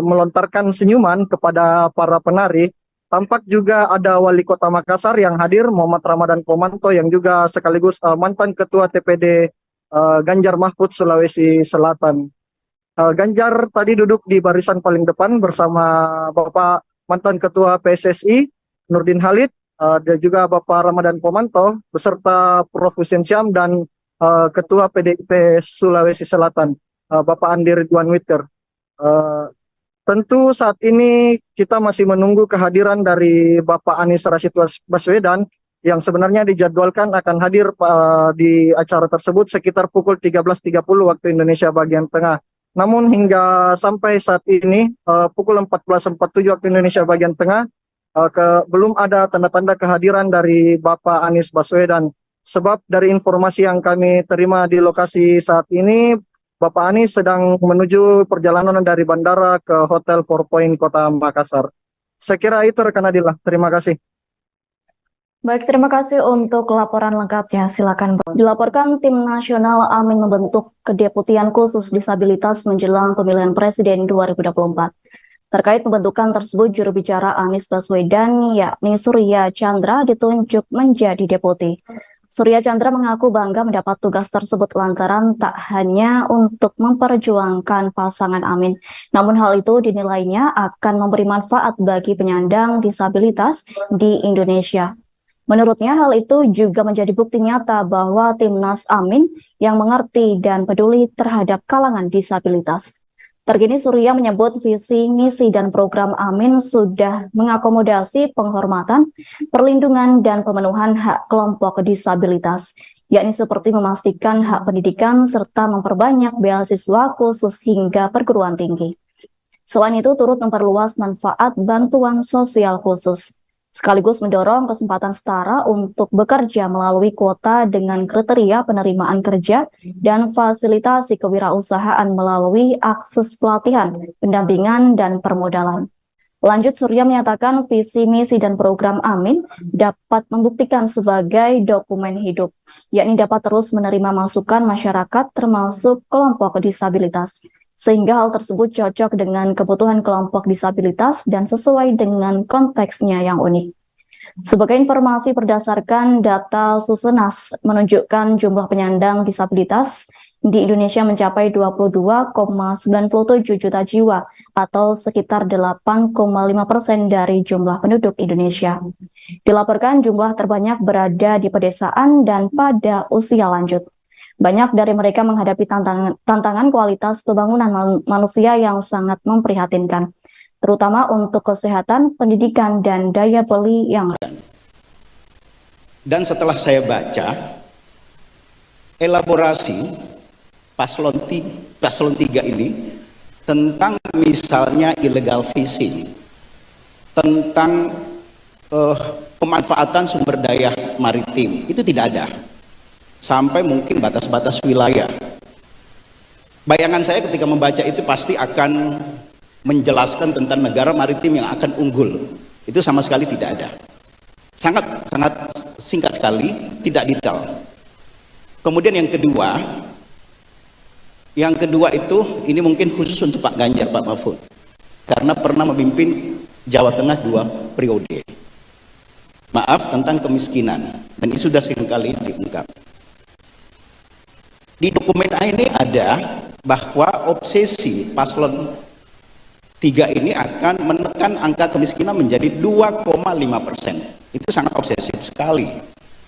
melontarkan senyuman kepada para penari. Tampak juga ada Wali Kota Makassar yang hadir, Muhammad Ramadan Pomanto, yang juga sekaligus mantan Ketua TPD Ganjar Mahfud Sulawesi Selatan. Ganjar tadi duduk di barisan paling depan bersama Bapak mantan Ketua PSSI Nurdin Halid, dan juga Bapak Ramadan Pomanto, beserta Prof. Hussein Syam dan Ketua PDIP Sulawesi Selatan, Bapak Andi Ridwan Witir. Tentu saat ini kita masih menunggu kehadiran dari Bapak Anies Rashid Baswedan yang sebenarnya dijadwalkan akan hadir di acara tersebut sekitar pukul 13.30 waktu Indonesia bagian tengah. Namun hingga sampai saat ini pukul 14.47 waktu Indonesia bagian tengah belum ada tanda-tanda kehadiran dari Bapak Anies Baswedan. Sebab dari informasi yang kami terima di lokasi saat ini, Bapak Anies sedang menuju perjalanan dari bandara ke Hotel Four Points Kota Makassar. Saya kira itu rekan Adila. Terima kasih. Baik, terima kasih untuk laporan lengkapnya. Silakan. Dilaporkan tim nasional Amin membentuk kedeputian khusus disabilitas menjelang pemilihan presiden 2024. Terkait pembentukan tersebut, juru bicara Anies Baswedan, yakni Surya Chandra, ditunjuk menjadi deputi. Surya Chandra mengaku bangga mendapat tugas tersebut lantaran tak hanya untuk memperjuangkan pasangan Amin, namun hal itu dinilainya akan memberi manfaat bagi penyandang disabilitas di Indonesia. Menurutnya, hal itu juga menjadi bukti nyata bahwa Timnas Amin yang mengerti dan peduli terhadap kalangan disabilitas. Terkini Surya menyebut visi, misi, dan program Amin sudah mengakomodasi penghormatan, perlindungan, dan pemenuhan hak kelompok disabilitas, yakni seperti memastikan hak pendidikan serta memperbanyak beasiswa khusus hingga perguruan tinggi. Selain itu, turut memperluas manfaat bantuan sosial khusus, sekaligus mendorong kesempatan setara untuk bekerja melalui kuota dengan kriteria penerimaan kerja dan fasilitasi kewirausahaan melalui akses pelatihan, pendampingan, dan permodalan. Lanjut, Surya menyatakan visi, misi, dan program Amin dapat membuktikan sebagai dokumen hidup, yakni dapat terus menerima masukan masyarakat termasuk kelompok disabilitas, sehingga hal tersebut cocok dengan kebutuhan kelompok disabilitas dan sesuai dengan konteksnya yang unik. Sebagai informasi berdasarkan data Susenas menunjukkan jumlah penyandang disabilitas di Indonesia mencapai 22,97 juta jiwa atau sekitar 8,5% dari jumlah penduduk Indonesia. Dilaporkan jumlah terbanyak berada di pedesaan dan pada usia lanjut. Banyak dari mereka menghadapi tantangan kualitas pembangunan manusia yang sangat memprihatinkan, terutama untuk kesehatan, pendidikan, dan daya beli yang rendah. Dan setelah saya baca elaborasi paslon 3 ini tentang misalnya illegal fishing, tentang pemanfaatan sumber daya maritim, itu tidak ada. Sampai mungkin batas-batas wilayah. Bayangan saya ketika membaca itu pasti akan menjelaskan tentang negara maritim yang akan unggul. Itu sama sekali tidak ada. Sangat singkat sekali, tidak detail. Kemudian yang kedua itu ini mungkin khusus untuk Pak Ganjar, Pak Mahfud, karena pernah memimpin Jawa Tengah 2 periode. Maaf, tentang kemiskinan, dan ini sudah seringkali diungkap. Di dokumen ini ada bahwa obsesi paslon 3 ini akan menekan angka kemiskinan menjadi 2,5%. Itu sangat obsesif sekali.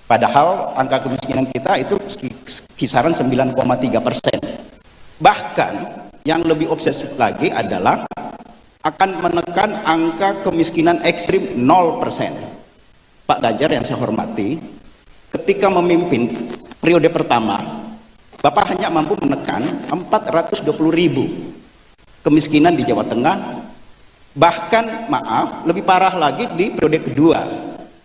Padahal angka kemiskinan kita itu kisaran 9,3%. Bahkan yang lebih obsesif lagi adalah akan menekan angka kemiskinan ekstrim 0%. Pak Ganjar yang saya hormati, ketika memimpin periode pertama, Bapak hanya mampu menekan 420.000 kemiskinan di Jawa Tengah. Bahkan maaf, lebih parah lagi di periode kedua,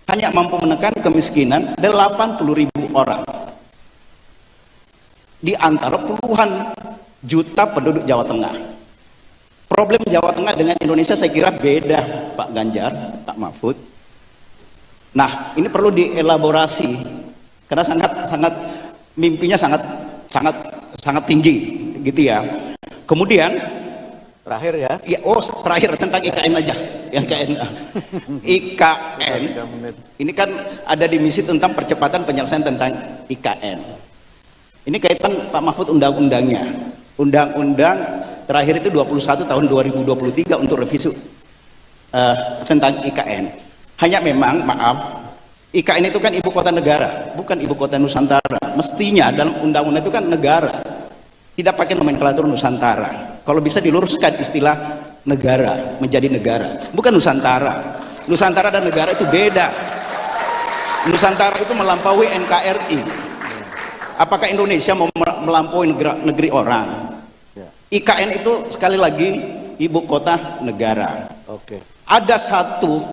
hanya mampu menekan kemiskinan 80.000 orang di antara puluhan juta penduduk Jawa Tengah. Problem Jawa Tengah dengan Indonesia saya kira beda, Pak Ganjar, Pak Mahfud. Nah, ini perlu dielaborasi karena sangat mimpinya sangat tinggi gitu ya. Kemudian Terakhir ya. Terakhir tentang IKN aja. IKN. Ini kan ada di misi tentang percepatan penyelesaian tentang IKN. Ini kaitan Pak Mahfud undang-undangnya. Undang-undang terakhir itu 21 tahun 2023 untuk revisi tentang IKN. Hanya memang maaf, IKN itu kan ibu kota negara, bukan ibu kota Nusantara. Mestinya dalam undang-undang itu kan negara, tidak pakai nomenklatur Nusantara. Kalau bisa diluruskan istilah negara menjadi negara, bukan Nusantara. Nusantara dan negara itu beda. Nusantara itu melampaui NKRI. Apakah Indonesia mau melampaui negeri orang? IKN itu sekali lagi ibu kota negara. Oke. Ada satu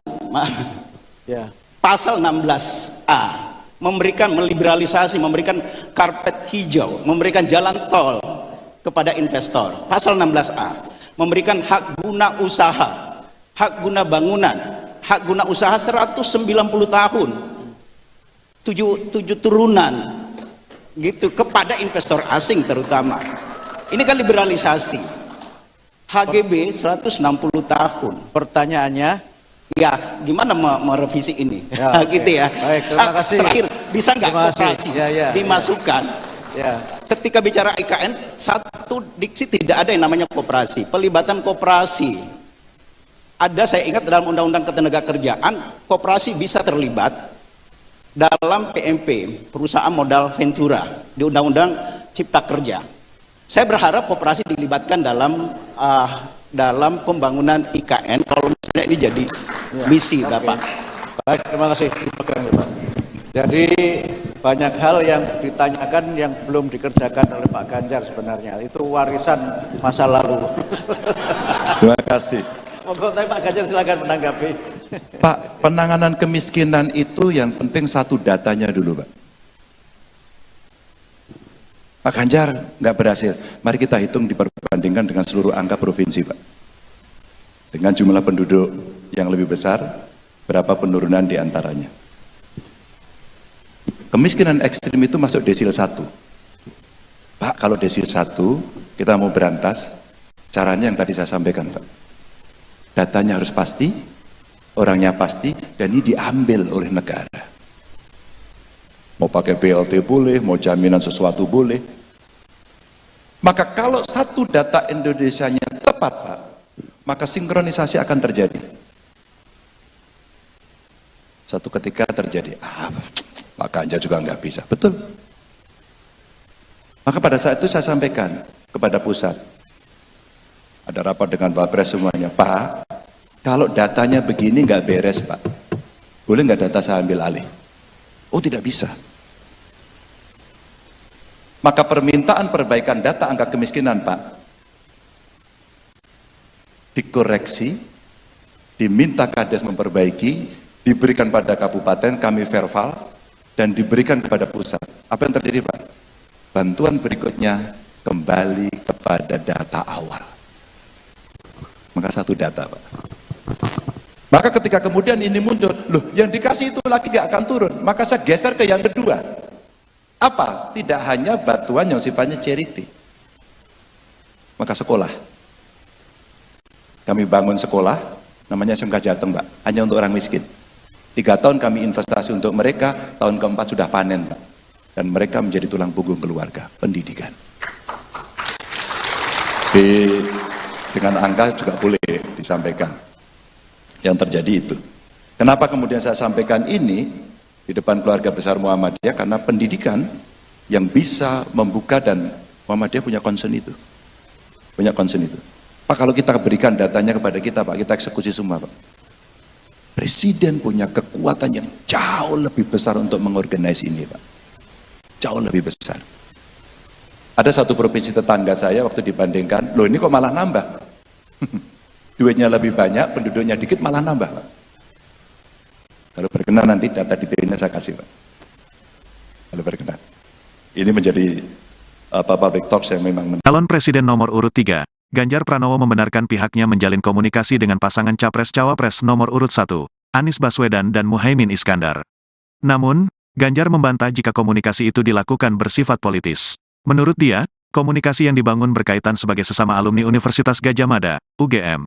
pasal 16A memberikan meliberalisasi, memberikan karpet hijau, memberikan jalan tol kepada investor. Pasal 16A memberikan hak guna usaha, hak guna bangunan, hak guna usaha 190 tahun tujuh turunan gitu kepada investor asing terutama. Ini kan liberalisasi. HGB 160 tahun. Pertanyaannya, Ya, gimana merevisi ini? Ya, oke. Gitu ya. Baik, terima kasih. Terakhir, bisa nggak Terima kasih. koperasi Ya. dimasukkan? ya, Ketika bicara IKN, satu diksi tidak ada yang namanya koperasi. Pelibatan koperasi. Ada, saya ingat dalam Undang-Undang Ketenagakerjaan, koperasi bisa terlibat dalam PMP, perusahaan modal ventura, di Undang-Undang Cipta Kerja. Saya berharap koperasi dilibatkan dalam pembangunan IKN, kalau misalnya ini jadi misi, Bapak. baik, terima kasih. Dipegang ya, Pak. Jadi banyak hal yang ditanyakan yang belum dikerjakan oleh Pak Ganjar sebenarnya. Itu warisan masa lalu. Terima kasih. Monggo, tapi Pak Ganjar silakan menanggapi. Pak, penanganan kemiskinan itu yang penting satu datanya dulu, Pak. Pak Ganjar nggak berhasil. Mari kita hitung diperbandingkan dengan seluruh angka provinsi, Pak. Dengan jumlah penduduk yang lebih besar, berapa penurunan di antaranya. Kemiskinan ekstrim itu masuk desil 1. Pak, kalau desil 1, kita mau berantas, caranya yang tadi saya sampaikan, Pak. Datanya harus pasti, orangnya pasti, dan ini diambil oleh negara. Mau pakai BLT boleh, mau jaminan sesuatu boleh. Maka kalau satu data Indonesianya tepat, Pak, maka sinkronisasi akan terjadi. Satu ketika terjadi, Pak Ganjar juga nggak bisa. Betul. Maka pada saat itu saya sampaikan kepada pusat. Ada rapat dengan Pak Pres semuanya. Pak, kalau datanya begini nggak beres, Pak. Boleh nggak data saya ambil alih? Oh, tidak bisa. Maka permintaan perbaikan data angka kemiskinan, Pak, dikoreksi, diminta Kades memperbaiki, diberikan pada kabupaten, kami verbal, dan diberikan kepada pusat. Apa yang terjadi, Pak? Bantuan berikutnya kembali kepada data awal. Maka satu data, Pak. Maka ketika kemudian ini muncul, loh yang dikasih itu lagi gak akan turun, maka saya geser ke yang kedua. Apa? Tidak hanya bantuan yang sifatnya charity. Maka sekolah. Kami bangun sekolah, namanya SMK Jateng, Pak, hanya untuk orang miskin. 3 tahun kami investasi untuk mereka, tahun keempat sudah panen, Pak. Dan mereka menjadi tulang punggung keluarga, pendidikan. Dengan angka juga boleh disampaikan. Yang terjadi itu. Kenapa kemudian saya sampaikan ini di depan keluarga besar Muhammadiyah? Karena pendidikan yang bisa membuka, dan Muhammadiyah punya concern itu. Punya concern itu. Pak, kalau kita berikan datanya kepada kita, Pak, kita eksekusi semua, Pak. Presiden punya kekuatan yang jauh lebih besar untuk mengorganize ini, Pak. Jauh lebih besar. Ada satu provinsi tetangga saya waktu dibandingkan, loh ini kok malah nambah? Duitnya lebih banyak, penduduknya dikit, malah nambah, Pak. Kalau berkenan nanti data detailnya saya kasih, Pak. Kalau berkenan. Ini menjadi public talks yang memang... Calon Presiden nomor urut 3, Ganjar Pranowo membenarkan pihaknya menjalin komunikasi dengan pasangan Capres-Cawapres nomor urut 1, Anies Baswedan dan Muhaimin Iskandar. Namun, Ganjar membantah jika komunikasi itu dilakukan bersifat politis. Menurut dia, komunikasi yang dibangun berkaitan sebagai sesama alumni Universitas Gadjah Mada, UGM.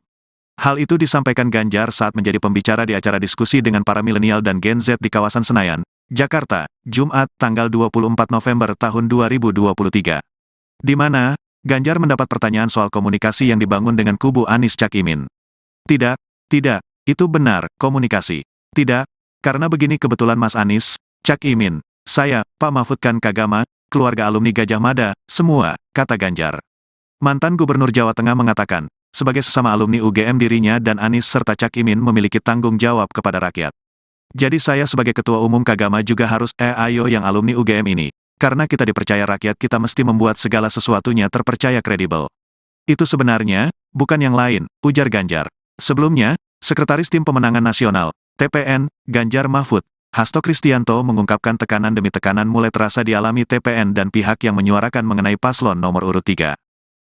Hal itu disampaikan Ganjar saat menjadi pembicara di acara diskusi dengan para milenial dan Gen Z di kawasan Senayan, Jakarta, Jumat, tanggal 24 November tahun 2023. Di mana, Ganjar mendapat pertanyaan soal komunikasi yang dibangun dengan kubu Anies Cak Imin. Tidak, itu benar, komunikasi. Tidak, karena begini kebetulan Mas Anies, Cak Imin, saya, Pak Mahfud kan Kagama, keluarga alumni Gadjah Mada, semua, kata Ganjar. Mantan Gubernur Jawa Tengah mengatakan, sebagai sesama alumni UGM dirinya dan Anies serta Cak Imin memiliki tanggung jawab kepada rakyat. Jadi saya sebagai Ketua Umum Kagama juga harus ayo yang alumni UGM ini. Karena kita dipercaya rakyat, kita mesti membuat segala sesuatunya terpercaya kredibel. Itu sebenarnya, bukan yang lain, ujar Ganjar. Sebelumnya, Sekretaris Tim Pemenangan Nasional, TPN, Ganjar Mahfud, Hasto Kristianto mengungkapkan tekanan demi tekanan mulai terasa dialami TPN dan pihak yang menyuarakan mengenai paslon nomor urut 3.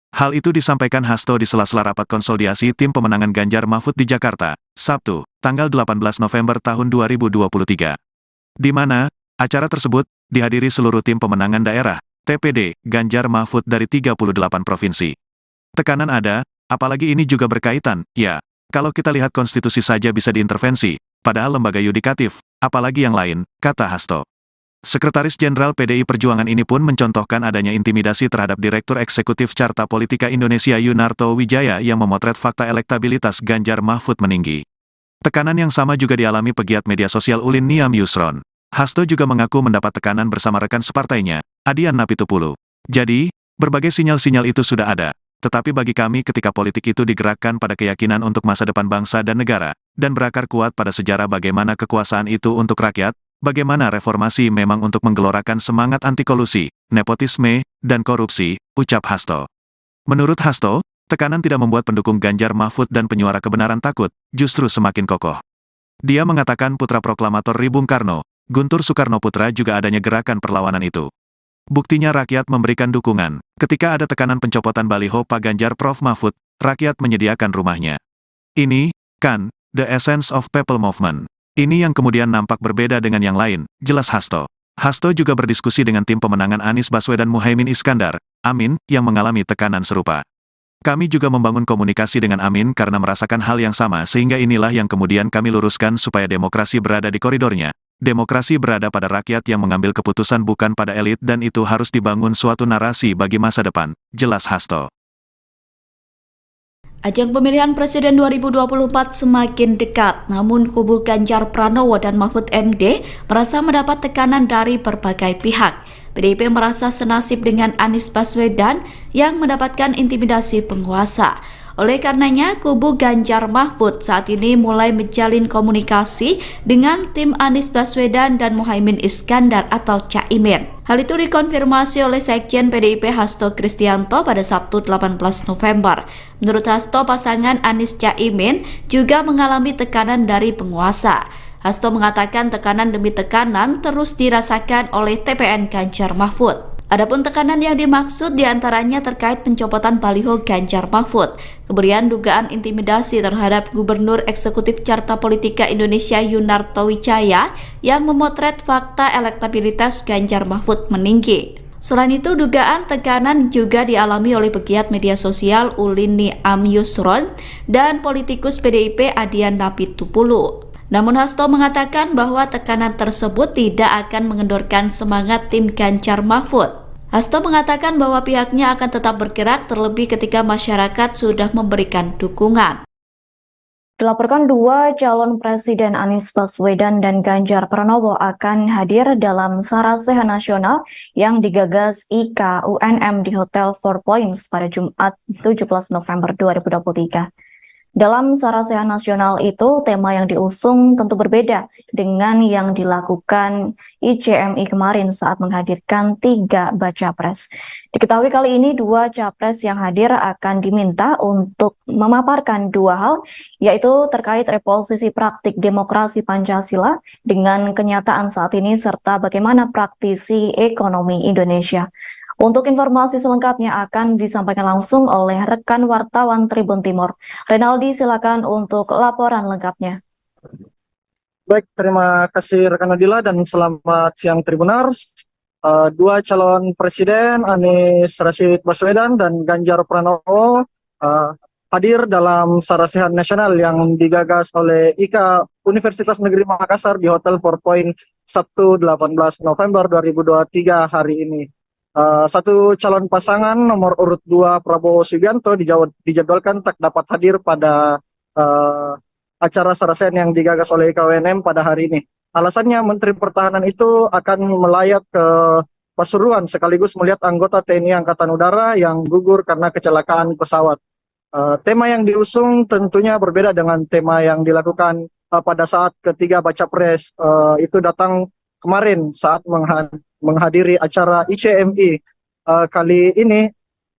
Hal itu disampaikan Hasto di sela-sela rapat konsolidasi Tim Pemenangan Ganjar Mahfud di Jakarta, Sabtu, tanggal 18 November tahun 2023. Di mana, Acara tersebut dihadiri seluruh tim pemenangan daerah, TPD, Ganjar Mahfud dari 38 provinsi. Tekanan ada, apalagi ini juga berkaitan, ya, kalau kita lihat konstitusi saja bisa diintervensi, padahal lembaga yudikatif, apalagi yang lain, kata Hasto. Sekretaris Jenderal PDI Perjuangan ini pun mencontohkan adanya intimidasi terhadap Direktur Eksekutif Carta Politika Indonesia Yunarto Wijaya yang memotret fakta elektabilitas Ganjar Mahfud meninggi. Tekanan yang sama juga dialami pegiat media sosial Ulin Niam Yusron. Hasto juga mengaku mendapat tekanan bersama rekan separtainya, Adian Napitupulu. Jadi, berbagai sinyal-sinyal itu sudah ada. Tetapi bagi kami ketika politik itu digerakkan pada keyakinan untuk masa depan bangsa dan negara, dan berakar kuat pada sejarah bagaimana kekuasaan itu untuk rakyat, bagaimana reformasi memang untuk menggelorakan semangat anti kolusi, nepotisme, dan korupsi, ucap Hasto. Menurut Hasto, tekanan tidak membuat pendukung Ganjar Mahfud dan penyuara kebenaran takut, justru semakin kokoh. Dia mengatakan putra proklamator Ri Bung Karno, Guntur Soekarno Putra juga adanya gerakan perlawanan itu. Buktinya rakyat memberikan dukungan. Ketika ada tekanan pencopotan baliho Pak Ganjar Prof Mahfud, rakyat menyediakan rumahnya. Ini, kan, the essence of people movement. Ini yang kemudian nampak berbeda dengan yang lain, jelas Hasto. Hasto juga berdiskusi dengan tim pemenangan Anies Baswedan Muhaimin Iskandar, Amin, yang mengalami tekanan serupa. Kami juga membangun komunikasi dengan Amin karena merasakan hal yang sama sehingga inilah yang kemudian kami luruskan supaya demokrasi berada di koridornya. Demokrasi berada pada rakyat yang mengambil keputusan bukan pada elit dan itu harus dibangun suatu narasi bagi masa depan, jelas Hasto. Ajang pemilihan Presiden 2024 semakin dekat, namun kubu Ganjar Pranowo dan Mahfud MD merasa mendapat tekanan dari berbagai pihak. PDIP merasa senasib dengan Anies Baswedan yang mendapatkan intimidasi penguasa. Oleh karenanya, kubu Ganjar Mahfud saat ini mulai menjalin komunikasi dengan tim Anies Baswedan dan Muhaimin Iskandar atau Caimin. Hal itu dikonfirmasi oleh Sekjen PDIP Hasto Kristianto pada Sabtu 18 November. Menurut Hasto, pasangan Anies Caimin juga mengalami tekanan dari penguasa. Hasto mengatakan tekanan demi tekanan terus dirasakan oleh TPN Ganjar Mahfud. Adapun tekanan yang dimaksud diantaranya terkait pencopotan baliho Ganjar Mahfud, kemudian dugaan intimidasi terhadap Gubernur Eksekutif Carta Politika Indonesia Yunarto Wijaya yang memotret fakta elektabilitas Ganjar Mahfud meninggi. Selain itu, dugaan tekanan juga dialami oleh pegiat media sosial Ulin Niam Yusron dan politikus PDIP Adian Napitupulu. Namun Hasto mengatakan bahwa tekanan tersebut tidak akan mengendorkan semangat tim Ganjar Mahfud. Hasto mengatakan bahwa pihaknya akan tetap bergerak terlebih ketika masyarakat sudah memberikan dukungan. Dilaporkan dua calon presiden Anies Baswedan dan Ganjar Pranowo akan hadir dalam Sarasehan Nasional yang digagas IKA UNM di Hotel Four Points pada Jumat 17 November 2023. Dalam Sarasehan Nasional itu, tema yang diusung tentu berbeda dengan yang dilakukan ICMI kemarin saat menghadirkan 3 baca pres. Diketahui kali ini 2 capres yang hadir akan diminta untuk memaparkan 2 hal, yaitu terkait reposisi praktik demokrasi Pancasila dengan kenyataan saat ini serta bagaimana praktisi ekonomi Indonesia. Untuk informasi selengkapnya akan disampaikan langsung oleh rekan wartawan Tribun Timur. Renaldi, silakan untuk laporan lengkapnya. Baik, terima kasih rekan Nadila dan selamat siang Tribunars. 2 calon presiden Anies Rashid Baswedan dan Ganjar Pranowo hadir dalam Sarasehan Nasional yang digagas oleh IKA Universitas Negeri Makassar di Hotel Four Points Sabtu 18 November 2023 hari ini. Satu calon pasangan nomor urut 2 Prabowo Subianto dijadwalkan tak dapat hadir pada acara Sarasehan yang digagas oleh KWNM pada hari ini. Alasannya Menteri Pertahanan itu akan melayat ke Pasuruan sekaligus melihat anggota TNI Angkatan Udara yang gugur karena kecelakaan pesawat. Tema yang diusung tentunya berbeda dengan tema yang dilakukan pada saat ketiga baca pres itu datang kemarin saat menghadiri acara ICMI. Kali ini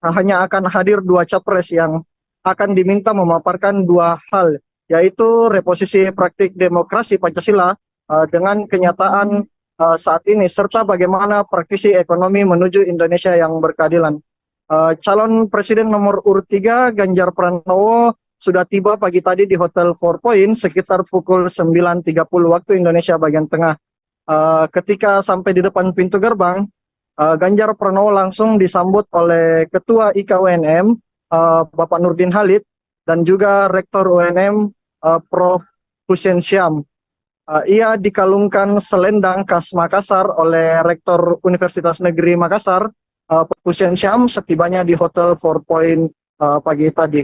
hanya akan hadir 2 capres yang akan diminta memaparkan 2 hal, yaitu reposisi praktik demokrasi Pancasila dengan kenyataan saat ini, serta bagaimana praktisi ekonomi menuju Indonesia yang berkeadilan. Calon presiden nomor urut 3 Ganjar Pranowo sudah tiba pagi tadi di Hotel Four Points sekitar pukul 9.30 waktu Indonesia bagian tengah. Ketika sampai di depan pintu gerbang, Ganjar Pranowo langsung disambut oleh Ketua IKA UNM, Bapak Nurdin Halid, dan juga Rektor UNM, Prof. Hussein Syam. Ia dikalungkan selendang khas Makassar oleh Rektor Universitas Negeri Makassar, Hussein Syam, setibanya di Hotel 4 Point pagi tadi.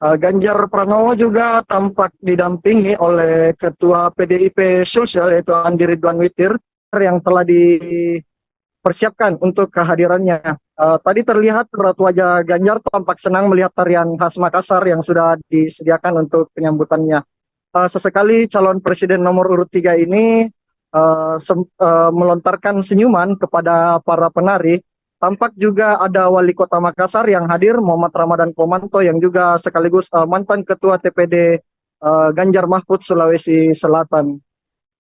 Ganjar Pranowo juga tampak didampingi oleh Ketua PDIP Sulsel, yaitu Andi Ridwan Witir, yang telah dipersiapkan untuk kehadirannya. Tadi terlihat raut wajah Ganjar tampak senang melihat tarian khas Makassar yang sudah disediakan untuk penyambutannya. Sesekali calon presiden nomor urut 3 ini melontarkan senyuman kepada para penari. Tampak juga ada Wali Kota Makassar yang hadir, Muhammad Ramadan Pomanto, yang juga sekaligus mantan Ketua TPD Ganjar Mahfud Sulawesi Selatan.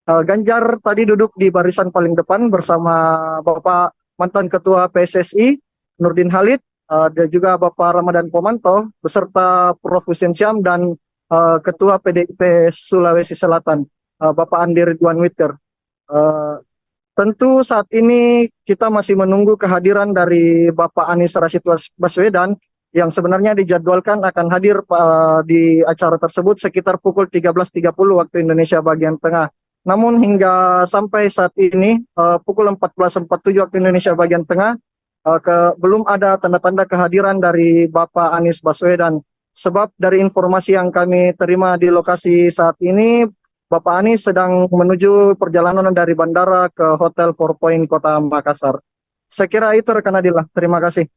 Ganjar tadi duduk di barisan paling depan bersama Bapak mantan Ketua PSSI Nurdin Halid, dan juga Bapak Ramadan Pomanto beserta Prof. Hussein Syam dan Ketua PDIP Sulawesi Selatan, Bapak Andi Ridwan Witir. Tentu saat ini kita masih menunggu kehadiran dari Bapak Anies Rashid Baswedan yang sebenarnya dijadwalkan akan hadir di acara tersebut sekitar pukul 13.30 waktu Indonesia bagian tengah. Namun hingga sampai saat ini pukul 14.47 waktu Indonesia bagian tengah belum ada tanda-tanda kehadiran dari Bapak Anies Baswedan. Sebab dari informasi yang kami terima di lokasi saat ini, Bapak Anies sedang menuju perjalanan dari bandara ke Hotel 4 Point Kota Makassar. Saya kira itu rekan Adila. Terima kasih.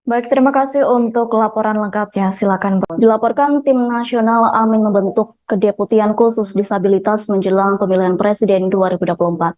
Baik, terima kasih untuk laporan lengkapnya. Silakan. Dilaporkan tim nasional Amin membentuk kedeputian khusus disabilitas menjelang pemilihan presiden 2024.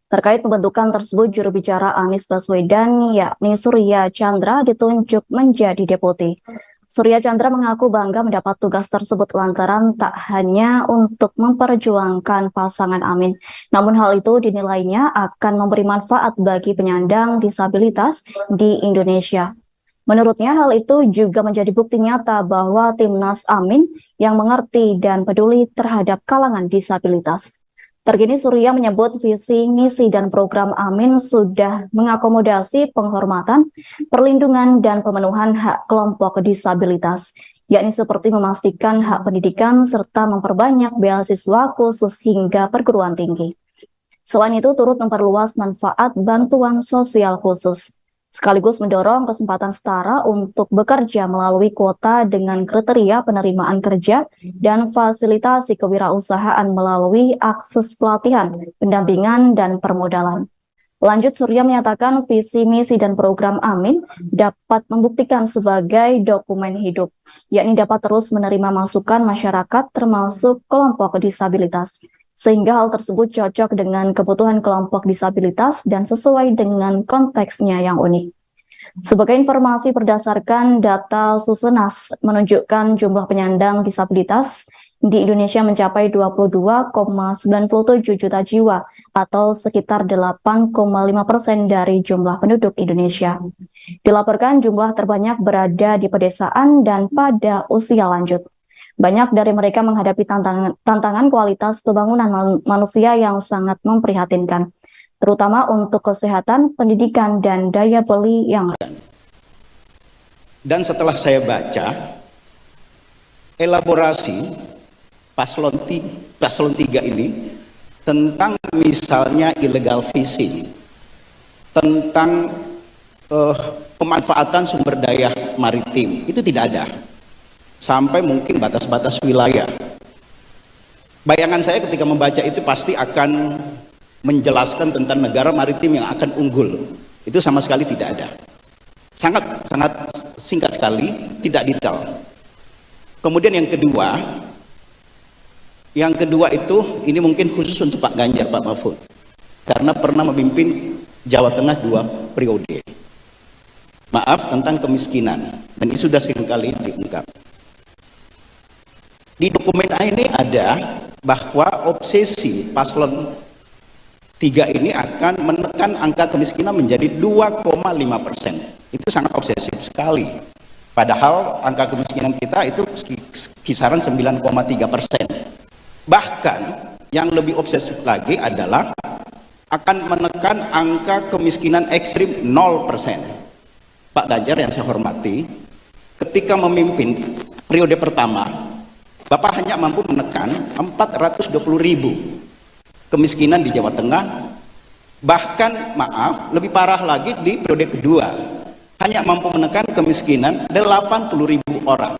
Terkait pembentukan tersebut, juru bicara Anies Baswedan, yakni Surya Chandra, ditunjuk menjadi deputi. Surya Chandra mengaku bangga mendapat tugas tersebut lantaran tak hanya untuk memperjuangkan pasangan Amin, namun hal itu dinilainya akan memberi manfaat bagi penyandang disabilitas di Indonesia. Menurutnya hal itu juga menjadi bukti nyata bahwa Timnas Amin yang mengerti dan peduli terhadap kalangan disabilitas. Terkini Surya menyebut visi, misi, dan program Amin sudah mengakomodasi penghormatan, perlindungan, dan pemenuhan hak kelompok disabilitas, yakni seperti memastikan hak pendidikan serta memperbanyak beasiswa khusus hingga perguruan tinggi. Selain itu turut memperluas manfaat bantuan sosial khusus, sekaligus mendorong kesempatan setara untuk bekerja melalui kuota dengan kriteria penerimaan kerja dan fasilitasi kewirausahaan melalui akses pelatihan, pendampingan, dan permodalan. Lanjut, Surya menyatakan visi, misi, dan program Amin dapat membuktikan sebagai dokumen hidup, yakni dapat terus menerima masukan masyarakat termasuk kelompok disabilitas, sehingga hal tersebut cocok dengan kebutuhan kelompok disabilitas dan sesuai dengan konteksnya yang unik. Sebagai informasi berdasarkan data Susenas menunjukkan jumlah penyandang disabilitas di Indonesia mencapai 22,97 juta jiwa atau sekitar 8,5% dari jumlah penduduk Indonesia. Dilaporkan jumlah terbanyak berada di pedesaan dan pada usia lanjut. Banyak dari mereka menghadapi tantangan kualitas pembangunan manusia yang sangat memprihatinkan, terutama untuk kesehatan, pendidikan, dan daya beli yang. Dan setelah saya baca elaborasi paslon 3 ini tentang misalnya illegal fishing, tentang pemanfaatan sumber daya maritim, itu tidak ada. Sampai mungkin batas-batas wilayah. Bayangan saya ketika membaca itu pasti akan menjelaskan tentang negara maritim yang akan unggul. Itu sama sekali tidak ada. Sangat singkat sekali, tidak detail. Kemudian yang kedua itu ini mungkin khusus untuk Pak Ganjar, Pak Mahfud, karena pernah memimpin Jawa Tengah 2 periode. Maaf, tentang kemiskinan, dan itu sudah seringkali diungkap. Di dokumen ini ada bahwa obsesi paslon 3 ini akan menekan angka kemiskinan menjadi 2,5%. Itu sangat obsesif sekali. Padahal angka kemiskinan kita itu kisaran 9,3%. Bahkan yang lebih obsesif lagi adalah akan menekan angka kemiskinan ekstrim 0%. Pak Ganjar yang saya hormati, ketika memimpin periode pertama, Bapak hanya mampu menekan 420.000 kemiskinan di Jawa Tengah. Bahkan maaf, lebih parah lagi di periode kedua, hanya mampu menekan kemiskinan 80.000 orang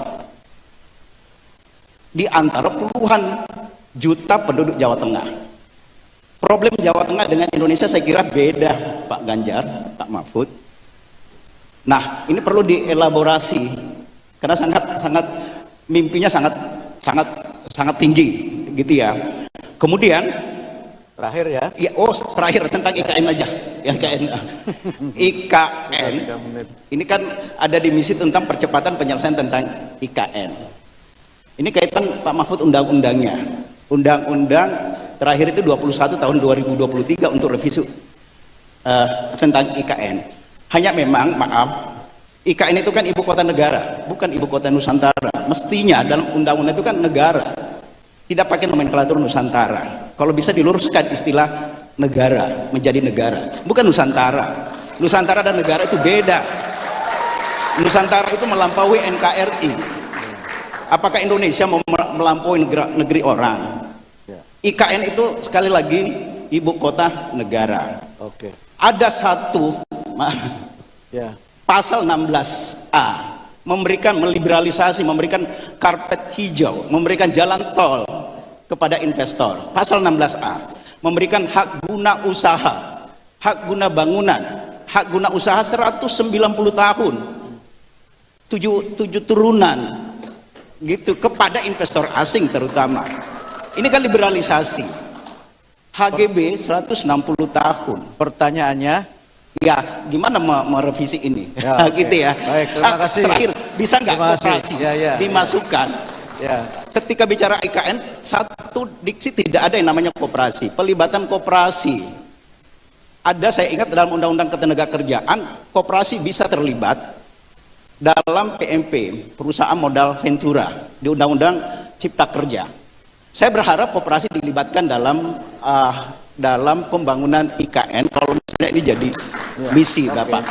di antara puluhan juta penduduk Jawa Tengah. Problem Jawa Tengah dengan Indonesia saya kira beda, Pak Ganjar, Pak Mahfud. Nah, ini perlu dielaborasi karena sangat mimpinya sangat tinggi gitu ya. Kemudian Terakhir ya. terakhir tentang IKN aja. IKN. Ini kan ada di misi tentang percepatan penyelesaian tentang IKN. Ini kaitan Pak Mahfud undang-undangnya. Undang-undang terakhir itu 21 tahun 2023 untuk revisi tentang IKN. Hanya memang maaf, IKN itu kan ibu kota negara, bukan ibu kota Nusantara. Mestinya dalam undang-undang itu kan negara. Tidak pakai nomenklatur Nusantara. Kalau bisa diluruskan istilah negara menjadi negara, bukan Nusantara. Nusantara dan negara itu beda. Nusantara itu melampaui NKRI. Apakah Indonesia mau melampaui negeri orang? IKN itu sekali lagi ibu kota negara. Oke. Ada satu pasal 16A meliberalisasi, memberikan karpet hijau, memberikan jalan tol kepada investor. Pasal 16A memberikan hak guna usaha, hak guna bangunan, hak guna usaha 190 tahun, 7 turunan gitu kepada investor asing terutama. Ini kan liberalisasi. HGB 160 tahun. Pertanyaannya, ya gimana merevisi ini? Ya, gitu ya. Baik, terima kasih. Terakhir, bisa nggak koperasi dimasukkan? Ya. Ketika bicara IKN, satu diksi tidak ada yang namanya koperasi. Pelibatan koperasi ada, saya ingat dalam Undang-Undang Ketenagakerjaan, koperasi bisa terlibat dalam PMP, perusahaan modal ventura, di Undang-Undang Cipta Kerja. Saya berharap koperasi dilibatkan dalam pembangunan IKN kalau misalnya ini jadi misi Bapak.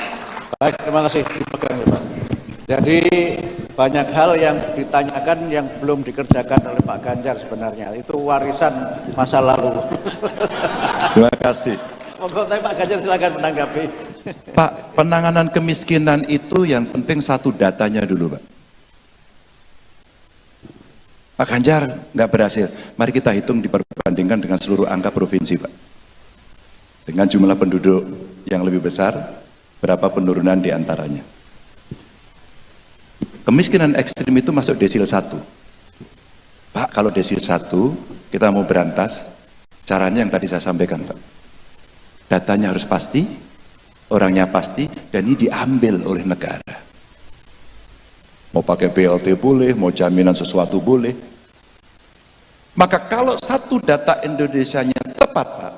Baik, terima kasih. Dipegang ya Pak. Jadi banyak hal yang ditanyakan yang belum dikerjakan oleh Pak Ganjar sebenarnya. Itu warisan masa lalu. Terima kasih. Monggo Pak Ganjar silakan menanggapi. Pak, penanganan kemiskinan itu yang penting satu datanya dulu, Pak. Pak Ganjar nggak berhasil. Mari kita hitung diperbandingkan dengan seluruh angka provinsi, Pak. Dengan jumlah penduduk yang lebih besar, berapa penurunan di antaranya. Kemiskinan ekstrim itu masuk desil 1. Pak, kalau desil 1 kita mau berantas, caranya yang tadi saya sampaikan, Pak. Datanya harus pasti, orangnya pasti, dan ini diambil oleh negara. Mau pakai BLT boleh, mau jaminan sesuatu boleh. Maka kalau satu data Indonesianya tepat, Pak,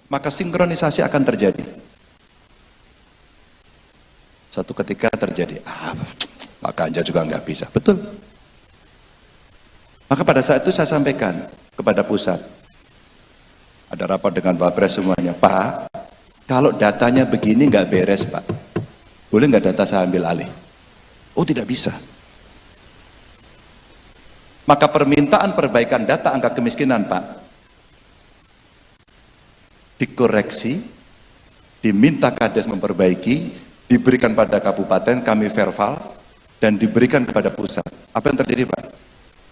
maka sinkronisasi akan terjadi. Satu ketika terjadi, Pak Ganjar juga nggak bisa. Betul. Maka pada saat itu saya sampaikan kepada pusat. Ada rapat dengan Pak Pres semuanya. Pak, kalau datanya begini nggak beres, Pak. Boleh nggak data saya ambil alih? Oh, tidak bisa. Maka permintaan perbaikan data angka kemiskinan, Pak, dikoreksi, diminta Kades memperbaiki, diberikan pada kabupaten, kami verbal, dan diberikan kepada pusat. Apa yang terjadi, Pak?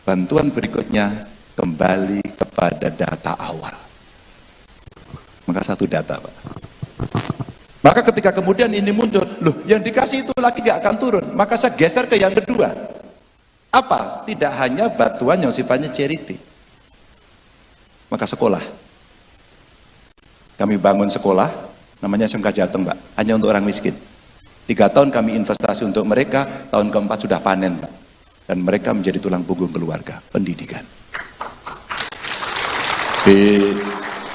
Bantuan berikutnya kembali kepada data awal. Maka satu data, Pak. Maka ketika kemudian ini muncul, loh yang dikasih itu lagi gak akan turun, maka saya geser ke yang kedua. Apa? Tidak hanya bantuan yang sifatnya charity. Maka sekolah. Kami bangun sekolah, namanya SMK Jateng, Pak, hanya untuk orang miskin. 3 tahun kami investasi untuk mereka, tahun keempat sudah panen, Pak. Dan mereka menjadi tulang punggung keluarga, pendidikan.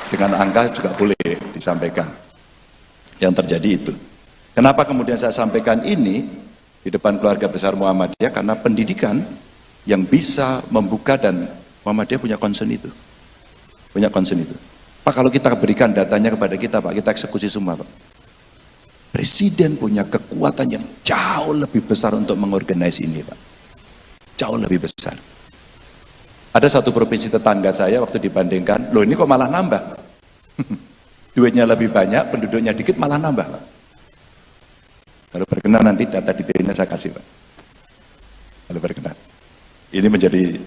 Dengan angka juga boleh disampaikan. Yang terjadi itu. Kenapa kemudian saya sampaikan ini di depan keluarga besar Muhammadiyah? Karena pendidikan yang bisa membuka, dan Muhammadiyah punya concern itu. Punya concern itu. Pak, kalau kita berikan datanya kepada kita, Pak, kita eksekusi semua, Pak. Presiden punya kekuatan yang jauh lebih besar untuk mengorganisasi ini, Pak. Jauh lebih besar. Ada satu provinsi tetangga saya waktu dibandingkan, loh ini kok malah nambah? Duitnya lebih banyak, penduduknya dikit malah nambah, Pak. Kalau berkenan nanti data detailnya saya kasih, Pak. Kalau berkenan. Ini menjadi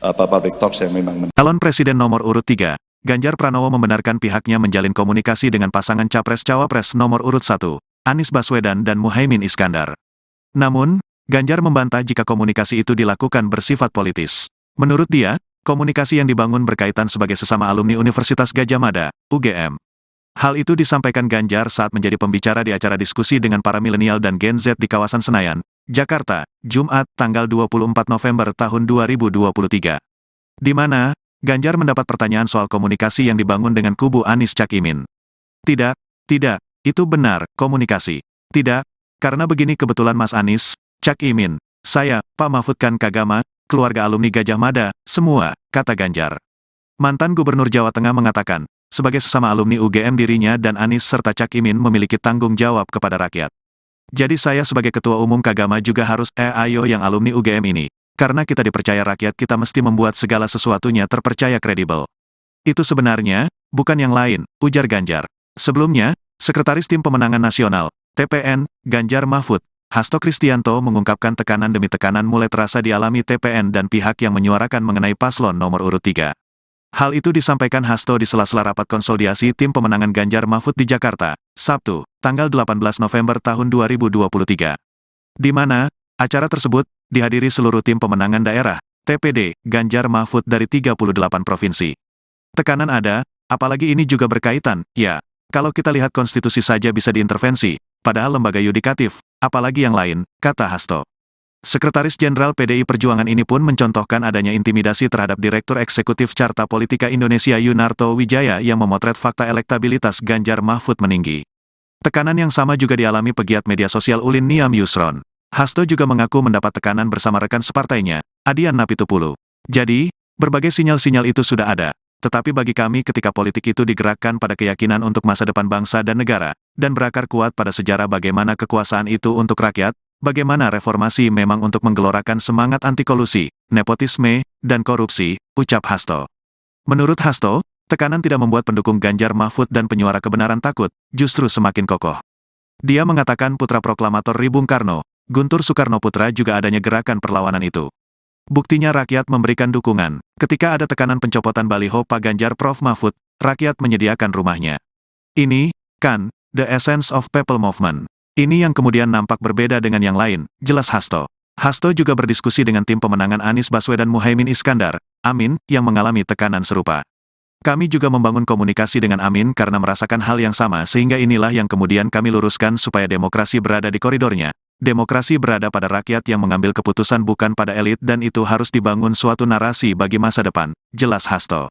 public talk yang memang. Calon Presiden nomor urut 3, Ganjar Pranowo membenarkan pihaknya menjalin komunikasi dengan pasangan Capres-Cawapres nomor urut 1, Anies Baswedan dan Muhaimin Iskandar. Namun, Ganjar membantah jika komunikasi itu dilakukan bersifat politis. Menurut dia, komunikasi yang dibangun berkaitan sebagai sesama alumni Universitas Gadjah Mada, UGM. Hal itu disampaikan Ganjar saat menjadi pembicara di acara diskusi dengan para milenial dan Gen Z di kawasan Senayan, Jakarta, Jumat, tanggal 24 November tahun 2023. Di mana, Ganjar mendapat pertanyaan soal komunikasi yang dibangun dengan kubu Anies Cak Imin. Tidak, itu benar, komunikasi. Tidak, karena begini kebetulan Mas Anies, Cak Imin, saya, Pak Mahfud kan Kagama, keluarga alumni Gadjah Mada, semua, kata Ganjar. Mantan Gubernur Jawa Tengah mengatakan, sebagai sesama alumni UGM dirinya dan Anies serta Cak Imin memiliki tanggung jawab kepada rakyat. Jadi saya sebagai Ketua Umum Kagama juga harus ayo yang alumni UGM ini. Karena kita dipercaya rakyat kita mesti membuat segala sesuatunya terpercaya kredibel. Itu sebenarnya, bukan yang lain, ujar Ganjar. Sebelumnya, Sekretaris Tim Pemenangan Nasional, TPN, Ganjar Mahfud, Hasto Kristianto mengungkapkan tekanan demi tekanan mulai terasa dialami TPN dan pihak yang menyuarakan mengenai paslon nomor urut 3. Hal itu disampaikan Hasto di sela-sela rapat konsolidasi Tim Pemenangan Ganjar Mahfud di Jakarta, Sabtu, tanggal 18 November tahun 2023. Di mana, acara tersebut dihadiri seluruh tim pemenangan daerah, TPD, Ganjar Mahfud dari 38 provinsi. Tekanan ada, apalagi ini juga berkaitan, ya, kalau kita lihat konstitusi saja bisa diintervensi, padahal lembaga yudikatif, apalagi yang lain, kata Hasto. Sekretaris Jenderal PDI Perjuangan ini pun mencontohkan adanya intimidasi terhadap Direktur Eksekutif Carta Politika Indonesia Yunarto Wijaya yang memotret fakta elektabilitas Ganjar Mahfud meninggi. Tekanan yang sama juga dialami pegiat media sosial Ulin Niam Yusron. Hasto juga mengaku mendapat tekanan bersama rekan separtainya, Adian Napitupulu. Jadi, berbagai sinyal-sinyal itu sudah ada. Tetapi bagi kami ketika politik itu digerakkan pada keyakinan untuk masa depan bangsa dan negara, dan berakar kuat pada sejarah bagaimana kekuasaan itu untuk rakyat, bagaimana reformasi memang untuk menggelorakan semangat anti kolusi, nepotisme, dan korupsi, ucap Hasto. Menurut Hasto, tekanan tidak membuat pendukung Ganjar Mahfud dan penyuara kebenaran takut, justru semakin kokoh. Dia mengatakan putra proklamator Ri Bung Karno, Guntur Soekarno Putra juga adanya gerakan perlawanan itu. Buktinya rakyat memberikan dukungan. Ketika ada tekanan pencopotan baliho Pak Ganjar Prof Mahfud, rakyat menyediakan rumahnya. Ini, kan, the essence of people movement. Ini yang kemudian nampak berbeda dengan yang lain, jelas Hasto. Hasto juga berdiskusi dengan tim pemenangan Anies Baswedan Muhaimin Iskandar, Amin, yang mengalami tekanan serupa. Kami juga membangun komunikasi dengan Amin karena merasakan hal yang sama sehingga inilah yang kemudian kami luruskan supaya demokrasi berada di koridornya. Demokrasi berada pada rakyat yang mengambil keputusan bukan pada elit dan itu harus dibangun suatu narasi bagi masa depan, jelas Hasto.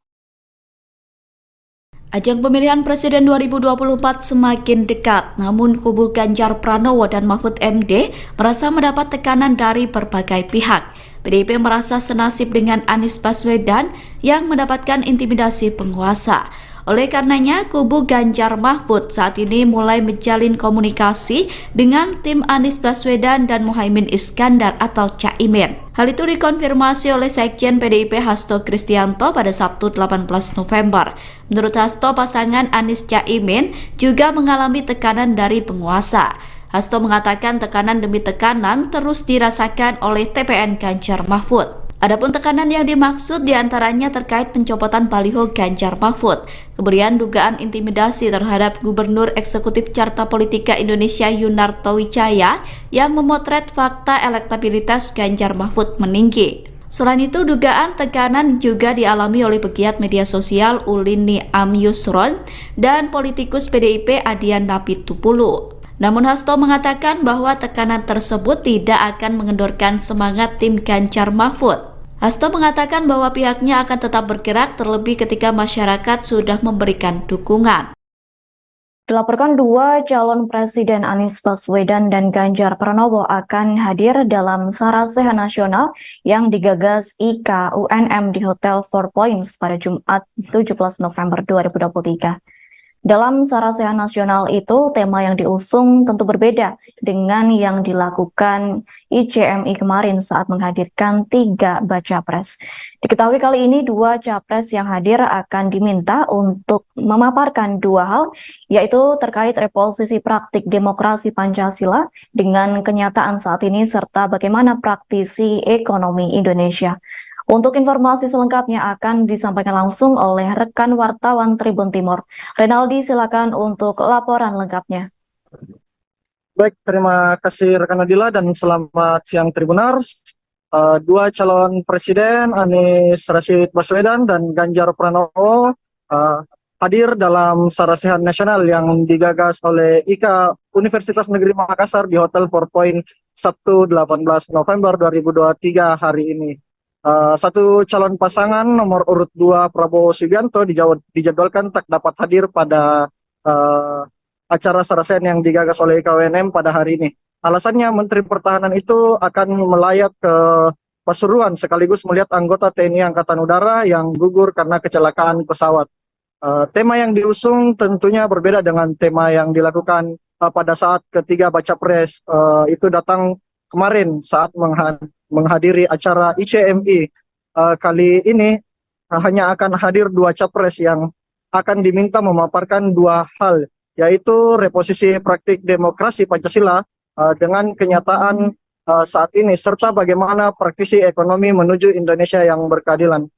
Ajang pemilihan Presiden 2024 semakin dekat, namun kubu Ganjar Pranowo dan Mahfud MD merasa mendapat tekanan dari berbagai pihak. PDIP merasa senasib dengan Anies Baswedan yang mendapatkan intimidasi penguasa. Oleh karenanya, kubu Ganjar Mahfud saat ini mulai menjalin komunikasi dengan tim Anies Baswedan dan Muhaimin Iskandar atau Cak Imin. Hal itu dikonfirmasi oleh Sekjen PDIP Hasto Kristianto pada Sabtu 18 November. Menurut Hasto, pasangan Anies Cak Imin juga mengalami tekanan dari penguasa. Hasto mengatakan tekanan demi tekanan terus dirasakan oleh TPN Ganjar Mahfud. Adapun tekanan yang dimaksud diantaranya terkait pencopotan baliho Ganjar Mahfud, kemudian dugaan intimidasi terhadap Gubernur Eksekutif Carta Politika Indonesia Yunarto Wijaya yang memotret fakta elektabilitas Ganjar Mahfud meninggi. Selain itu, dugaan tekanan juga dialami oleh pegiat media sosial Ulin Niam Yusron dan politikus PDIP Adian Napitupulu. Namun Hasto mengatakan bahwa tekanan tersebut tidak akan mengendorkan semangat tim Ganjar Mahfud. Hasto mengatakan bahwa pihaknya akan tetap bergerak terlebih ketika masyarakat sudah memberikan dukungan. Dilaporkan dua calon presiden Anies Baswedan dan Ganjar Pranowo akan hadir dalam Sarasehan Nasional yang digagas IKA UNM di Hotel Four Points pada Jumat 17 November 2023. Dalam Sarasehan Nasional itu, tema yang diusung tentu berbeda dengan yang dilakukan ICMI kemarin saat menghadirkan 3 baca pres. Diketahui kali ini 2 capres yang hadir akan diminta untuk memaparkan 2 hal, yaitu terkait reposisi praktik demokrasi Pancasila dengan kenyataan saat ini serta bagaimana praktisi ekonomi Indonesia. Untuk informasi selengkapnya akan disampaikan langsung oleh rekan wartawan Tribun Timur. Renaldi, silakan untuk laporan lengkapnya. Baik, terima kasih rekan Nadila dan selamat siang Tribunars. Dua calon presiden Anies Rashid Baswedan dan Ganjar Pranowo hadir dalam Sarasehan Nasional yang digagas oleh IKA Universitas Negeri Makassar di Hotel Four Point Sabtu 18 November 2023 hari ini. Satu calon pasangan nomor urut 2 Prabowo Subianto dijadwalkan tak dapat hadir pada acara Sarasehan yang digagas oleh IKWNM pada hari ini. Alasannya Menteri Pertahanan itu akan melayat ke Pasuruan sekaligus melihat anggota TNI Angkatan Udara yang gugur karena kecelakaan pesawat. Tema yang diusung tentunya berbeda dengan tema yang dilakukan pada saat ketiga baca pres itu datang kemarin saat menghadiri acara ICMI. Kali ini hanya akan hadir 2 capres yang akan diminta memaparkan 2 hal, yaitu reposisi praktik demokrasi Pancasila dengan kenyataan saat ini, serta bagaimana praktisi ekonomi menuju Indonesia yang berkeadilan.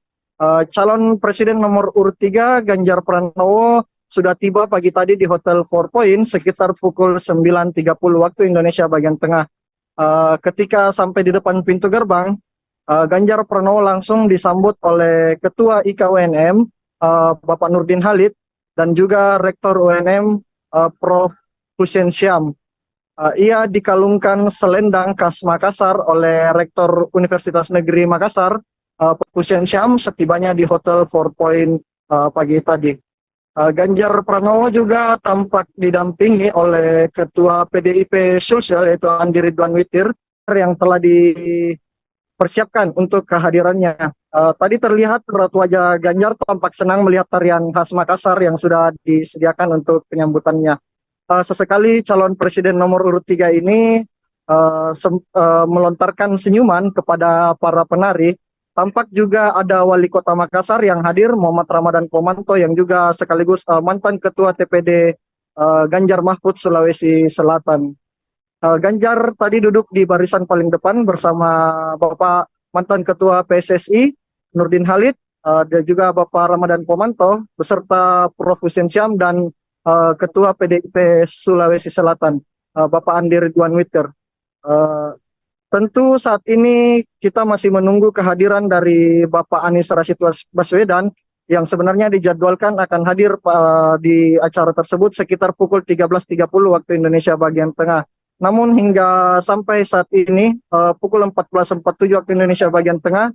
Calon presiden nomor urut 3 Ganjar Pranowo sudah tiba pagi tadi di Hotel Four Point sekitar pukul 9.30 waktu Indonesia bagian tengah. Ketika sampai di depan pintu gerbang, Ganjar Pranowo langsung disambut oleh Ketua IKA UNM, Bapak Nurdin Halid, dan juga Rektor UNM, Prof. Hussein Syam. Ia dikalungkan selendang khas Makassar oleh Rektor Universitas Negeri Makassar, Prof. Hussein Syam, setibanya di Hotel Four Point pagi tadi. Ganjar Pranowo juga tampak didampingi oleh Ketua PDIP Sulsel yaitu Andi Ridwan Witir yang telah dipersiapkan untuk kehadirannya. Tadi terlihat raut wajah Ganjar tampak senang melihat tarian khas Makassar yang sudah disediakan untuk penyambutannya. Sesekali calon presiden nomor urut 3 ini melontarkan senyuman kepada para penari. Tampak juga ada Wali Kota Makassar yang hadir, Muhammad Ramadan Pomanto, yang juga sekaligus mantan Ketua TPD Ganjar Mahfud Sulawesi Selatan. Ganjar tadi duduk di barisan paling depan bersama Bapak mantan Ketua PSSI Nurdin Halid, dan juga Bapak Ramadan Pomanto, beserta Prof. Hussein Syam dan Ketua PDIP Sulawesi Selatan, Bapak Andi Ridwan Witir. Tentu saat ini kita masih menunggu kehadiran dari Bapak Anies Rashid Baswedan yang sebenarnya dijadwalkan akan hadir di acara tersebut sekitar pukul 13.30 waktu Indonesia bagian tengah. Namun hingga sampai saat ini pukul 14.47 waktu Indonesia bagian tengah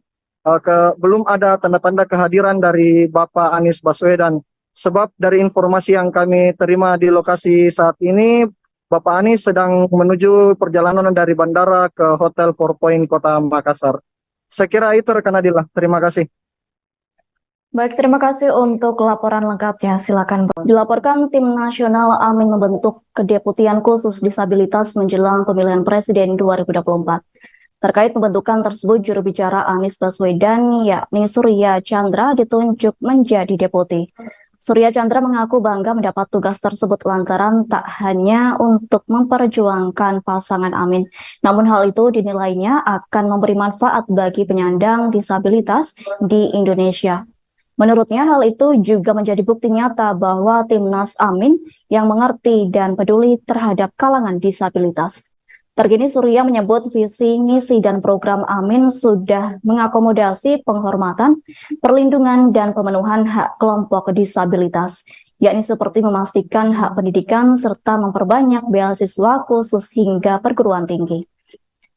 belum ada tanda-tanda kehadiran dari Bapak Anies Baswedan. Sebab dari informasi yang kami terima di lokasi saat ini, Bapak Anies sedang menuju perjalanan dari bandara ke Hotel Four Point Kota Makassar. Saya kira itu rekan Nadila. Terima kasih. Baik, terima kasih untuk laporan lengkapnya. Silakan. Dilaporkan tim nasional Amin membentuk kedeputian khusus disabilitas menjelang pemilihan presiden 2024. Terkait pembentukan tersebut, juru bicara Anies Baswedan yakni Surya Chandra ditunjuk menjadi deputi. Surya Chandra mengaku bangga mendapat tugas tersebut lantaran tak hanya untuk memperjuangkan pasangan Amin, namun hal itu dinilainya akan memberi manfaat bagi penyandang disabilitas di Indonesia. Menurutnya hal itu juga menjadi bukti nyata bahwa Timnas Amin yang mengerti dan peduli terhadap kalangan disabilitas. Terkini Surya menyebut visi, misi, dan program Amin sudah mengakomodasi penghormatan, perlindungan, dan pemenuhan hak kelompok disabilitas, yakni seperti memastikan hak pendidikan serta memperbanyak beasiswa khusus hingga perguruan tinggi.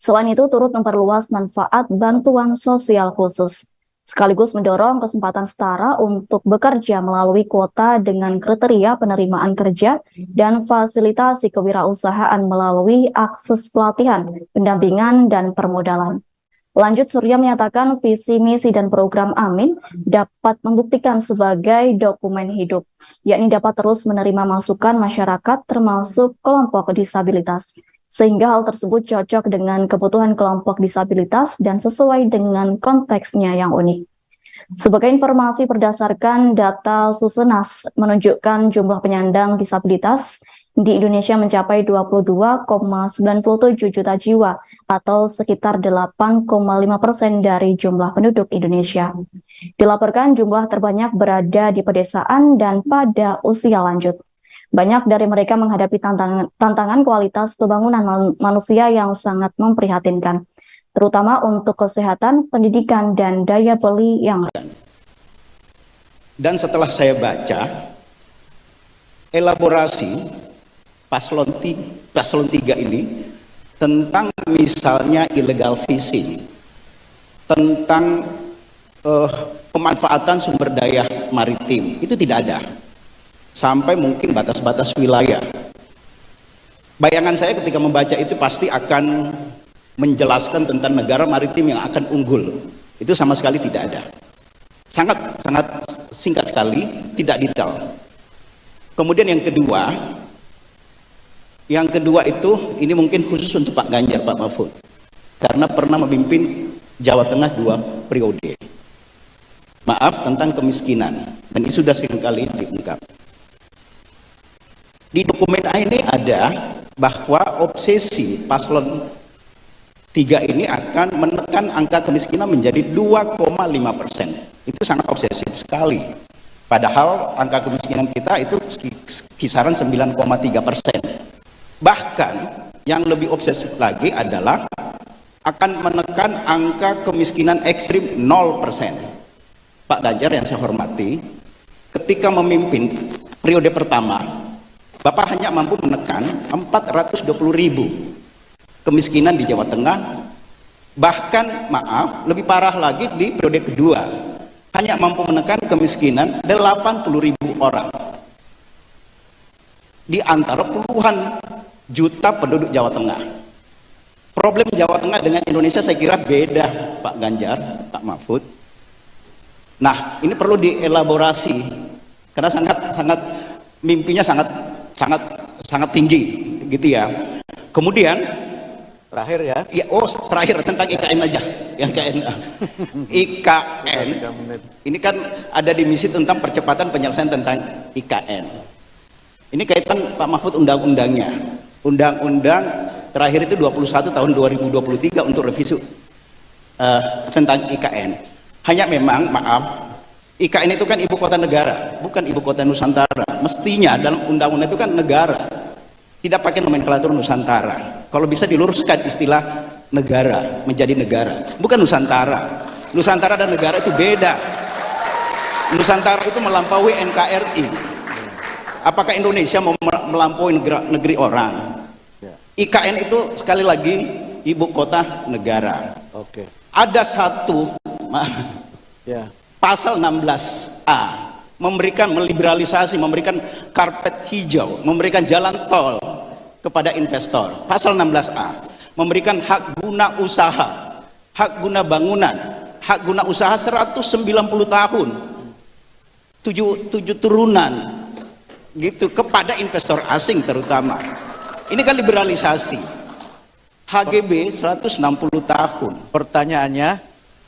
Selain itu turut memperluas manfaat bantuan sosial khusus. sekaligus mendorong kesempatan setara untuk bekerja melalui kuota dengan kriteria penerimaan kerja dan fasilitasi kewirausahaan melalui akses pelatihan, pendampingan, dan permodalan. Lanjut, Surya menyatakan visi, misi, dan program Amin dapat membuktikan sebagai dokumen hidup, yakni dapat terus menerima masukan masyarakat termasuk kelompok disabilitas, sehingga hal tersebut cocok dengan kebutuhan kelompok disabilitas dan sesuai dengan konteksnya yang unik. Sebagai informasi berdasarkan data Susenas menunjukkan jumlah penyandang disabilitas di Indonesia mencapai 22,97 juta jiwa atau sekitar 8,5% dari jumlah penduduk Indonesia. Dilaporkan jumlah terbanyak berada di pedesaan dan pada usia lanjut. Banyak dari mereka menghadapi tantangan kualitas pembangunan manusia yang sangat memprihatinkan, terutama untuk kesehatan, pendidikan, dan daya beli yang. Dan setelah saya baca elaborasi paslon 3 ini tentang misalnya illegal fishing, tentang pemanfaatan sumber daya maritim, itu tidak ada. Sampai mungkin batas-batas wilayah. Bayangan saya ketika membaca itu pasti akan menjelaskan tentang negara maritim yang akan unggul. Itu sama sekali tidak ada. Sangat singkat sekali, tidak detail. Kemudian yang kedua itu, ini mungkin khusus untuk Pak Ganjar, Pak Mahfud, karena pernah memimpin Jawa Tengah 2 periode. Maaf, tentang kemiskinan, dan ini sudah seringkali diungkap. Di dokumen ini ada bahwa obsesi paslon 3 ini akan menekan angka kemiskinan menjadi 2,5%. Itu sangat obsesif sekali. Padahal angka kemiskinan kita itu kisaran 9,3%. Bahkan yang lebih obsesif lagi adalah akan menekan angka kemiskinan ekstrim 0%. Pak Ganjar yang saya hormati, ketika memimpin periode pertama, Bapak hanya mampu menekan 420.000 kemiskinan di Jawa Tengah. Bahkan maaf, lebih parah lagi di periode kedua, hanya mampu menekan kemiskinan 80.000 orang di antara puluhan juta penduduk Jawa Tengah. Problem Jawa Tengah dengan Indonesia saya kira beda, Pak Ganjar, Pak Mahfud. Nah, ini perlu dielaborasi karena mimpinya sangat tinggi gitu ya. Kemudian Terakhir ya. Terakhir tentang IKN aja. IKN. Ini kan ada di misi tentang percepatan penyelesaian tentang IKN. Ini kaitan Pak Mahfud undang-undangnya. Undang-undang terakhir itu 21 tahun 2023 untuk revisi tentang IKN. Hanya memang maaf, IKN itu kan ibu kota negara, bukan ibu kota Nusantara. Mestinya dalam undang-undang itu kan negara, tidak pakai nomenklatur Nusantara. Kalau bisa diluruskan istilah negara menjadi negara, bukan Nusantara. Nusantara dan negara itu beda. Nusantara itu melampaui NKRI. Apakah Indonesia mau melampaui negeri orang? IKN itu sekali lagi ibu kota negara. Oke. Ada satu pasal 16A memberikan meliberalisasi, memberikan karpet hijau, memberikan jalan tol kepada investor. Pasal 16A memberikan hak guna usaha, hak guna bangunan, hak guna usaha 190 tahun, 7 turunan gitu kepada investor asing terutama. Ini kan liberalisasi. HGB 160 tahun. Pertanyaannya,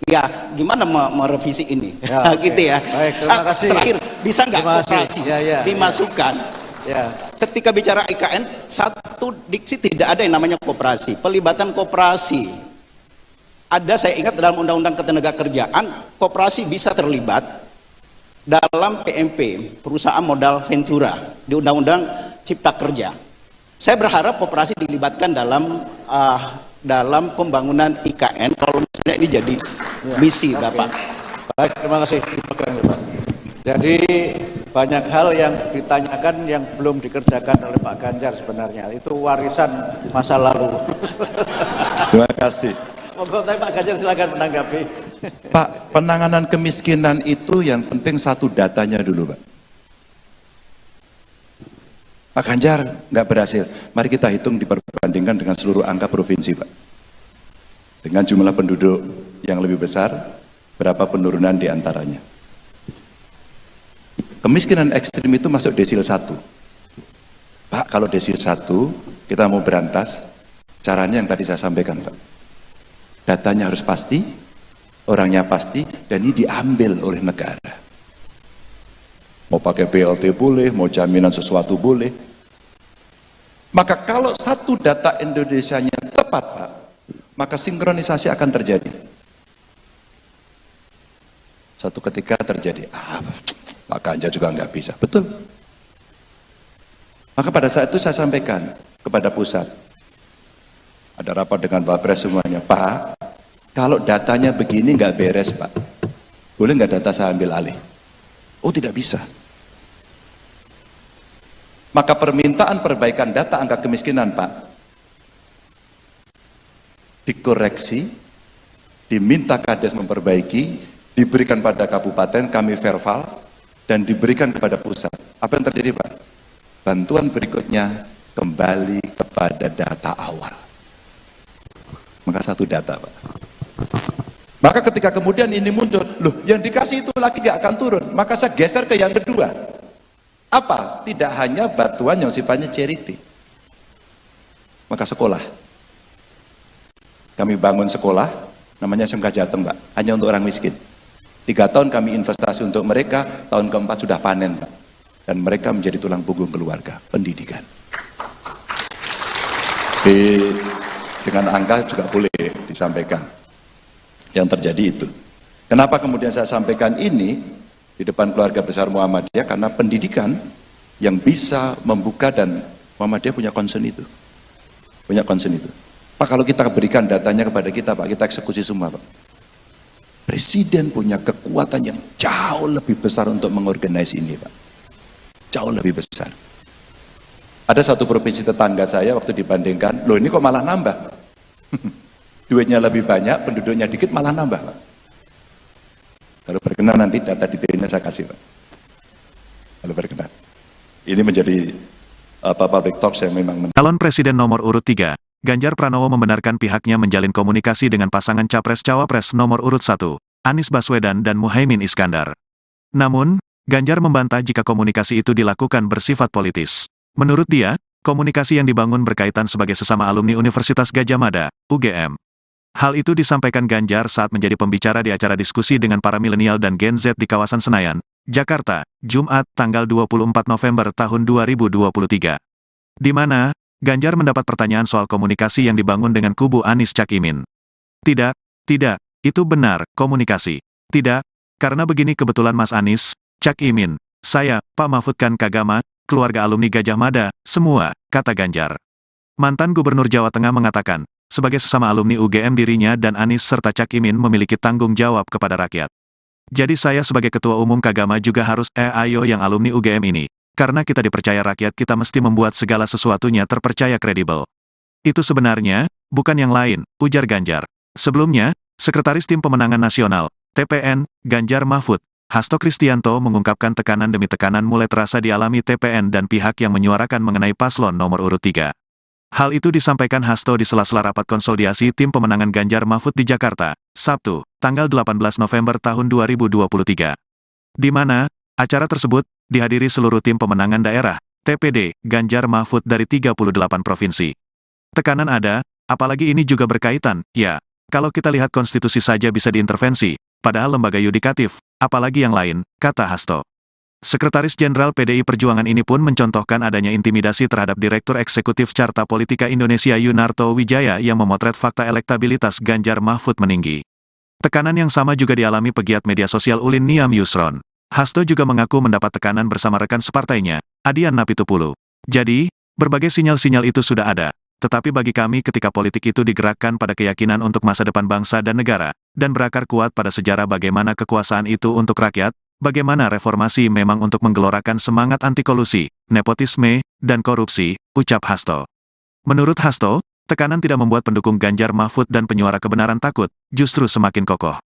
ya gimana merevisi ini? Ya, gitu ya. Baik, terima kasih. Terakhir, bisa nggak koperasi dimasukkan? Ya. Ketika bicara IKN, satu diksi tidak ada yang namanya koperasi. Pelibatan koperasi ada, saya ingat dalam Undang-Undang Ketenagakerjaan, koperasi bisa terlibat dalam PMP, perusahaan modal ventura, di Undang-Undang Cipta Kerja. Saya berharap koperasi dilibatkan dalam pembangunan IKN kalau misalnya ini jadi misi Bapak. Baik, terima kasih. Dipegang ya Pak. Jadi banyak hal yang ditanyakan yang belum dikerjakan oleh Pak Ganjar sebenarnya. Itu warisan masa lalu. Terima kasih. Monggo Pak Ganjar silakan menanggapi. Pak, penanganan kemiskinan itu yang penting satu datanya dulu, Pak. Pak Ganjar nggak berhasil. Mari kita hitung diperbandingkan dengan seluruh angka provinsi, Pak. Dengan jumlah penduduk yang lebih besar, berapa penurunan di antaranya. Kemiskinan ekstrim itu masuk desil 1. Pak, kalau desil 1, kita mau berantas, caranya yang tadi saya sampaikan, Pak. Datanya harus pasti, orangnya pasti, dan ini diambil oleh negara. Mau pakai BLT boleh, mau jaminan sesuatu boleh. Maka kalau satu data Indonesianya tepat, Pak, maka sinkronisasi akan terjadi. Satu ketika terjadi, Pak Ganjar juga nggak bisa. Betul. Maka pada saat itu saya sampaikan kepada pusat. Ada rapat dengan Pak Pres semuanya. Pak, kalau datanya begini nggak beres, Pak. Boleh nggak data saya ambil alih? Oh, tidak bisa. Maka permintaan perbaikan data angka kemiskinan, Pak, dikoreksi, diminta Kades memperbaiki, diberikan pada kabupaten, kami verbal, dan diberikan kepada pusat. Apa yang terjadi, Pak? Bantuan berikutnya kembali kepada data awal. Maka satu data, Pak. Maka ketika kemudian ini muncul, loh yang dikasih itu lagi gak akan turun, maka saya geser ke yang kedua. Apa? Tidak hanya bantuan yang sifatnya charity. Maka sekolah. Kami bangun sekolah, namanya SMK Jateng, Pak, hanya untuk orang miskin. 3 tahun kami investasi untuk mereka, tahun keempat sudah panen, Pak. Dan mereka menjadi tulang punggung keluarga, pendidikan. Dengan angka juga boleh disampaikan. Yang terjadi itu. Kenapa kemudian saya sampaikan ini di depan keluarga besar Muhammadiyah? Karena pendidikan yang bisa membuka, dan Muhammadiyah punya concern itu. Punya concern itu. Pak, kalau kita berikan datanya kepada kita, Pak, kita eksekusi semua, Pak. Presiden punya kekuatan yang jauh lebih besar untuk mengorganize ini, Pak. Jauh lebih besar. Ada satu provinsi tetangga saya waktu dibandingkan, loh ini kok malah nambah? Duitnya lebih banyak, penduduknya dikit, malah nambah, Pak. Kalau berkenan nanti data detailnya saya kasih, Pak. Kalau berkenan. Ini menjadi public talk yang memang. Calon Presiden nomor urut 3, Ganjar Pranowo membenarkan pihaknya menjalin komunikasi dengan pasangan Capres-Cawapres nomor urut 1, Anies Baswedan dan Muhaimin Iskandar. Namun, Ganjar membantah jika komunikasi itu dilakukan bersifat politis. Menurut dia, komunikasi yang dibangun berkaitan sebagai sesama alumni Universitas Gadjah Mada, UGM. Hal itu disampaikan Ganjar saat menjadi pembicara di acara diskusi dengan para milenial dan Gen Z di kawasan Senayan, Jakarta, Jumat, tanggal 24 November tahun 2023. Di mana, Ganjar mendapat pertanyaan soal komunikasi yang dibangun dengan kubu Anies Cak Imin. Tidak, itu benar, komunikasi. Tidak, karena begini kebetulan Mas Anies, Cak Imin, saya, Pak Mahfud kan Kagama, keluarga alumni Gadjah Mada, semua, kata Ganjar. Mantan Gubernur Jawa Tengah mengatakan, sebagai sesama alumni UGM dirinya dan Anies serta Cak Imin memiliki tanggung jawab kepada rakyat. Jadi saya sebagai Ketua Umum Kagama juga harus ayo yang alumni UGM ini. Karena kita dipercaya rakyat, kita mesti membuat segala sesuatunya terpercaya kredibel. Itu sebenarnya, bukan yang lain, ujar Ganjar. Sebelumnya, Sekretaris Tim Pemenangan Nasional, TPN, Ganjar Mahfud, Hasto Kristianto mengungkapkan tekanan demi tekanan mulai terasa dialami TPN dan pihak yang menyuarakan mengenai paslon nomor urut 3. Hal itu disampaikan Hasto di sela-sela rapat konsolidasi Tim Pemenangan Ganjar Mahfud di Jakarta, Sabtu, tanggal 18 November tahun 2023. Di mana, acara tersebut dihadiri seluruh tim pemenangan daerah, TPD, Ganjar Mahfud dari 38 provinsi. Tekanan ada, apalagi ini juga berkaitan, ya, kalau kita lihat konstitusi saja bisa diintervensi, padahal lembaga yudikatif, apalagi yang lain, kata Hasto. Sekretaris Jenderal PDI Perjuangan ini pun mencontohkan adanya intimidasi terhadap Direktur Eksekutif Carta Politika Indonesia Yunarto Wijaya yang memotret fakta elektabilitas Ganjar Mahfud meninggi. Tekanan yang sama juga dialami pegiat media sosial Ulin Niam Yusron. Hasto juga mengaku mendapat tekanan bersama rekan separtainya, Adian Napitupulu. Jadi, berbagai sinyal-sinyal itu sudah ada. Tetapi bagi kami ketika politik itu digerakkan pada keyakinan untuk masa depan bangsa dan negara, dan berakar kuat pada sejarah bagaimana kekuasaan itu untuk rakyat, bagaimana reformasi memang untuk menggelorakan semangat anti kolusi, nepotisme, dan korupsi, ucap Hasto. Menurut Hasto, tekanan tidak membuat pendukung Ganjar Mahfud dan penyuara kebenaran takut, justru semakin kokoh.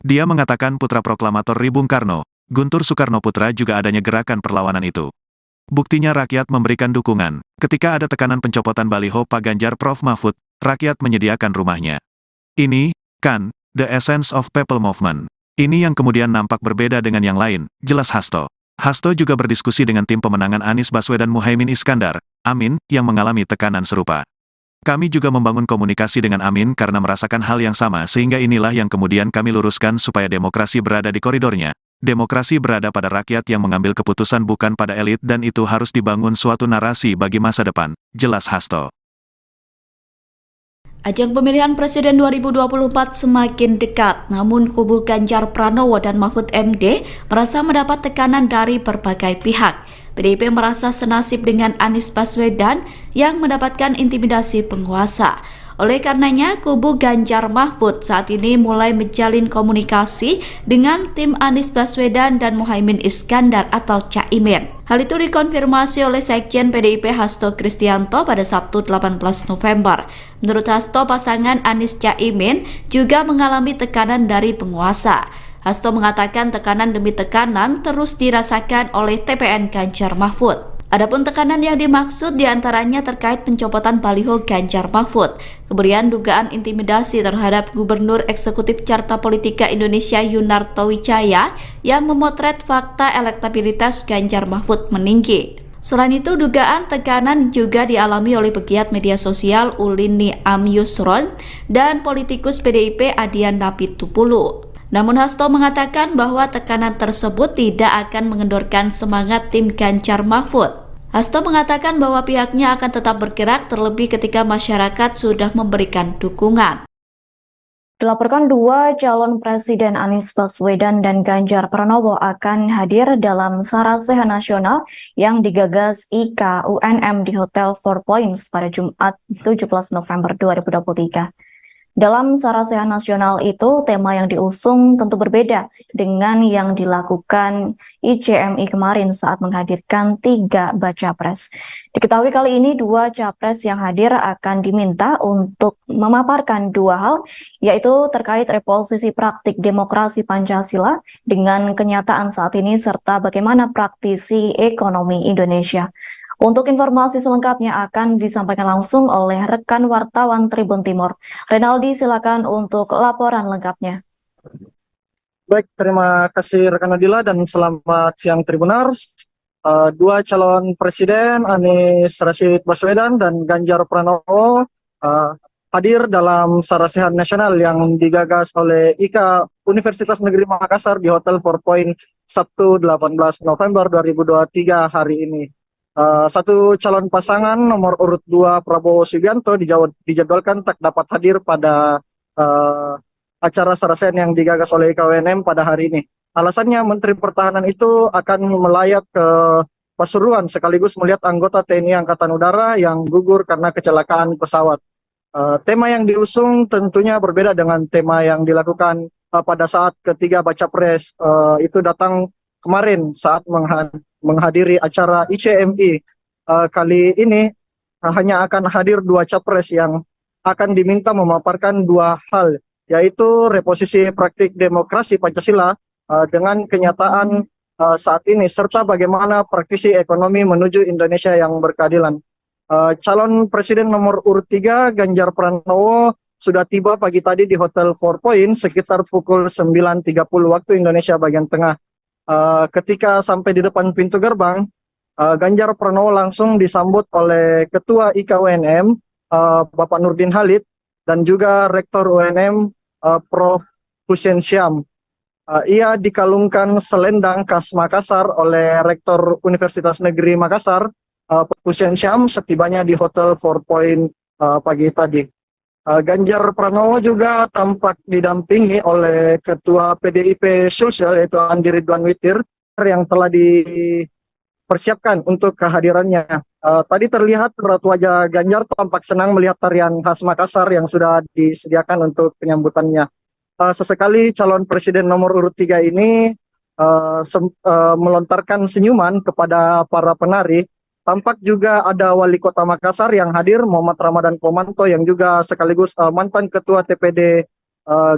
Dia mengatakan putra proklamator RI Bung Karno, Guntur Soekarno Putra juga adanya gerakan perlawanan itu. Buktinya rakyat memberikan dukungan. Ketika ada tekanan pencopotan baliho Pak Ganjar Prof Mahfud, rakyat menyediakan rumahnya. Ini, kan, the essence of people movement. Ini yang kemudian nampak berbeda dengan yang lain, jelas Hasto. Hasto juga berdiskusi dengan tim pemenangan Anies Baswedan Muhaimin Iskandar, Amin, yang mengalami tekanan serupa. Kami juga membangun komunikasi dengan Amin karena merasakan hal yang sama sehingga inilah yang kemudian kami luruskan supaya demokrasi berada di koridornya. Demokrasi berada pada rakyat yang mengambil keputusan bukan pada elit dan itu harus dibangun suatu narasi bagi masa depan, jelas Hasto. Ajang pemilihan Presiden 2024 semakin dekat, namun kubu Ganjar Pranowo dan Mahfud MD merasa mendapat tekanan dari berbagai pihak. PDIP merasa senasib dengan Anies Baswedan yang mendapatkan intimidasi penguasa. Oleh karenanya, kubu Ganjar Mahfud saat ini mulai menjalin komunikasi dengan tim Anies Baswedan dan Muhaimin Iskandar atau Caimin. Hal itu dikonfirmasi oleh Sekjen PDIP Hasto Kristianto pada Sabtu 18 November. Menurut Hasto, pasangan Anies Caimin juga mengalami tekanan dari penguasa. Hasto mengatakan tekanan demi tekanan terus dirasakan oleh TPN Ganjar Mahfud. Adapun tekanan yang dimaksud diantaranya terkait pencopotan baliho Ganjar Mahfud, kemudian dugaan intimidasi terhadap Gubernur Eksekutif Carta Politika Indonesia Yunarto Wijaya yang memotret fakta elektabilitas Ganjar Mahfud meninggi. Selain itu, dugaan tekanan juga dialami oleh pegiat media sosial Ulin Niam Yusron dan politikus PDIP Adian Napitupulu. Namun Hasto mengatakan bahwa tekanan tersebut tidak akan mengendorkan semangat tim Ganjar Mahfud. Hasto mengatakan bahwa pihaknya akan tetap bergerak terlebih ketika masyarakat sudah memberikan dukungan. Dilaporkan dua calon presiden Anies Baswedan dan Ganjar Pranowo akan hadir dalam Sarasehan Nasional yang digagas IKA UNM di Hotel Four Points pada Jumat 17 November 2023. Dalam Sarasehan Nasional itu, tema yang diusung tentu berbeda dengan yang dilakukan ICMI kemarin saat menghadirkan 3 baca pres. Diketahui kali ini 2 capres yang hadir akan diminta untuk memaparkan 2 hal, yaitu terkait reposisi praktik demokrasi Pancasila dengan kenyataan saat ini serta bagaimana praktisi ekonomi Indonesia. Untuk informasi selengkapnya akan disampaikan langsung oleh rekan wartawan Tribun Timur. Renaldi, silakan untuk laporan lengkapnya. Baik, terima kasih rekan Nadila dan selamat siang Tribunars. 2 calon presiden Anies Rashid Baswedan dan Ganjar Pranowo hadir dalam Sarasehan Nasional yang digagas oleh IKA Universitas Negeri Makassar di Hotel Four Point Sabtu 18 November 2023 hari ini. Satu calon pasangan nomor urut 2 Prabowo Subianto dijadwalkan tak dapat hadir pada acara Sarasehan yang digagas oleh IKWNM pada hari ini. Alasannya Menteri Pertahanan itu akan melayat ke Pasuruan sekaligus melihat anggota TNI Angkatan Udara yang gugur karena kecelakaan pesawat. Tema yang diusung tentunya berbeda dengan tema yang dilakukan pada saat ketiga baca pres itu datang kemarin saat menghadiri acara ICMI. Kali ini hanya akan hadir 2 capres yang akan diminta memaparkan 2 hal, yaitu reposisi praktik demokrasi Pancasila dengan kenyataan saat ini, serta bagaimana praktisi ekonomi menuju Indonesia yang berkeadilan. Calon presiden nomor urut 3 Ganjar Pranowo sudah tiba pagi tadi di Hotel Four Point sekitar pukul 9.30 waktu Indonesia bagian tengah. Ketika sampai di depan pintu gerbang, Ganjar Pranowo langsung disambut oleh Ketua IKWNM, Bapak Nurdin Halid, dan juga Rektor UNM, Prof. Hussein Syam. Ia dikalungkan selendang khas Makassar oleh Rektor Universitas Negeri Makassar, Prof. Hussein Syam, setibanya di Hotel Four Point pagi tadi. Ganjar Pranowo juga tampak didampingi oleh Ketua PDIP Sulsel yaitu Andi Ridwan Witir yang telah dipersiapkan untuk kehadirannya. Tadi terlihat raut wajah Ganjar tampak senang melihat tarian khas Makassar yang sudah disediakan untuk penyambutannya. Sesekali calon presiden nomor urut 3 ini melontarkan senyuman kepada para penari. Tampak juga ada Wali Kota Makassar yang hadir, Muhammad Ramadan Pomanto, yang juga sekaligus mantan Ketua TPD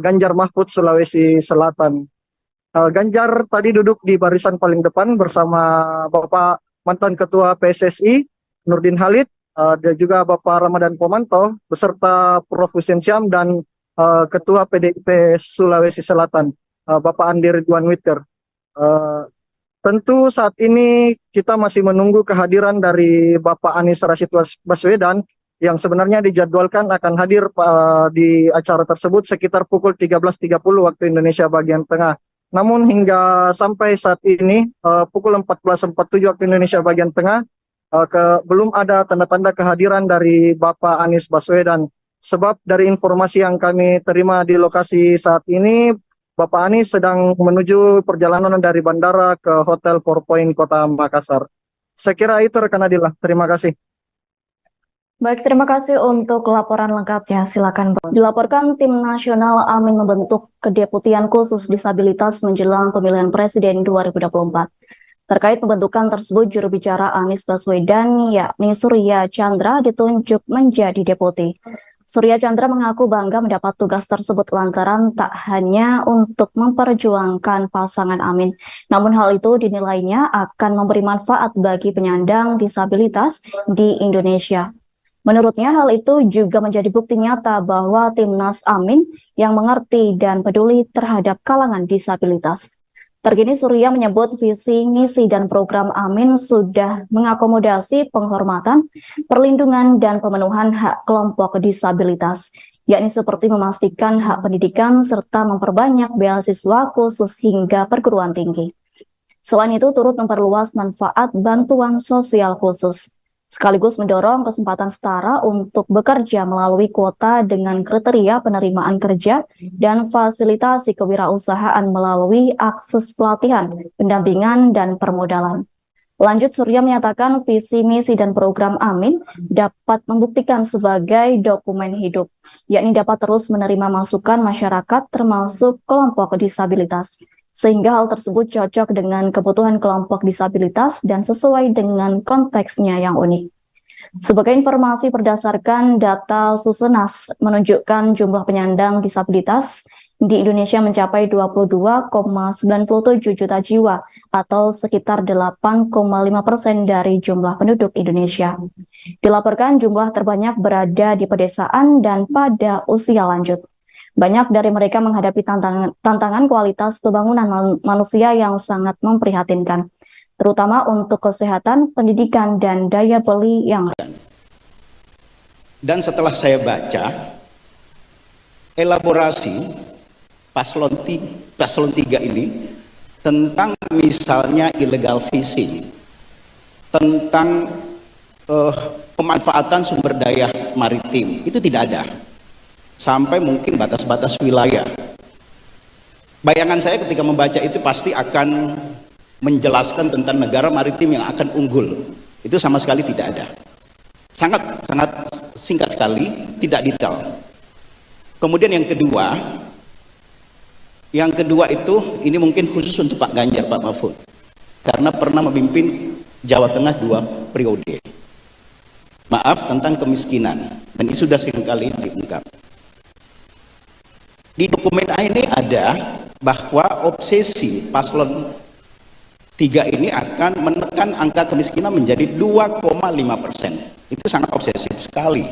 Ganjar Mahfud Sulawesi Selatan. Ganjar tadi duduk di barisan paling depan bersama Bapak mantan Ketua PSSI Nurdin Halid, dan juga Bapak Ramadan Pomanto beserta Prof. Hussein Syam dan Ketua PDIP Sulawesi Selatan, Bapak Andi Ridwan Witter. Tentu saat ini kita masih menunggu kehadiran dari Bapak Anies Rashid Baswedan yang sebenarnya dijadwalkan akan hadir di acara tersebut sekitar pukul 13.30 waktu Indonesia bagian tengah. Namun hingga sampai saat ini pukul 14.47 waktu Indonesia bagian tengah belum ada tanda-tanda kehadiran dari Bapak Anies Baswedan. Sebab dari informasi yang kami terima di lokasi saat ini, Bapak Anies sedang menuju perjalanan dari bandara ke Hotel 4 Point Kota Makassar. Saya kira itu rekan Adila. Terima kasih. Baik, terima kasih untuk laporan lengkapnya. Silakan. Dilaporkan Tim Nasional Amin membentuk Kedeputian Khusus Disabilitas menjelang pemilihan Presiden 2024. Terkait pembentukan tersebut, juru bicara Anies Baswedan, yakni Surya Chandra, ditunjuk menjadi deputi. Surya Chandra mengaku bangga mendapat tugas tersebut lantaran tak hanya untuk memperjuangkan pasangan Amin, namun hal itu dinilainya akan memberi manfaat bagi penyandang disabilitas di Indonesia. Menurutnya hal itu juga menjadi bukti nyata bahwa Timnas Amin yang mengerti dan peduli terhadap kalangan disabilitas. Terkini Surya menyebut visi, misi, dan program Amin sudah mengakomodasi penghormatan, perlindungan, dan pemenuhan hak kelompok disabilitas, yakni seperti memastikan hak pendidikan serta memperbanyak beasiswa khusus hingga perguruan tinggi. Selain itu turut memperluas manfaat bantuan sosial khusus, sekaligus mendorong kesempatan setara untuk bekerja melalui kuota dengan kriteria penerimaan kerja dan fasilitasi kewirausahaan melalui akses pelatihan, pendampingan, dan permodalan. Lanjut, Surya menyatakan visi, misi, dan program Amin dapat membuktikan sebagai dokumen hidup, yakni dapat terus menerima masukan masyarakat termasuk kelompok disabilitas, sehingga hal tersebut cocok dengan kebutuhan kelompok disabilitas dan sesuai dengan konteksnya yang unik. Sebagai informasi berdasarkan data Susenas menunjukkan jumlah penyandang disabilitas di Indonesia mencapai 22,97 juta jiwa atau sekitar 8,5% dari jumlah penduduk Indonesia. Dilaporkan jumlah terbanyak berada di pedesaan dan pada usia lanjut. Banyak dari mereka menghadapi tantangan kualitas pembangunan manusia yang sangat memprihatinkan, terutama untuk kesehatan, pendidikan, dan daya beli yang. Dan setelah saya baca elaborasi paslon 3 ini tentang misalnya illegal fishing, tentang pemanfaatan sumber daya maritim, itu tidak ada. Sampai mungkin batas-batas wilayah. Bayangan saya ketika membaca itu pasti akan menjelaskan tentang negara maritim yang akan unggul. Itu sama sekali tidak ada. Sangat singkat sekali, tidak detail. Kemudian yang kedua itu ini mungkin khusus untuk Pak Ganjar, Pak Mahfud, karena pernah memimpin Jawa Tengah 2 periode. Maaf, tentang kemiskinan, dan ini sudah seringkali diungkap. Di dokumen ini ada bahwa obsesi paslon 3 ini akan menekan angka kemiskinan menjadi 2,5%. Itu sangat obsesif sekali.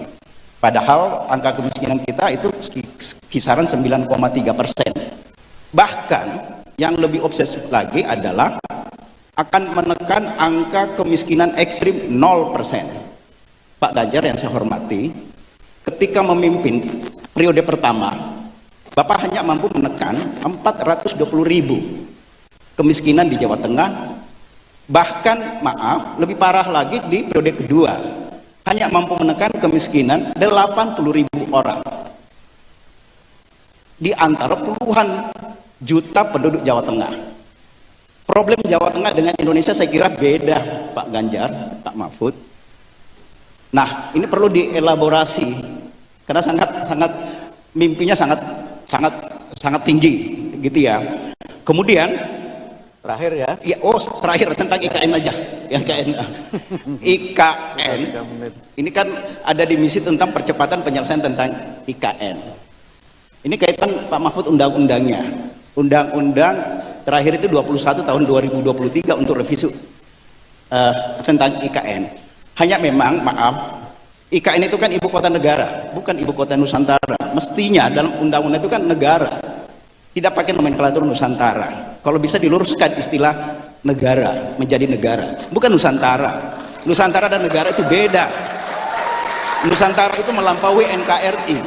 Padahal angka kemiskinan kita itu kisaran 9,3%. Bahkan yang lebih obsesif lagi adalah akan menekan angka kemiskinan ekstrim 0%. Pak Ganjar yang saya hormati, ketika memimpin periode pertama, Bapak hanya mampu menekan 420.000 kemiskinan di Jawa Tengah. Bahkan maaf, lebih parah lagi di periode kedua, hanya mampu menekan kemiskinan 80.000 orang di antara puluhan juta penduduk Jawa Tengah. Problem Jawa Tengah dengan Indonesia saya kira beda, Pak Ganjar, Pak Mahfud. Nah, ini perlu dielaborasi karena mimpinya sangat tinggi gitu ya. Kemudian Terakhir ya. Terakhir tentang IKN aja. Ya, IKN. Ini kan ada di misi tentang percepatan penyelesaian tentang IKN. Ini kaitan Pak Mahfud undang-undangnya. Undang-undang terakhir itu 21 tahun 2023 untuk revisi tentang IKN. Hanya memang, maaf, IKN itu kan ibu kota negara, bukan ibu kota Nusantara. Mestinya dalam undang-undang itu kan negara, tidak pakai nomenklatur Nusantara. Kalau bisa diluruskan istilah negara menjadi negara, bukan Nusantara. Nusantara dan negara itu beda. Nusantara itu melampaui NKRI.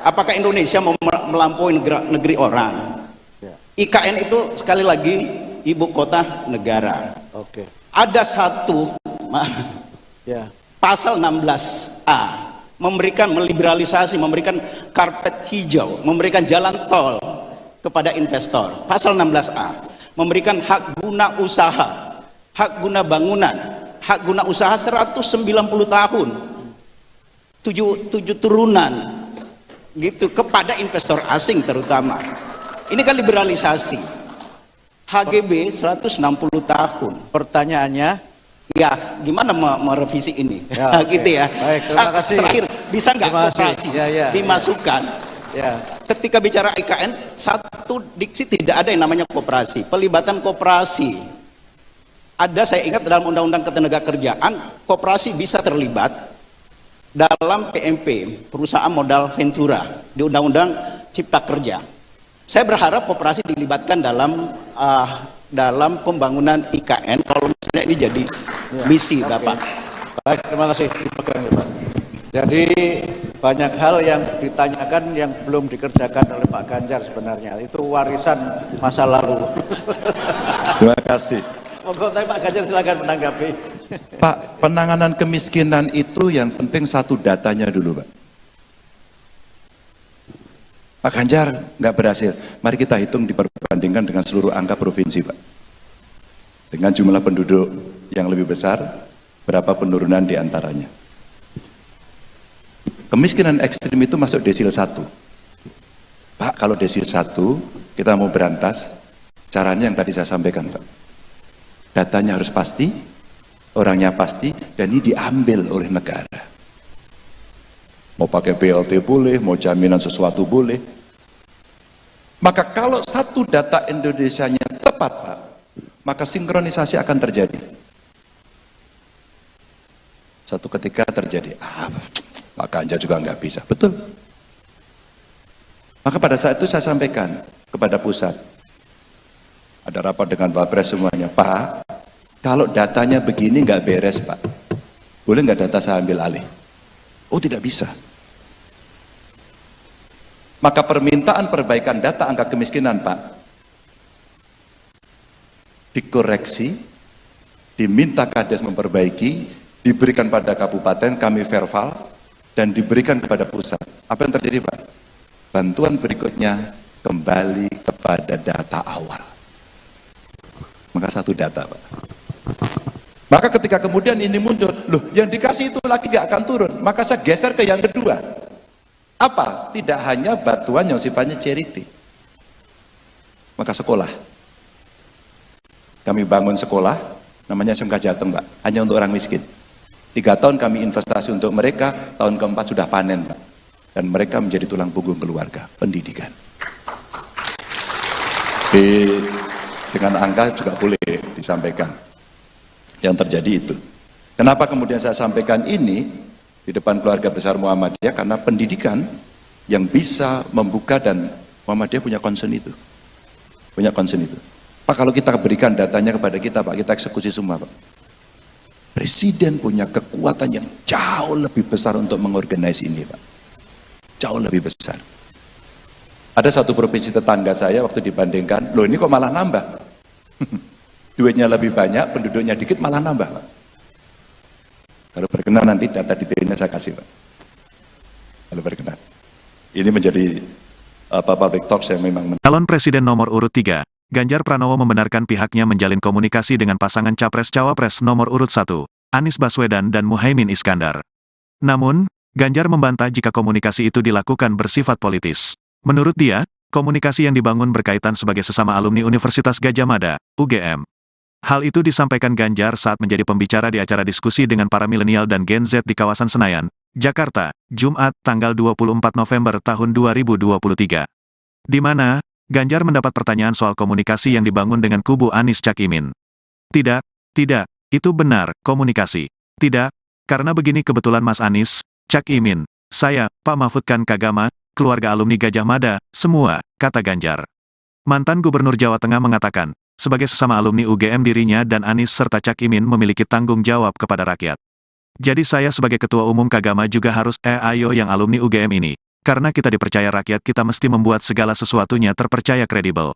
Apakah Indonesia mau melampaui negeri orang? IKN itu sekali lagi ibu kota negara. Oke. Ada satu Ya. pasal 16A meliberalisasi, memberikan karpet hijau, memberikan jalan tol kepada investor. Pasal 16A memberikan hak guna usaha, hak guna bangunan, hak guna usaha 190 tahun, 7 turunan gitu kepada investor asing terutama. Ini kan liberalisasi. HGB 160 tahun. Pertanyaannya, Ya, gimana merevisi ini? Ya, oke. Gitu ya. Baik, terima kasih. Terakhir, bisa nggak Terima kasih. koperasi Ya. dimasukkan? ya, Ketika bicara IKN, satu diksi tidak ada yang namanya koperasi. Pelibatan koperasi. Ada, saya ingat dalam Undang-Undang Ketenagakerjaan, koperasi bisa terlibat dalam PMP, perusahaan modal ventura, di Undang-Undang Cipta Kerja. Saya berharap koperasi dilibatkan dalam pembangunan IKN kalau misalnya ini jadi misi, Bapak. baik, terima kasih. Dipegang ya, Pak. Jadi banyak hal yang ditanyakan yang belum dikerjakan oleh Pak Ganjar sebenarnya. Itu warisan masa lalu. Terima kasih. Monggo, Pak Ganjar silakan menanggapi. Pak, penanganan kemiskinan itu yang penting satu datanya dulu, Pak. Pak Ganjar nggak berhasil. Mari kita hitung diperbandingkan dengan seluruh angka provinsi, Pak. Dengan jumlah penduduk yang lebih besar, berapa penurunan di antaranya. Kemiskinan ekstrim itu masuk desil 1. Pak, kalau desil 1, kita mau berantas, caranya yang tadi saya sampaikan, Pak. Datanya harus pasti, orangnya pasti, dan ini diambil oleh negara. Mau pakai BLT boleh, mau jaminan sesuatu boleh. Maka kalau satu data Indonesianya tepat, Pak, maka sinkronisasi akan terjadi. Satu ketika terjadi, Pak Ganjar juga nggak bisa. Betul. Maka pada saat itu saya sampaikan kepada pusat. Ada rapat dengan Wapres semuanya. Pak, kalau datanya begini nggak beres, Pak. Boleh nggak data saya ambil alih? Oh, tidak bisa. Maka permintaan perbaikan data angka kemiskinan, Pak, dikoreksi, diminta Kades memperbaiki, diberikan pada kabupaten, kami verbal, dan diberikan kepada pusat. Apa yang terjadi, Pak? Bantuan berikutnya kembali kepada data awal. Maka satu data, Pak. Maka ketika kemudian ini muncul, loh yang dikasih itu lagi gak akan turun. Maka saya geser ke yang kedua. Apa? Tidak hanya bantuan yang sifatnya charity. Maka sekolah. Kami bangun sekolah, namanya SMK Jateng, Pak. Hanya untuk orang miskin. 3 tahun kami investasi untuk mereka, tahun keempat sudah panen, Pak. Dan mereka menjadi tulang punggung keluarga, pendidikan. Dengan angka juga boleh disampaikan. Yang terjadi itu. Kenapa kemudian saya sampaikan ini di depan keluarga besar Muhammadiyah? Karena pendidikan yang bisa membuka, dan Muhammadiyah punya concern itu. Punya concern itu. Pak, kalau kita berikan datanya kepada kita, Pak, kita eksekusi semua, Pak. Presiden punya kekuatan yang jauh lebih besar untuk mengorganisasi ini, Pak. Jauh lebih besar. Ada satu provinsi tetangga saya waktu dibandingkan, loh ini kok malah nambah. Duitnya lebih banyak, penduduknya dikit, malah nambah, Pak. Kalau berkenan nanti data detailnya saya kasih, Pak. Kalau berkenan. Ini menjadi public talk yang memang. Calon Presiden nomor urut 3, Ganjar Pranowo membenarkan pihaknya menjalin komunikasi dengan pasangan Capres-Cawapres nomor urut 1, Anies Baswedan dan Muhaimin Iskandar. Namun, Ganjar membantah jika komunikasi itu dilakukan bersifat politis. Menurut dia, komunikasi yang dibangun berkaitan sebagai sesama alumni Universitas Gadjah Mada, UGM. Hal itu disampaikan Ganjar saat menjadi pembicara di acara diskusi dengan para milenial dan Gen Z di kawasan Senayan, Jakarta, Jumat, tanggal 24 November tahun 2023. Di mana, Ganjar mendapat pertanyaan soal komunikasi yang dibangun dengan kubu Anies Cak Imin. Tidak, itu benar, komunikasi. Tidak, karena begini kebetulan Mas Anies, Cak Imin, saya, Pak Mahfud kan Kagama, keluarga alumni Gajah Mada, semua, kata Ganjar. Mantan Gubernur Jawa Tengah mengatakan, sebagai sesama alumni UGM dirinya dan Anies serta Cak Imin memiliki tanggung jawab kepada rakyat. Jadi saya sebagai Ketua Umum Kagama juga harus ayo yang alumni UGM ini. Karena kita dipercaya rakyat kita mesti membuat segala sesuatunya terpercaya kredibel.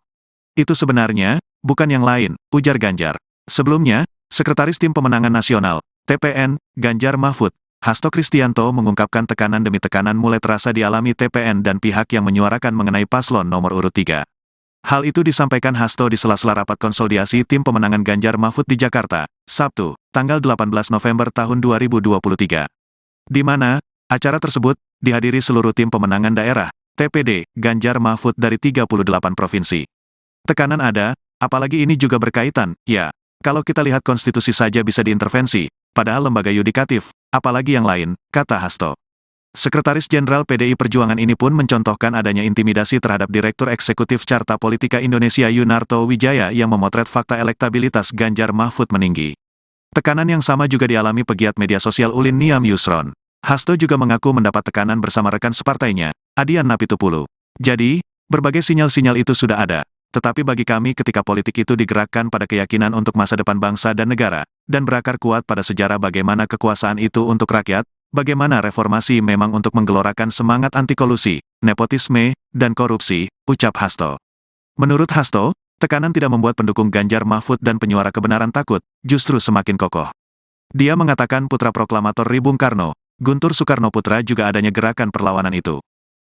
Itu sebenarnya, bukan yang lain, ujar Ganjar. Sebelumnya, Sekretaris Tim Pemenangan Nasional, TPN, Ganjar Mahfud, Hasto Kristianto mengungkapkan tekanan demi tekanan mulai terasa dialami TPN dan pihak yang menyuarakan mengenai paslon nomor urut 3. Hal itu disampaikan Hasto di sela-sela rapat konsolidasi Tim Pemenangan Ganjar Mahfud di Jakarta, Sabtu, tanggal 18 November tahun 2023. Di mana, acara tersebut dihadiri seluruh tim pemenangan daerah, TPD, Ganjar Mahfud dari 38 provinsi. Tekanan ada, apalagi ini juga berkaitan, ya, kalau kita lihat konstitusi saja bisa diintervensi, padahal lembaga yudikatif, apalagi yang lain, kata Hasto. Sekretaris Jenderal PDI Perjuangan ini pun mencontohkan adanya intimidasi terhadap Direktur Eksekutif Carta Politika Indonesia Yunarto Wijaya yang memotret fakta elektabilitas Ganjar Mahfud meninggi. Tekanan yang sama juga dialami pegiat media sosial Ulin Niam Yusron. Hasto juga mengaku mendapat tekanan bersama rekan separtainya, Adian Napitupulu. Jadi, berbagai sinyal-sinyal itu sudah ada. Tetapi bagi kami ketika politik itu digerakkan pada keyakinan untuk masa depan bangsa dan negara, dan berakar kuat pada sejarah bagaimana kekuasaan itu untuk rakyat, bagaimana reformasi memang untuk menggelorakan semangat anti kolusi, nepotisme, dan korupsi, ucap Hasto. Menurut Hasto, tekanan tidak membuat pendukung Ganjar Mahfud dan penyuara kebenaran takut, justru semakin kokoh. Dia mengatakan putra proklamator Bung Karno, Guntur Soekarnoputra juga adanya gerakan perlawanan itu.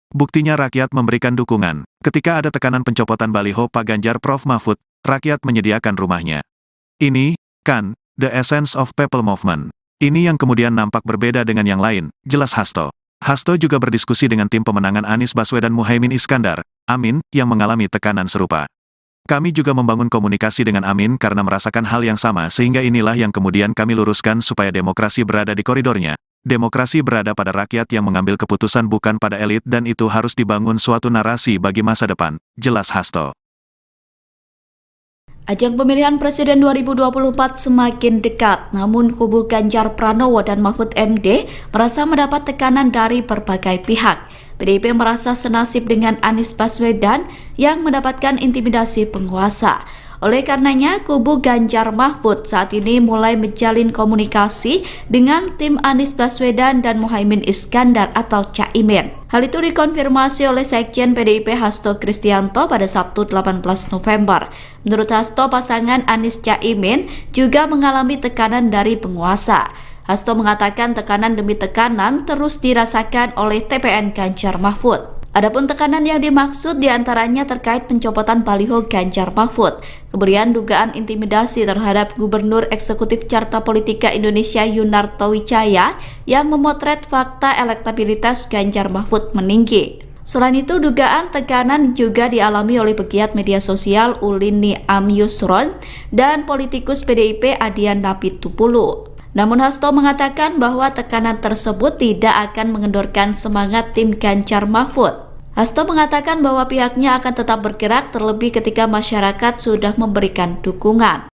Buktinya rakyat memberikan dukungan. Ketika ada tekanan pencopotan baliho Pak Ganjar Prof Mahfud, rakyat menyediakan rumahnya. Ini, kan, the essence of people movement. Ini yang kemudian nampak berbeda dengan yang lain, jelas Hasto. Hasto juga berdiskusi dengan tim pemenangan Anies Baswedan Muhaimin Iskandar, Amin, yang mengalami tekanan serupa. Kami juga membangun komunikasi dengan Amin karena merasakan hal yang sama sehingga inilah yang kemudian kami luruskan supaya demokrasi berada di koridornya. Demokrasi berada pada rakyat yang mengambil keputusan bukan pada elit dan itu harus dibangun suatu narasi bagi masa depan, jelas Hasto. Ajang pemilihan Presiden 2024 semakin dekat, namun kubu Ganjar Pranowo dan Mahfud MD merasa mendapat tekanan dari berbagai pihak. PDIP merasa senasib dengan Anies Baswedan yang mendapatkan intimidasi penguasa. Oleh karenanya, kubu Ganjar Mahfud saat ini mulai menjalin komunikasi dengan tim Anies Baswedan dan Muhaimin Iskandar atau Caimin. Hal itu dikonfirmasi oleh Sekjen PDIP Hasto Kristianto pada Sabtu 18 November. Menurut Hasto, pasangan Anies Caimin juga mengalami tekanan dari penguasa. Hasto mengatakan tekanan demi tekanan terus dirasakan oleh TPN Ganjar Mahfud. Adapun tekanan yang dimaksud diantaranya terkait pencopotan baliho Ganjar Mahfud, kemudian dugaan intimidasi terhadap Gubernur Eksekutif Carta Politika Indonesia Yunarto Wijaya yang memotret fakta elektabilitas Ganjar Mahfud meninggi. Selain itu, dugaan tekanan juga dialami oleh pegiat media sosial Ulin Niam Yusron dan politikus PDIP Adian Napitupulu. Namun Hasto mengatakan bahwa tekanan tersebut tidak akan mengendorkan semangat tim Ganjar Mahfud. Hasto mengatakan bahwa pihaknya akan tetap bergerak terlebih ketika masyarakat sudah memberikan dukungan.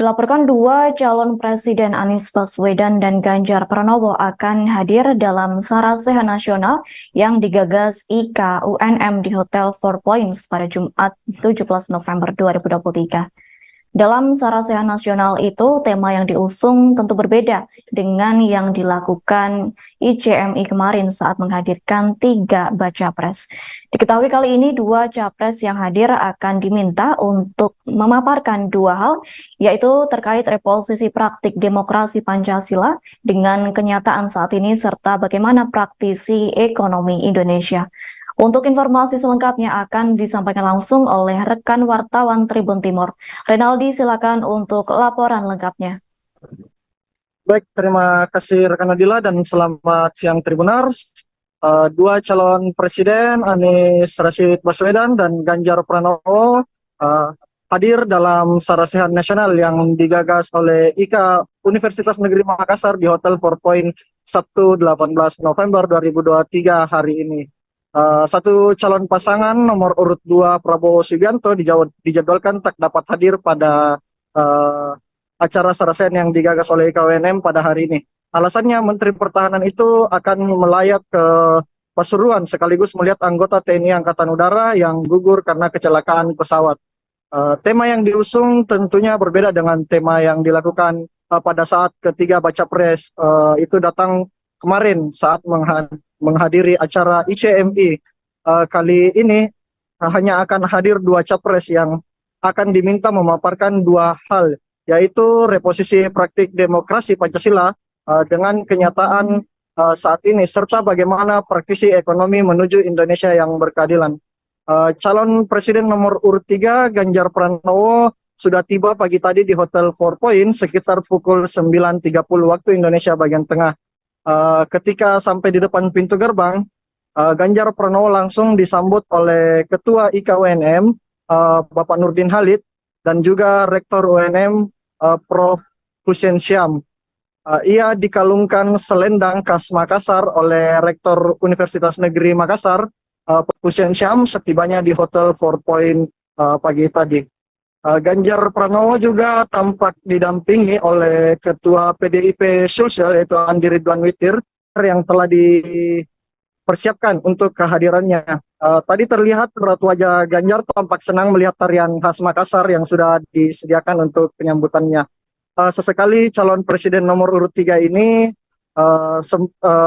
Dilaporkan dua calon presiden Anies Baswedan dan Ganjar Pranowo akan hadir dalam Sarasehan Nasional yang digagas IKA UNM di Hotel Four Points pada Jumat 17 November 2023. Dalam Sarasehan Nasional itu, tema yang diusung tentu berbeda dengan yang dilakukan ICMI kemarin saat menghadirkan 3 baca pres. Diketahui kali ini 2 capres yang hadir akan diminta untuk memaparkan 2 hal, yaitu terkait reposisi praktik demokrasi Pancasila dengan kenyataan saat ini serta bagaimana praktisi ekonomi Indonesia. Untuk informasi selengkapnya akan disampaikan langsung oleh rekan wartawan Tribun Timur. Renaldi, silakan untuk laporan lengkapnya. Baik, terima kasih rekan Nadila dan selamat siang Tribunars. 2 calon presiden Anies Rashid Baswedan dan Ganjar Pranowo hadir dalam Sarasehan Nasional yang digagas oleh IKA Universitas Negeri Makassar di Hotel Four Point Sabtu 18 November 2023 hari ini. Satu calon pasangan nomor urut 2 Prabowo Subianto dijadwalkan tak dapat hadir pada acara sarasen yang digagas oleh IKWNM pada hari ini. Alasannya Menteri Pertahanan itu akan melayat ke Pasuruan sekaligus melihat anggota TNI Angkatan Udara yang gugur karena kecelakaan pesawat. Tema yang diusung tentunya berbeda dengan tema yang dilakukan pada saat ketiga baca pres itu datang kemarin saat menghadiri acara ICMI. Kali ini hanya akan hadir 2 capres yang akan diminta memaparkan 2 hal, yaitu reposisi praktik demokrasi Pancasila dengan kenyataan saat ini, serta bagaimana praktisi ekonomi menuju Indonesia yang berkeadilan. Calon Presiden nomor urut 3 Ganjar Pranowo sudah tiba pagi tadi di Hotel 4 Point sekitar pukul 9.30 waktu Indonesia bagian tengah. Ketika sampai di depan pintu gerbang, Ganjar Pranowo langsung disambut oleh Ketua IKWNM, Bapak Nurdin Halid, dan juga Rektor UNM, Prof. Hussein Syam. Ia dikalungkan selendang khas Makassar oleh Rektor Universitas Negeri Makassar, Hussein Syam, setibanya di Hotel 4 Point pagi tadi. Ganjar Pranowo juga tampak didampingi oleh Ketua PDIP Sulsel, yaitu Andi Ridwan Witir, yang telah dipersiapkan untuk kehadirannya. Tadi terlihat raut wajah Ganjar tampak senang melihat tarian khas Makassar yang sudah disediakan untuk penyambutannya. Sesekali calon presiden nomor urut 3 ini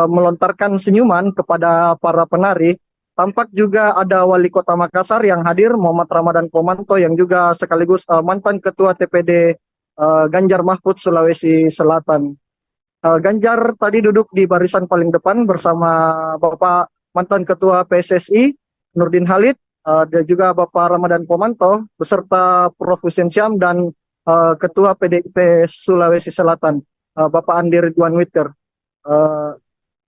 melontarkan senyuman kepada para penari. Tampak juga ada Wali Kota Makassar yang hadir, Muhammad Ramadan Pomanto, yang juga sekaligus mantan Ketua TPD Ganjar Mahfud Sulawesi Selatan. Ganjar tadi duduk di barisan paling depan bersama Bapak mantan Ketua PSSI Nurdin Halid, dan juga Bapak Ramadan Pomanto beserta Prof. Hussein Syam dan Ketua PDIP Sulawesi Selatan, Bapak Andi Ridwan Witir.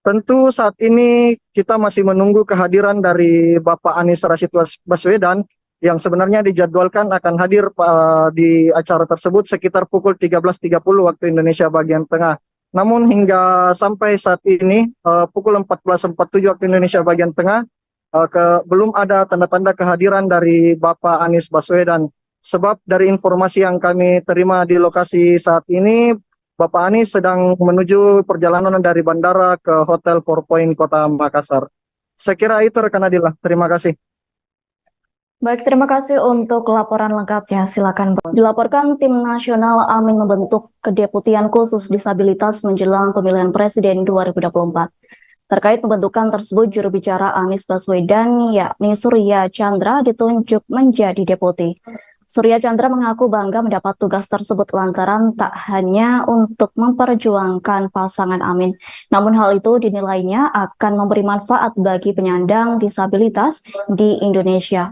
Tentu saat ini kita masih menunggu kehadiran dari Bapak Anies Rashid Baswedan yang sebenarnya dijadwalkan akan hadir di acara tersebut sekitar pukul 13.30 waktu Indonesia bagian tengah. Namun hingga sampai saat ini pukul 14.47 waktu Indonesia bagian tengah belum ada tanda-tanda kehadiran dari Bapak Anies Baswedan. Sebab dari informasi yang kami terima di lokasi saat ini, Bapak Anies sedang menuju perjalanan dari bandara ke Hotel 4 Point Kota Makassar. Saya kira itu rekan Adila. Terima kasih. Baik, terima kasih untuk laporan lengkapnya. Silakan. Dilaporkan tim nasional Amin membentuk kedeputian khusus disabilitas menjelang pemilihan presiden 2024. Terkait pembentukan tersebut, juru bicara Anies Baswedan, yakni Surya Chandra, ditunjuk menjadi deputi. Surya Chandra mengaku bangga mendapat tugas tersebut lantaran tak hanya untuk memperjuangkan pasangan Amin, namun hal itu dinilainya akan memberi manfaat bagi penyandang disabilitas di Indonesia.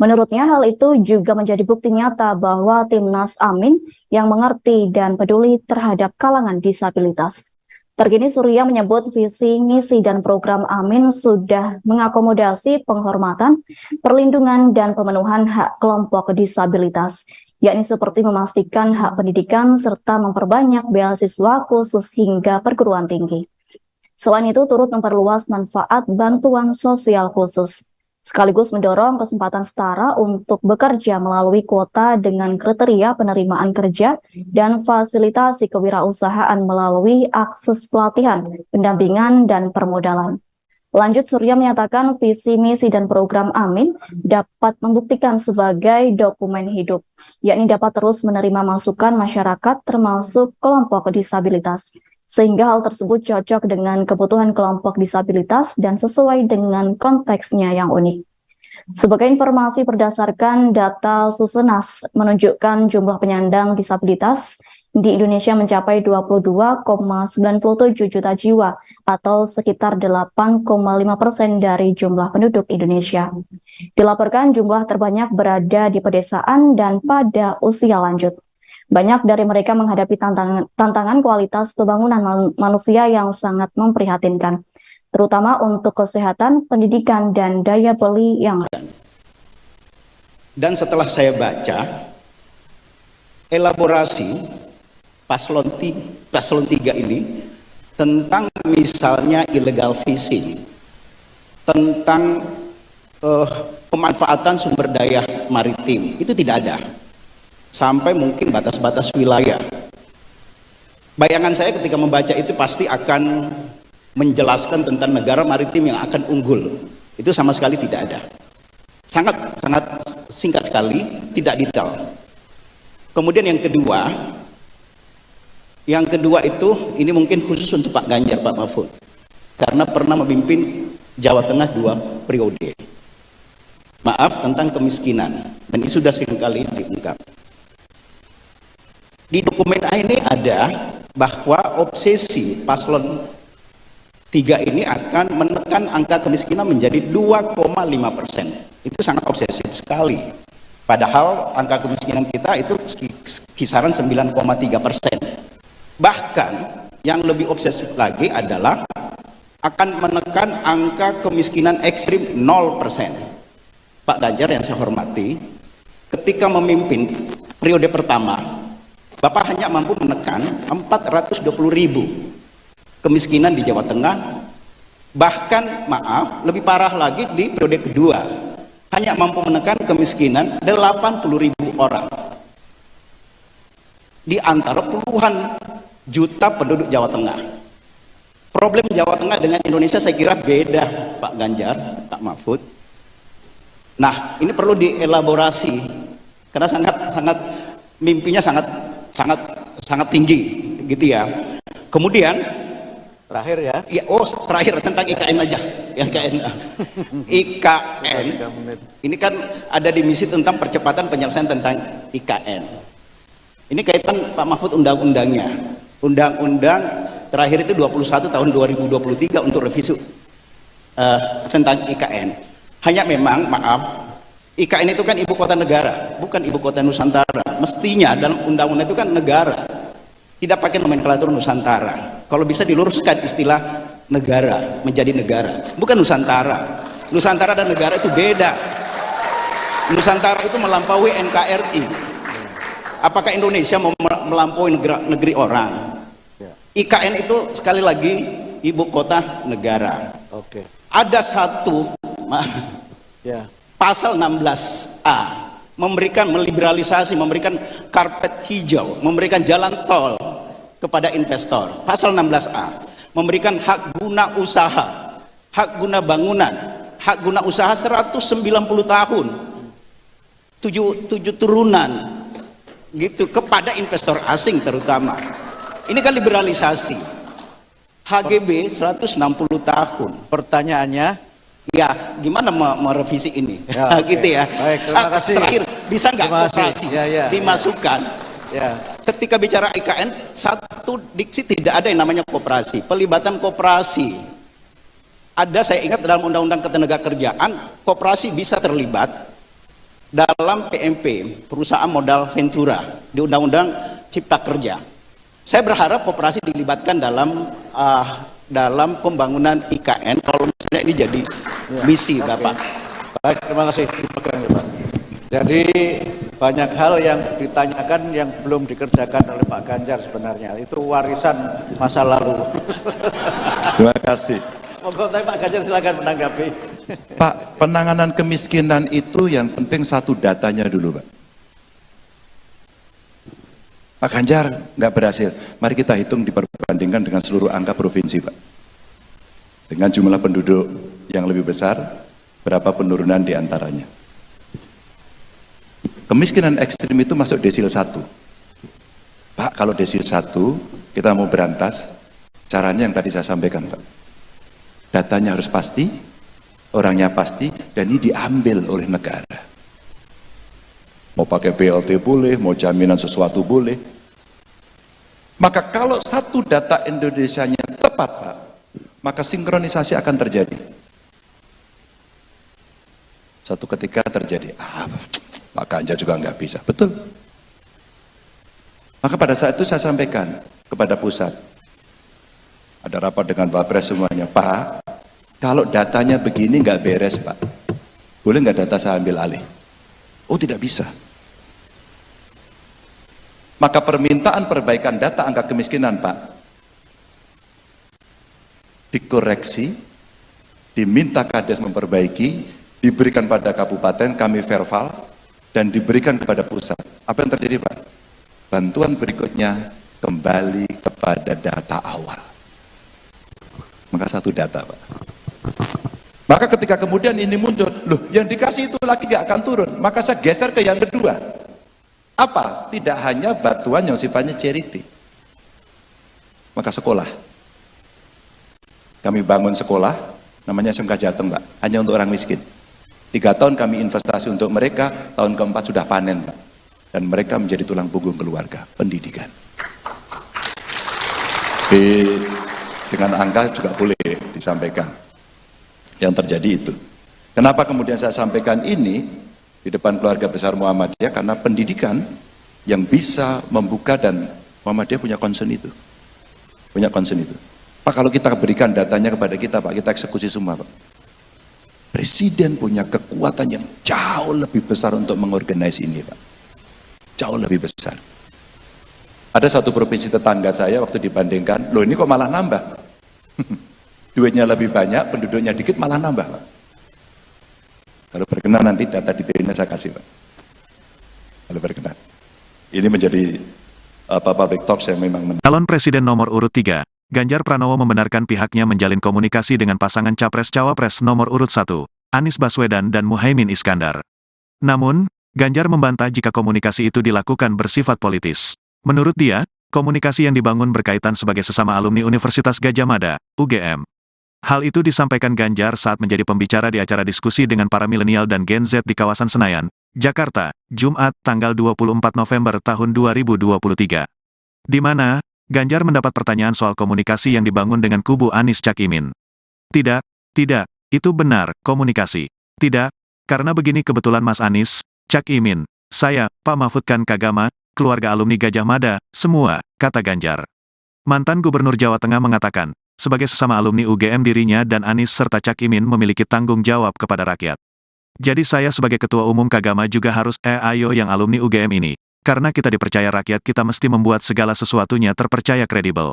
Menurutnya hal itu juga menjadi bukti nyata bahwa Timnas Amin yang mengerti dan peduli terhadap kalangan disabilitas. Terkini Surya menyebut visi, misi, dan program Amin sudah mengakomodasi penghormatan, perlindungan, dan pemenuhan hak kelompok disabilitas, yakni seperti memastikan hak pendidikan serta memperbanyak beasiswa khusus hingga perguruan tinggi. Selain itu turut memperluas manfaat bantuan sosial khusus, sekaligus mendorong kesempatan setara untuk bekerja melalui kuota dengan kriteria penerimaan kerja dan fasilitasi kewirausahaan melalui akses pelatihan, pendampingan, dan permodalan. Lanjut, Surya menyatakan visi, misi, dan program Amin dapat membuktikan sebagai dokumen hidup, yakni dapat terus menerima masukan masyarakat termasuk kelompok disabilitas, sehingga hal tersebut cocok dengan kebutuhan kelompok disabilitas dan sesuai dengan konteksnya yang unik. Sebagai informasi berdasarkan data Susenas menunjukkan jumlah penyandang disabilitas di Indonesia mencapai 22,97 juta jiwa atau sekitar 8,5% dari jumlah penduduk Indonesia. Dilaporkan jumlah terbanyak berada di pedesaan dan pada usia lanjut. Banyak dari mereka menghadapi tantangan kualitas pembangunan manusia yang sangat memprihatinkan, terutama untuk kesehatan, pendidikan, dan daya beli yang. Dan setelah saya baca elaborasi paslon 3 ini, tentang misalnya illegal fishing, tentang pemanfaatan sumber daya maritim, itu tidak ada. Sampai mungkin batas-batas wilayah. Bayangan saya ketika membaca itu pasti akan menjelaskan tentang negara maritim yang akan unggul. Itu sama sekali tidak ada. Sangat singkat sekali, tidak detail. Kemudian yang kedua itu, ini mungkin khusus untuk Pak Ganjar, Pak Mahfud, karena pernah memimpin Jawa Tengah 2 periode. Maaf, tentang kemiskinan, dan ini sudah seringkali diungkap. Di dokumen ini ada bahwa obsesi paslon 3 ini akan menekan angka kemiskinan menjadi 2,5%. Itu sangat obsesif sekali. Padahal angka kemiskinan kita itu kisaran 9,3%. Bahkan yang lebih obsesif lagi adalah akan menekan angka kemiskinan ekstrim 0%. Pak Ganjar yang saya hormati, ketika memimpin periode pertama, Bapak hanya mampu menekan 420.000 kemiskinan di Jawa Tengah. Bahkan maaf, lebih parah lagi di periode kedua, hanya mampu menekan kemiskinan 80.000 orang di antara puluhan juta penduduk Jawa Tengah. Problem Jawa Tengah dengan Indonesia saya kira beda, Pak Ganjar, Pak Mahfud. Nah, ini perlu dielaborasi karena mimpinya sangat tinggi gitu ya. Kemudian Terakhir ya. terakhir tentang IKN aja. Ya, IKN. Ini kan ada di misi tentang percepatan penyelesaian tentang IKN. Ini kaitan Pak Mahfud undang-undangnya. Undang-undang terakhir itu 21 tahun 2023 untuk revisi tentang IKN. Hanya memang, maaf, IKN itu kan ibu kota negara, bukan ibu kota Nusantara. Mestinya dalam undang-undang itu kan negara, tidak pakai nomenklatur Nusantara. Kalau bisa diluruskan istilah negara menjadi negara, bukan Nusantara. Nusantara dan negara itu beda. Nusantara itu melampaui NKRI. Apakah Indonesia mau melampaui negeri orang? IKN itu sekali lagi ibu kota negara. Oke. Ada satu pasal 16A meliberalisasi, memberikan karpet hijau, memberikan jalan tol kepada investor. Pasal 16A memberikan hak guna usaha, hak guna bangunan, hak guna usaha 190 tahun, 7 turunan gitu kepada investor asing terutama. Ini kan liberalisasi. HGB 160 tahun. Pertanyaannya, ya gimana merevisi ini? Ya, gitu ya. Baik, terima kasih. Terakhir, bisa nggak koperasi dimasukkan? Ya. Ketika bicara IKN, satu diksi tidak ada yang namanya koperasi. Pelibatan koperasi ada, saya ingat dalam Undang-Undang Ketenagakerjaan, koperasi bisa terlibat dalam PMP, perusahaan modal ventura, di Undang-Undang Cipta Kerja. Saya berharap koperasi dilibatkan dalam pembangunan IKN kalau misalnya ini jadi misi Bapak. Baik, terima kasih. Dipegang ya, Pak. Jadi banyak hal yang ditanyakan yang belum dikerjakan oleh Pak Ganjar sebenarnya. Itu warisan masa lalu. Terima kasih. Monggo, Pak Ganjar silakan menanggapi. Pak, penanganan kemiskinan itu yang penting satu datanya dulu, Pak. Pak Ganjar nggak berhasil. Mari kita hitung diperbandingkan dengan seluruh angka provinsi, Pak. Dengan jumlah penduduk yang lebih besar, berapa penurunan di antaranya. Kemiskinan ekstrim itu masuk desil 1. Pak, kalau desil 1 kita mau berantas, caranya yang tadi saya sampaikan, Pak. Datanya harus pasti, orangnya pasti, dan ini diambil oleh negara. Mau pakai BLT boleh, mau jaminan sesuatu boleh. Maka kalau satu data Indonesianya tepat, Pak, maka sinkronisasi akan terjadi. Satu ketika terjadi, Pak Ganjar juga nggak bisa. Betul. Maka pada saat itu saya sampaikan kepada pusat. Ada rapat dengan Pak Pres semuanya. Pak, kalau datanya begini nggak beres, Pak. Boleh nggak data saya ambil alih? Oh, tidak bisa. Maka permintaan perbaikan data angka kemiskinan, Pak, dikoreksi, diminta Kades memperbaiki, diberikan pada kabupaten, kami verbal, dan diberikan kepada pusat. Apa yang terjadi, Pak? Bantuan berikutnya kembali kepada data awal. Maka satu data, Pak. Maka ketika kemudian ini muncul, loh yang dikasih itu lagi gak akan turun, maka saya geser ke yang kedua. Apa? Tidak hanya bantuan yang sifatnya charity. Maka sekolah. Kami bangun sekolah, namanya SMK Jateng, Pak, hanya untuk orang miskin. 3 tahun kami investasi untuk mereka, tahun keempat sudah panen, Pak. Dan mereka menjadi tulang punggung keluarga, pendidikan. Dengan angka juga boleh disampaikan. Yang terjadi itu. Kenapa kemudian saya sampaikan ini di depan keluarga besar Muhammadiyah? Karena pendidikan yang bisa membuka, dan Muhammadiyah punya concern itu. Punya concern itu. Pak, kalau kita berikan datanya kepada kita, Pak, kita eksekusi semua, Pak. Presiden punya kekuatan yang jauh lebih besar untuk mengorganize ini, Pak. Jauh lebih besar. Ada satu provinsi tetangga saya waktu dibandingkan, loh ini kok malah nambah? Duitnya lebih banyak, penduduknya dikit, malah nambah, Pak. Kalau berkenan nanti data detailnya saya kasih, Pak. Kalau berkenan. Ini menjadi public talks yang memang menarik. Calon Presiden nomor urut 3, Ganjar Pranowo membenarkan pihaknya menjalin komunikasi dengan pasangan Capres-Cawapres nomor urut 1, Anies Baswedan dan Muhaimin Iskandar. Namun, Ganjar membantah jika komunikasi itu dilakukan bersifat politis. Menurut dia, komunikasi yang dibangun berkaitan sebagai sesama alumni Universitas Gadjah Mada, UGM. Hal itu disampaikan Ganjar saat menjadi pembicara di acara diskusi dengan para milenial dan Gen Z di kawasan Senayan, Jakarta, Jumat, tanggal 24 November tahun 2023. Di mana, Ganjar mendapat pertanyaan soal komunikasi yang dibangun dengan kubu Anies Cak Imin. Tidak, itu benar, komunikasi. Tidak, karena begini kebetulan Mas Anies, Cak Imin, saya, Pak Mahfud kan Kagama, keluarga alumni Gadjah Mada, semua, kata Ganjar. Mantan Gubernur Jawa Tengah mengatakan, sebagai sesama alumni UGM dirinya dan Anies serta Cak Imin memiliki tanggung jawab kepada rakyat. Jadi saya sebagai Ketua Umum Kagama juga harus ayo yang alumni UGM ini. Karena kita dipercaya rakyat, kita mesti membuat segala sesuatunya terpercaya kredibel.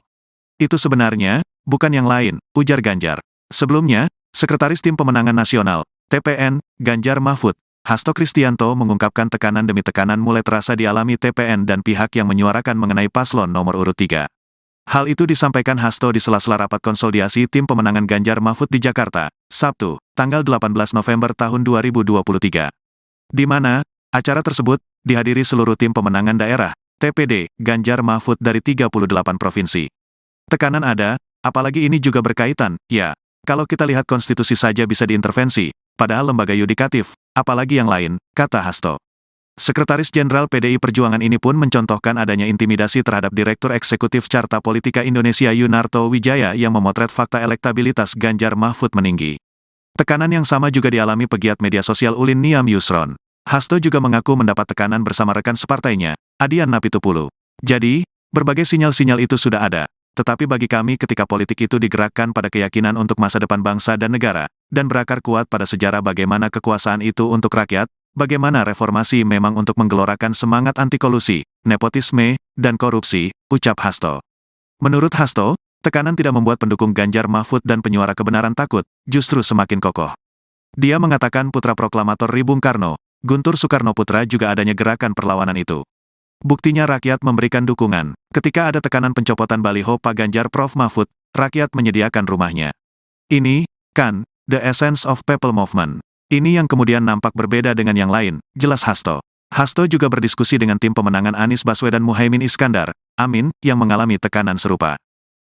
Itu sebenarnya, bukan yang lain, ujar Ganjar. Sebelumnya, Sekretaris Tim Pemenangan Nasional, TPN, Ganjar Mahfud, Hasto Kristianto mengungkapkan tekanan demi tekanan mulai terasa dialami TPN dan pihak yang menyuarakan mengenai paslon nomor urut 3. Hal itu disampaikan Hasto di sela-sela rapat konsolidasi Tim Pemenangan Ganjar Mahfud di Jakarta, Sabtu, tanggal 18 November tahun 2023. Di mana, acara tersebut dihadiri seluruh tim pemenangan daerah, TPD, Ganjar Mahfud dari 38 provinsi. Tekanan ada, apalagi ini juga berkaitan, ya, kalau kita lihat konstitusi saja bisa diintervensi, padahal lembaga yudikatif, apalagi yang lain, kata Hasto. Sekretaris Jenderal PDI Perjuangan ini pun mencontohkan adanya intimidasi terhadap Direktur Eksekutif Carta Politika Indonesia Yunarto Wijaya yang memotret fakta elektabilitas Ganjar Mahfud meninggi. Tekanan yang sama juga dialami pegiat media sosial Ulin Niam Yusron. Hasto juga mengaku mendapat tekanan bersama rekan separtainya, Adian Napitupulu. Jadi, berbagai sinyal-sinyal itu sudah ada. Tetapi bagi kami ketika politik itu digerakkan pada keyakinan untuk masa depan bangsa dan negara, dan berakar kuat pada sejarah bagaimana kekuasaan itu untuk rakyat, bagaimana reformasi memang untuk menggelorakan semangat anti kolusi, nepotisme, dan korupsi, ucap Hasto. Menurut Hasto, tekanan tidak membuat pendukung Ganjar Mahfud dan penyuara kebenaran takut, justru semakin kokoh. Dia mengatakan putra proklamator Bung Karno, Guntur Soekarno Putra juga adanya gerakan perlawanan itu. Buktinya rakyat memberikan dukungan. Ketika ada tekanan pencopotan baliho Pak Ganjar Prof Mahfud, rakyat menyediakan rumahnya. Ini, kan, the essence of people movement. Ini yang kemudian nampak berbeda dengan yang lain, jelas Hasto. Hasto juga berdiskusi dengan tim pemenangan Anies Baswedan Muhaimin Iskandar, Amin, yang mengalami tekanan serupa.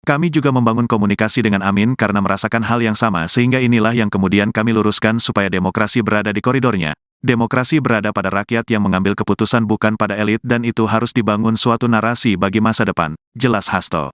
Kami juga membangun komunikasi dengan Amin karena merasakan hal yang sama sehingga inilah yang kemudian kami luruskan supaya demokrasi berada di koridornya. Demokrasi berada pada rakyat yang mengambil keputusan bukan pada elit dan itu harus dibangun suatu narasi bagi masa depan, jelas Hasto.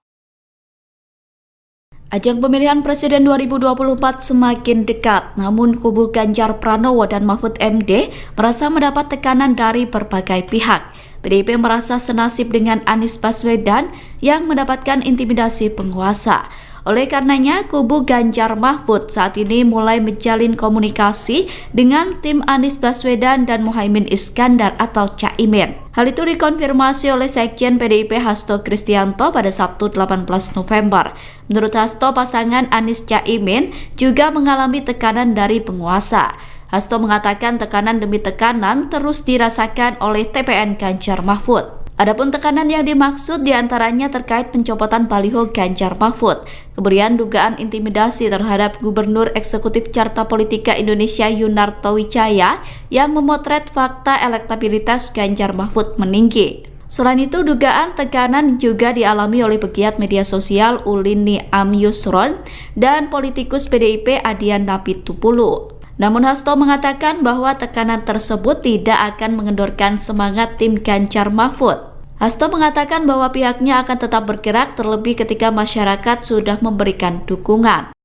Ajang pemilihan Presiden 2024 semakin dekat, namun kubu Ganjar Pranowo dan Mahfud MD merasa mendapat tekanan dari berbagai pihak. PDIP merasa senasib dengan Anies Baswedan yang mendapatkan intimidasi penguasa. Oleh karenanya, kubu Ganjar Mahfud saat ini mulai menjalin komunikasi dengan tim Anies Baswedan dan Muhaimin Iskandar atau Caimin. Hal itu dikonfirmasi oleh Sekjen PDIP Hasto Kristianto pada Sabtu 18 November. Menurut Hasto, pasangan Anies Caimin juga mengalami tekanan dari penguasa. Hasto mengatakan tekanan demi tekanan terus dirasakan oleh TPN Ganjar Mahfud. Adapun tekanan yang dimaksud diantaranya terkait pencopotan baliho Ganjar Mahfud, kemudian dugaan intimidasi terhadap Gubernur Eksekutif Carta Politika Indonesia Yunarto Wijaya yang memotret fakta elektabilitas Ganjar Mahfud meninggi. Selain itu, dugaan tekanan juga dialami oleh pegiat media sosial Ulini Amyusron dan politikus PDIP Adian Napitupulu. Namun Hasto mengatakan bahwa tekanan tersebut tidak akan mengendorkan semangat tim Ganjar Mahfud. Hasto mengatakan bahwa pihaknya akan tetap bergerak terlebih ketika masyarakat sudah memberikan dukungan.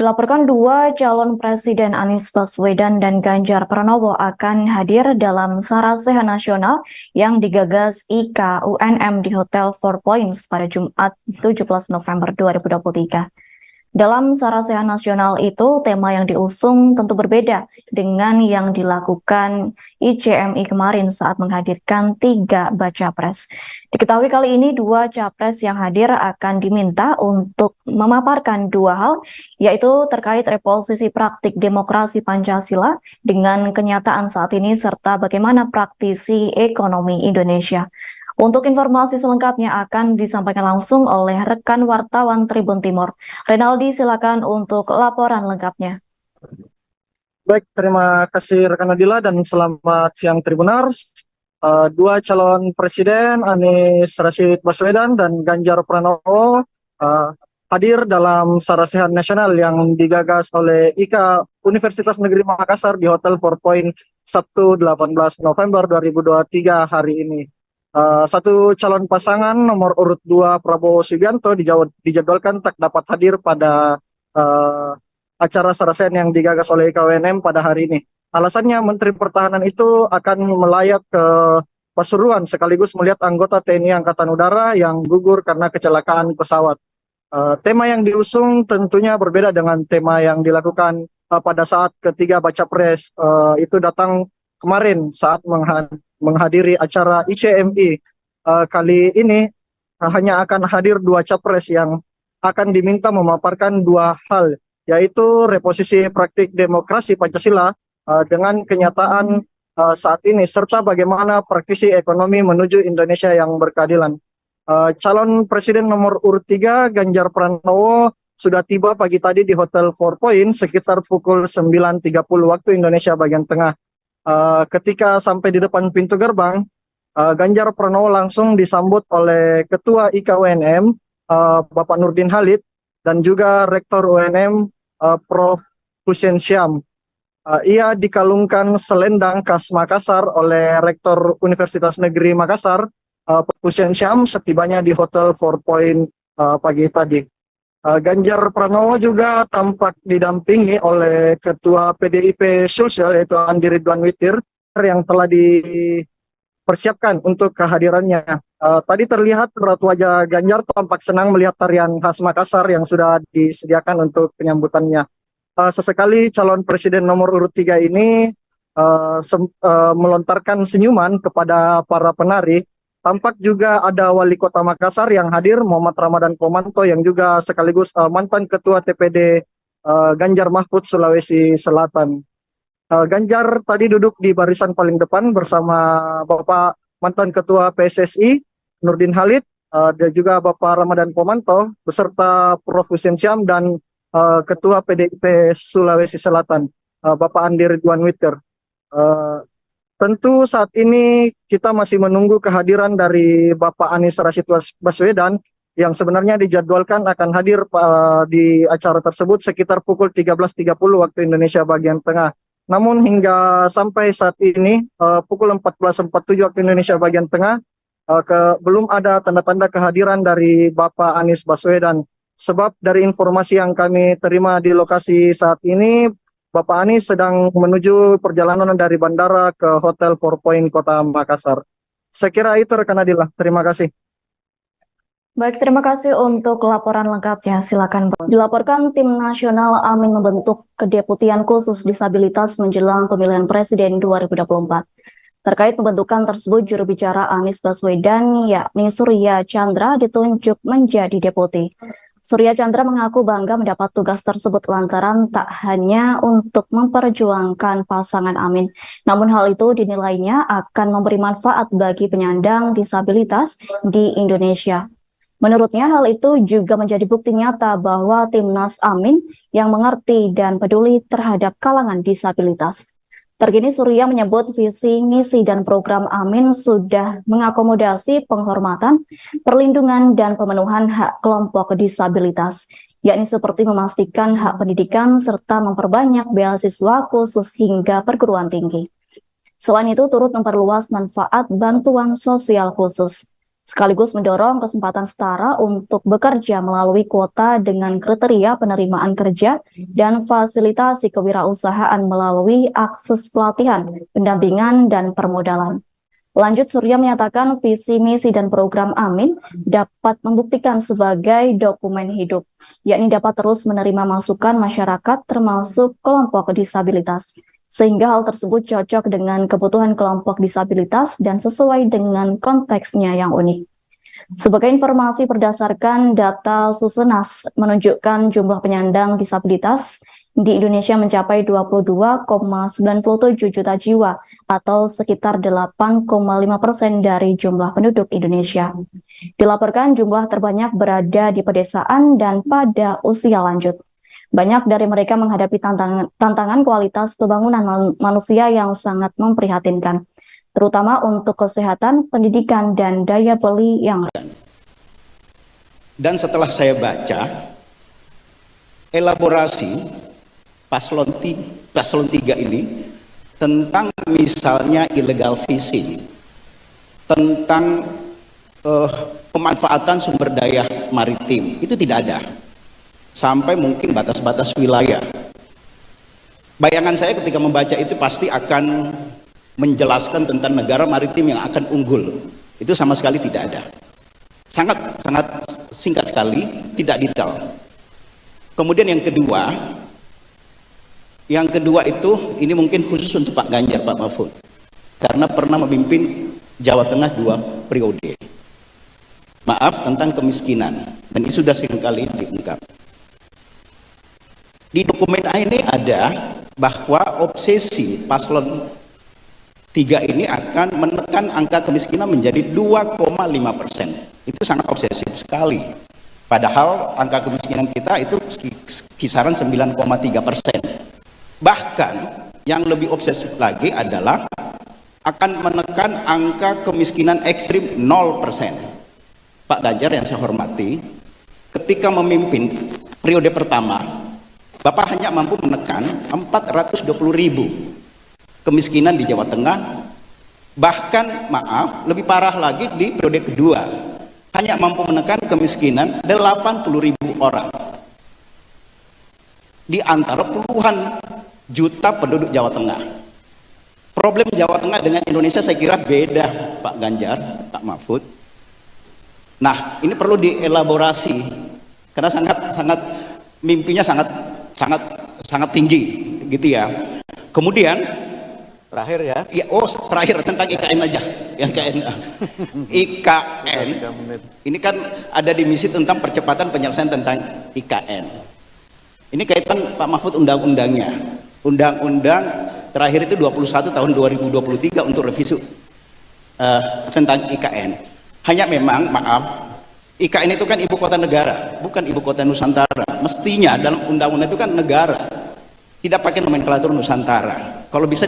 Dilaporkan dua calon presiden Anies Baswedan dan Ganjar Pranowo akan hadir dalam Sarasehan Nasional yang digagas IKA UNM di Hotel Four Points pada Jumat 17 November 2023. Dalam Sarasehan Nasional itu, tema yang diusung tentu berbeda dengan yang dilakukan ICMI kemarin saat menghadirkan 3 baca pres. Diketahui kali ini 2 capres yang hadir akan diminta untuk memaparkan 2 hal, yaitu terkait reposisi praktik demokrasi Pancasila dengan kenyataan saat ini serta bagaimana praktisi ekonomi Indonesia. Untuk informasi selengkapnya akan disampaikan langsung oleh rekan wartawan Tribun Timur. Renaldi, silakan untuk laporan lengkapnya. Baik, terima kasih rekan Nadila dan selamat siang Tribunars. 2 calon presiden Anies Rashid Baswedan dan Ganjar Pranowo hadir dalam Sarasehan Nasional yang digagas oleh IKA Universitas Negeri Makassar di Hotel Four Point Sabtu 18 November 2023 hari ini. Satu calon pasangan nomor urut 2 Prabowo Subianto dijadwalkan tak dapat hadir pada acara Sarasehan yang digagas oleh IKWNM pada hari ini. Alasannya Menteri Pertahanan itu akan melayat ke Pasuruan sekaligus melihat anggota TNI Angkatan Udara yang gugur karena kecelakaan pesawat. Tema yang diusung tentunya berbeda dengan tema yang dilakukan pada saat ketiga baca pres itu datang kemarin saat menghadiri acara ICMI. Kali ini hanya akan hadir 2 capres yang akan diminta memaparkan 2 hal, yaitu reposisi praktik demokrasi Pancasila dengan kenyataan saat ini, serta bagaimana praktisi ekonomi menuju Indonesia yang berkeadilan. Calon presiden nomor urut 3 Ganjar Pranowo sudah tiba pagi tadi di Hotel Four Point sekitar pukul 9.30 waktu Indonesia bagian tengah. Ketika sampai di depan pintu gerbang, Ganjar Pranowo langsung disambut oleh Ketua IKWNM, Bapak Nurdin Halid, dan juga Rektor UNM, Prof. Hussein Syam. Ia dikalungkan selendang khas Makassar oleh Rektor Universitas Negeri Makassar, Prof. Hussein Syam, setibanya di Hotel Four Point pagi tadi. Ganjar Pranowo juga tampak didampingi oleh Ketua PDIP Sulsel yaitu Andi Ridwan Witir yang telah dipersiapkan untuk kehadirannya. Tadi terlihat raut wajah Ganjar tampak senang melihat tarian khas Makassar yang sudah disediakan untuk penyambutannya. Sesekali calon presiden nomor urut 3 ini melontarkan senyuman kepada para penari. Tampak juga ada Wali Kota Makassar yang hadir, Muhammad Ramadan Pomanto, yang juga sekaligus mantan Ketua TPD Ganjar Mahfud Sulawesi Selatan. Ganjar tadi duduk di barisan paling depan bersama Bapak mantan Ketua PSSI Nurdin Halid, dan juga Bapak Ramadan Pomanto, beserta Prof. Hussein Syam dan Ketua PDIP Sulawesi Selatan, Bapak Andi Ridwan Witir. Tentu saat ini kita masih menunggu kehadiran dari Bapak Anies Rashid Baswedan yang sebenarnya dijadwalkan akan hadir di acara tersebut sekitar pukul 13.30 waktu Indonesia bagian tengah. Namun hingga sampai saat ini pukul 14.47 waktu Indonesia bagian tengah belum ada tanda-tanda kehadiran dari Bapak Anies Baswedan. Sebab dari informasi yang kami terima di lokasi saat ini, Bapak Anies sedang menuju perjalanan dari bandara ke Hotel Four Point Kota Makassar. Saya kira itu rekan Nadila. Terima kasih. Baik, terima kasih untuk laporan lengkapnya. Silakan, Bang. Dilaporkan Tim Nasional Amin membentuk Kedeputian Khusus Disabilitas menjelang pemilihan Presiden 2024. Terkait pembentukan tersebut, juru bicara Anies Baswedan, yakni Surya Chandra, ditunjuk menjadi deputi. Surya Chandra mengaku bangga mendapat tugas tersebut lantaran tak hanya untuk memperjuangkan pasangan Amin, namun hal itu dinilainya akan memberi manfaat bagi penyandang disabilitas di Indonesia. Menurutnya, hal itu juga menjadi bukti nyata bahwa Timnas Amin yang mengerti dan peduli terhadap kalangan disabilitas. Terkini Surya menyebut visi, misi, dan program Amin sudah mengakomodasi penghormatan, perlindungan, dan pemenuhan hak kelompok disabilitas, yakni seperti memastikan hak pendidikan serta memperbanyak beasiswa khusus hingga perguruan tinggi. Selain itu, turut memperluas manfaat bantuan sosial khusus, sekaligus mendorong kesempatan setara untuk bekerja melalui kuota dengan kriteria penerimaan kerja dan fasilitasi kewirausahaan melalui akses pelatihan, pendampingan, dan permodalan. Lanjut, Surya menyatakan visi, misi, dan program Amin dapat membuktikan sebagai dokumen hidup, yakni dapat terus menerima masukan masyarakat termasuk kelompok disabilitas, sehingga hal tersebut cocok dengan kebutuhan kelompok disabilitas dan sesuai dengan konteksnya yang unik. Sebagai informasi berdasarkan data Susenas menunjukkan jumlah penyandang disabilitas di Indonesia mencapai 22,97 juta jiwa atau sekitar 8,5% dari jumlah penduduk Indonesia. Dilaporkan jumlah terbanyak berada di pedesaan dan pada usia lanjut. Banyak dari mereka menghadapi tantangan kualitas pembangunan manusia yang sangat memprihatinkan, terutama untuk kesehatan, pendidikan, dan daya beli yang. Dan setelah saya baca elaborasi paslon 3 ini tentang misalnya illegal fishing, tentang pemanfaatan sumber daya maritim, itu tidak ada. Sampai mungkin batas-batas wilayah. Bayangan saya ketika membaca itu pasti akan menjelaskan tentang negara maritim yang akan unggul. Itu sama sekali tidak ada. Sangat singkat sekali, tidak detail. Kemudian yang kedua itu ini mungkin khusus untuk Pak Ganjar, Pak Mahfud, karena pernah memimpin Jawa Tengah 2 periode. Maaf, tentang kemiskinan, dan ini sudah seringkali diungkap. Di dokumen ini ada bahwa obsesi paslon 3 ini akan menekan angka kemiskinan menjadi 2,5%. Itu sangat obsesif sekali. Padahal angka kemiskinan kita itu kisaran 9,3%. Bahkan yang lebih obsesif lagi adalah akan menekan angka kemiskinan ekstrim 0%. Pak Ganjar yang saya hormati, ketika memimpin periode pertama, Bapak hanya mampu menekan 420.000 kemiskinan di Jawa Tengah. Bahkan maaf, lebih parah lagi di periode kedua, hanya mampu menekan kemiskinan 80.000 orang di antara puluhan juta penduduk Jawa Tengah. Problem Jawa Tengah dengan Indonesia saya kira beda, Pak Ganjar, Pak Mahfud. Nah, ini perlu dielaborasi karena sangat mimpinya sangat tinggi gitu ya. Kemudian Terakhir ya. Terakhir tentang IKN aja. IKN ini kan ada di misi tentang percepatan penyelesaian tentang IKN. Ini kaitan Pak Mahfud undang-undangnya. Undang-undang terakhir itu 21 tahun 2023 untuk revisi tentang IKN. Hanya memang maaf, IKN itu kan ibu kota negara, bukan ibu kota Nusantara. Mestinya dalam undang-undang itu kan negara, tidak pakai nomenklatur Nusantara. Kalau bisa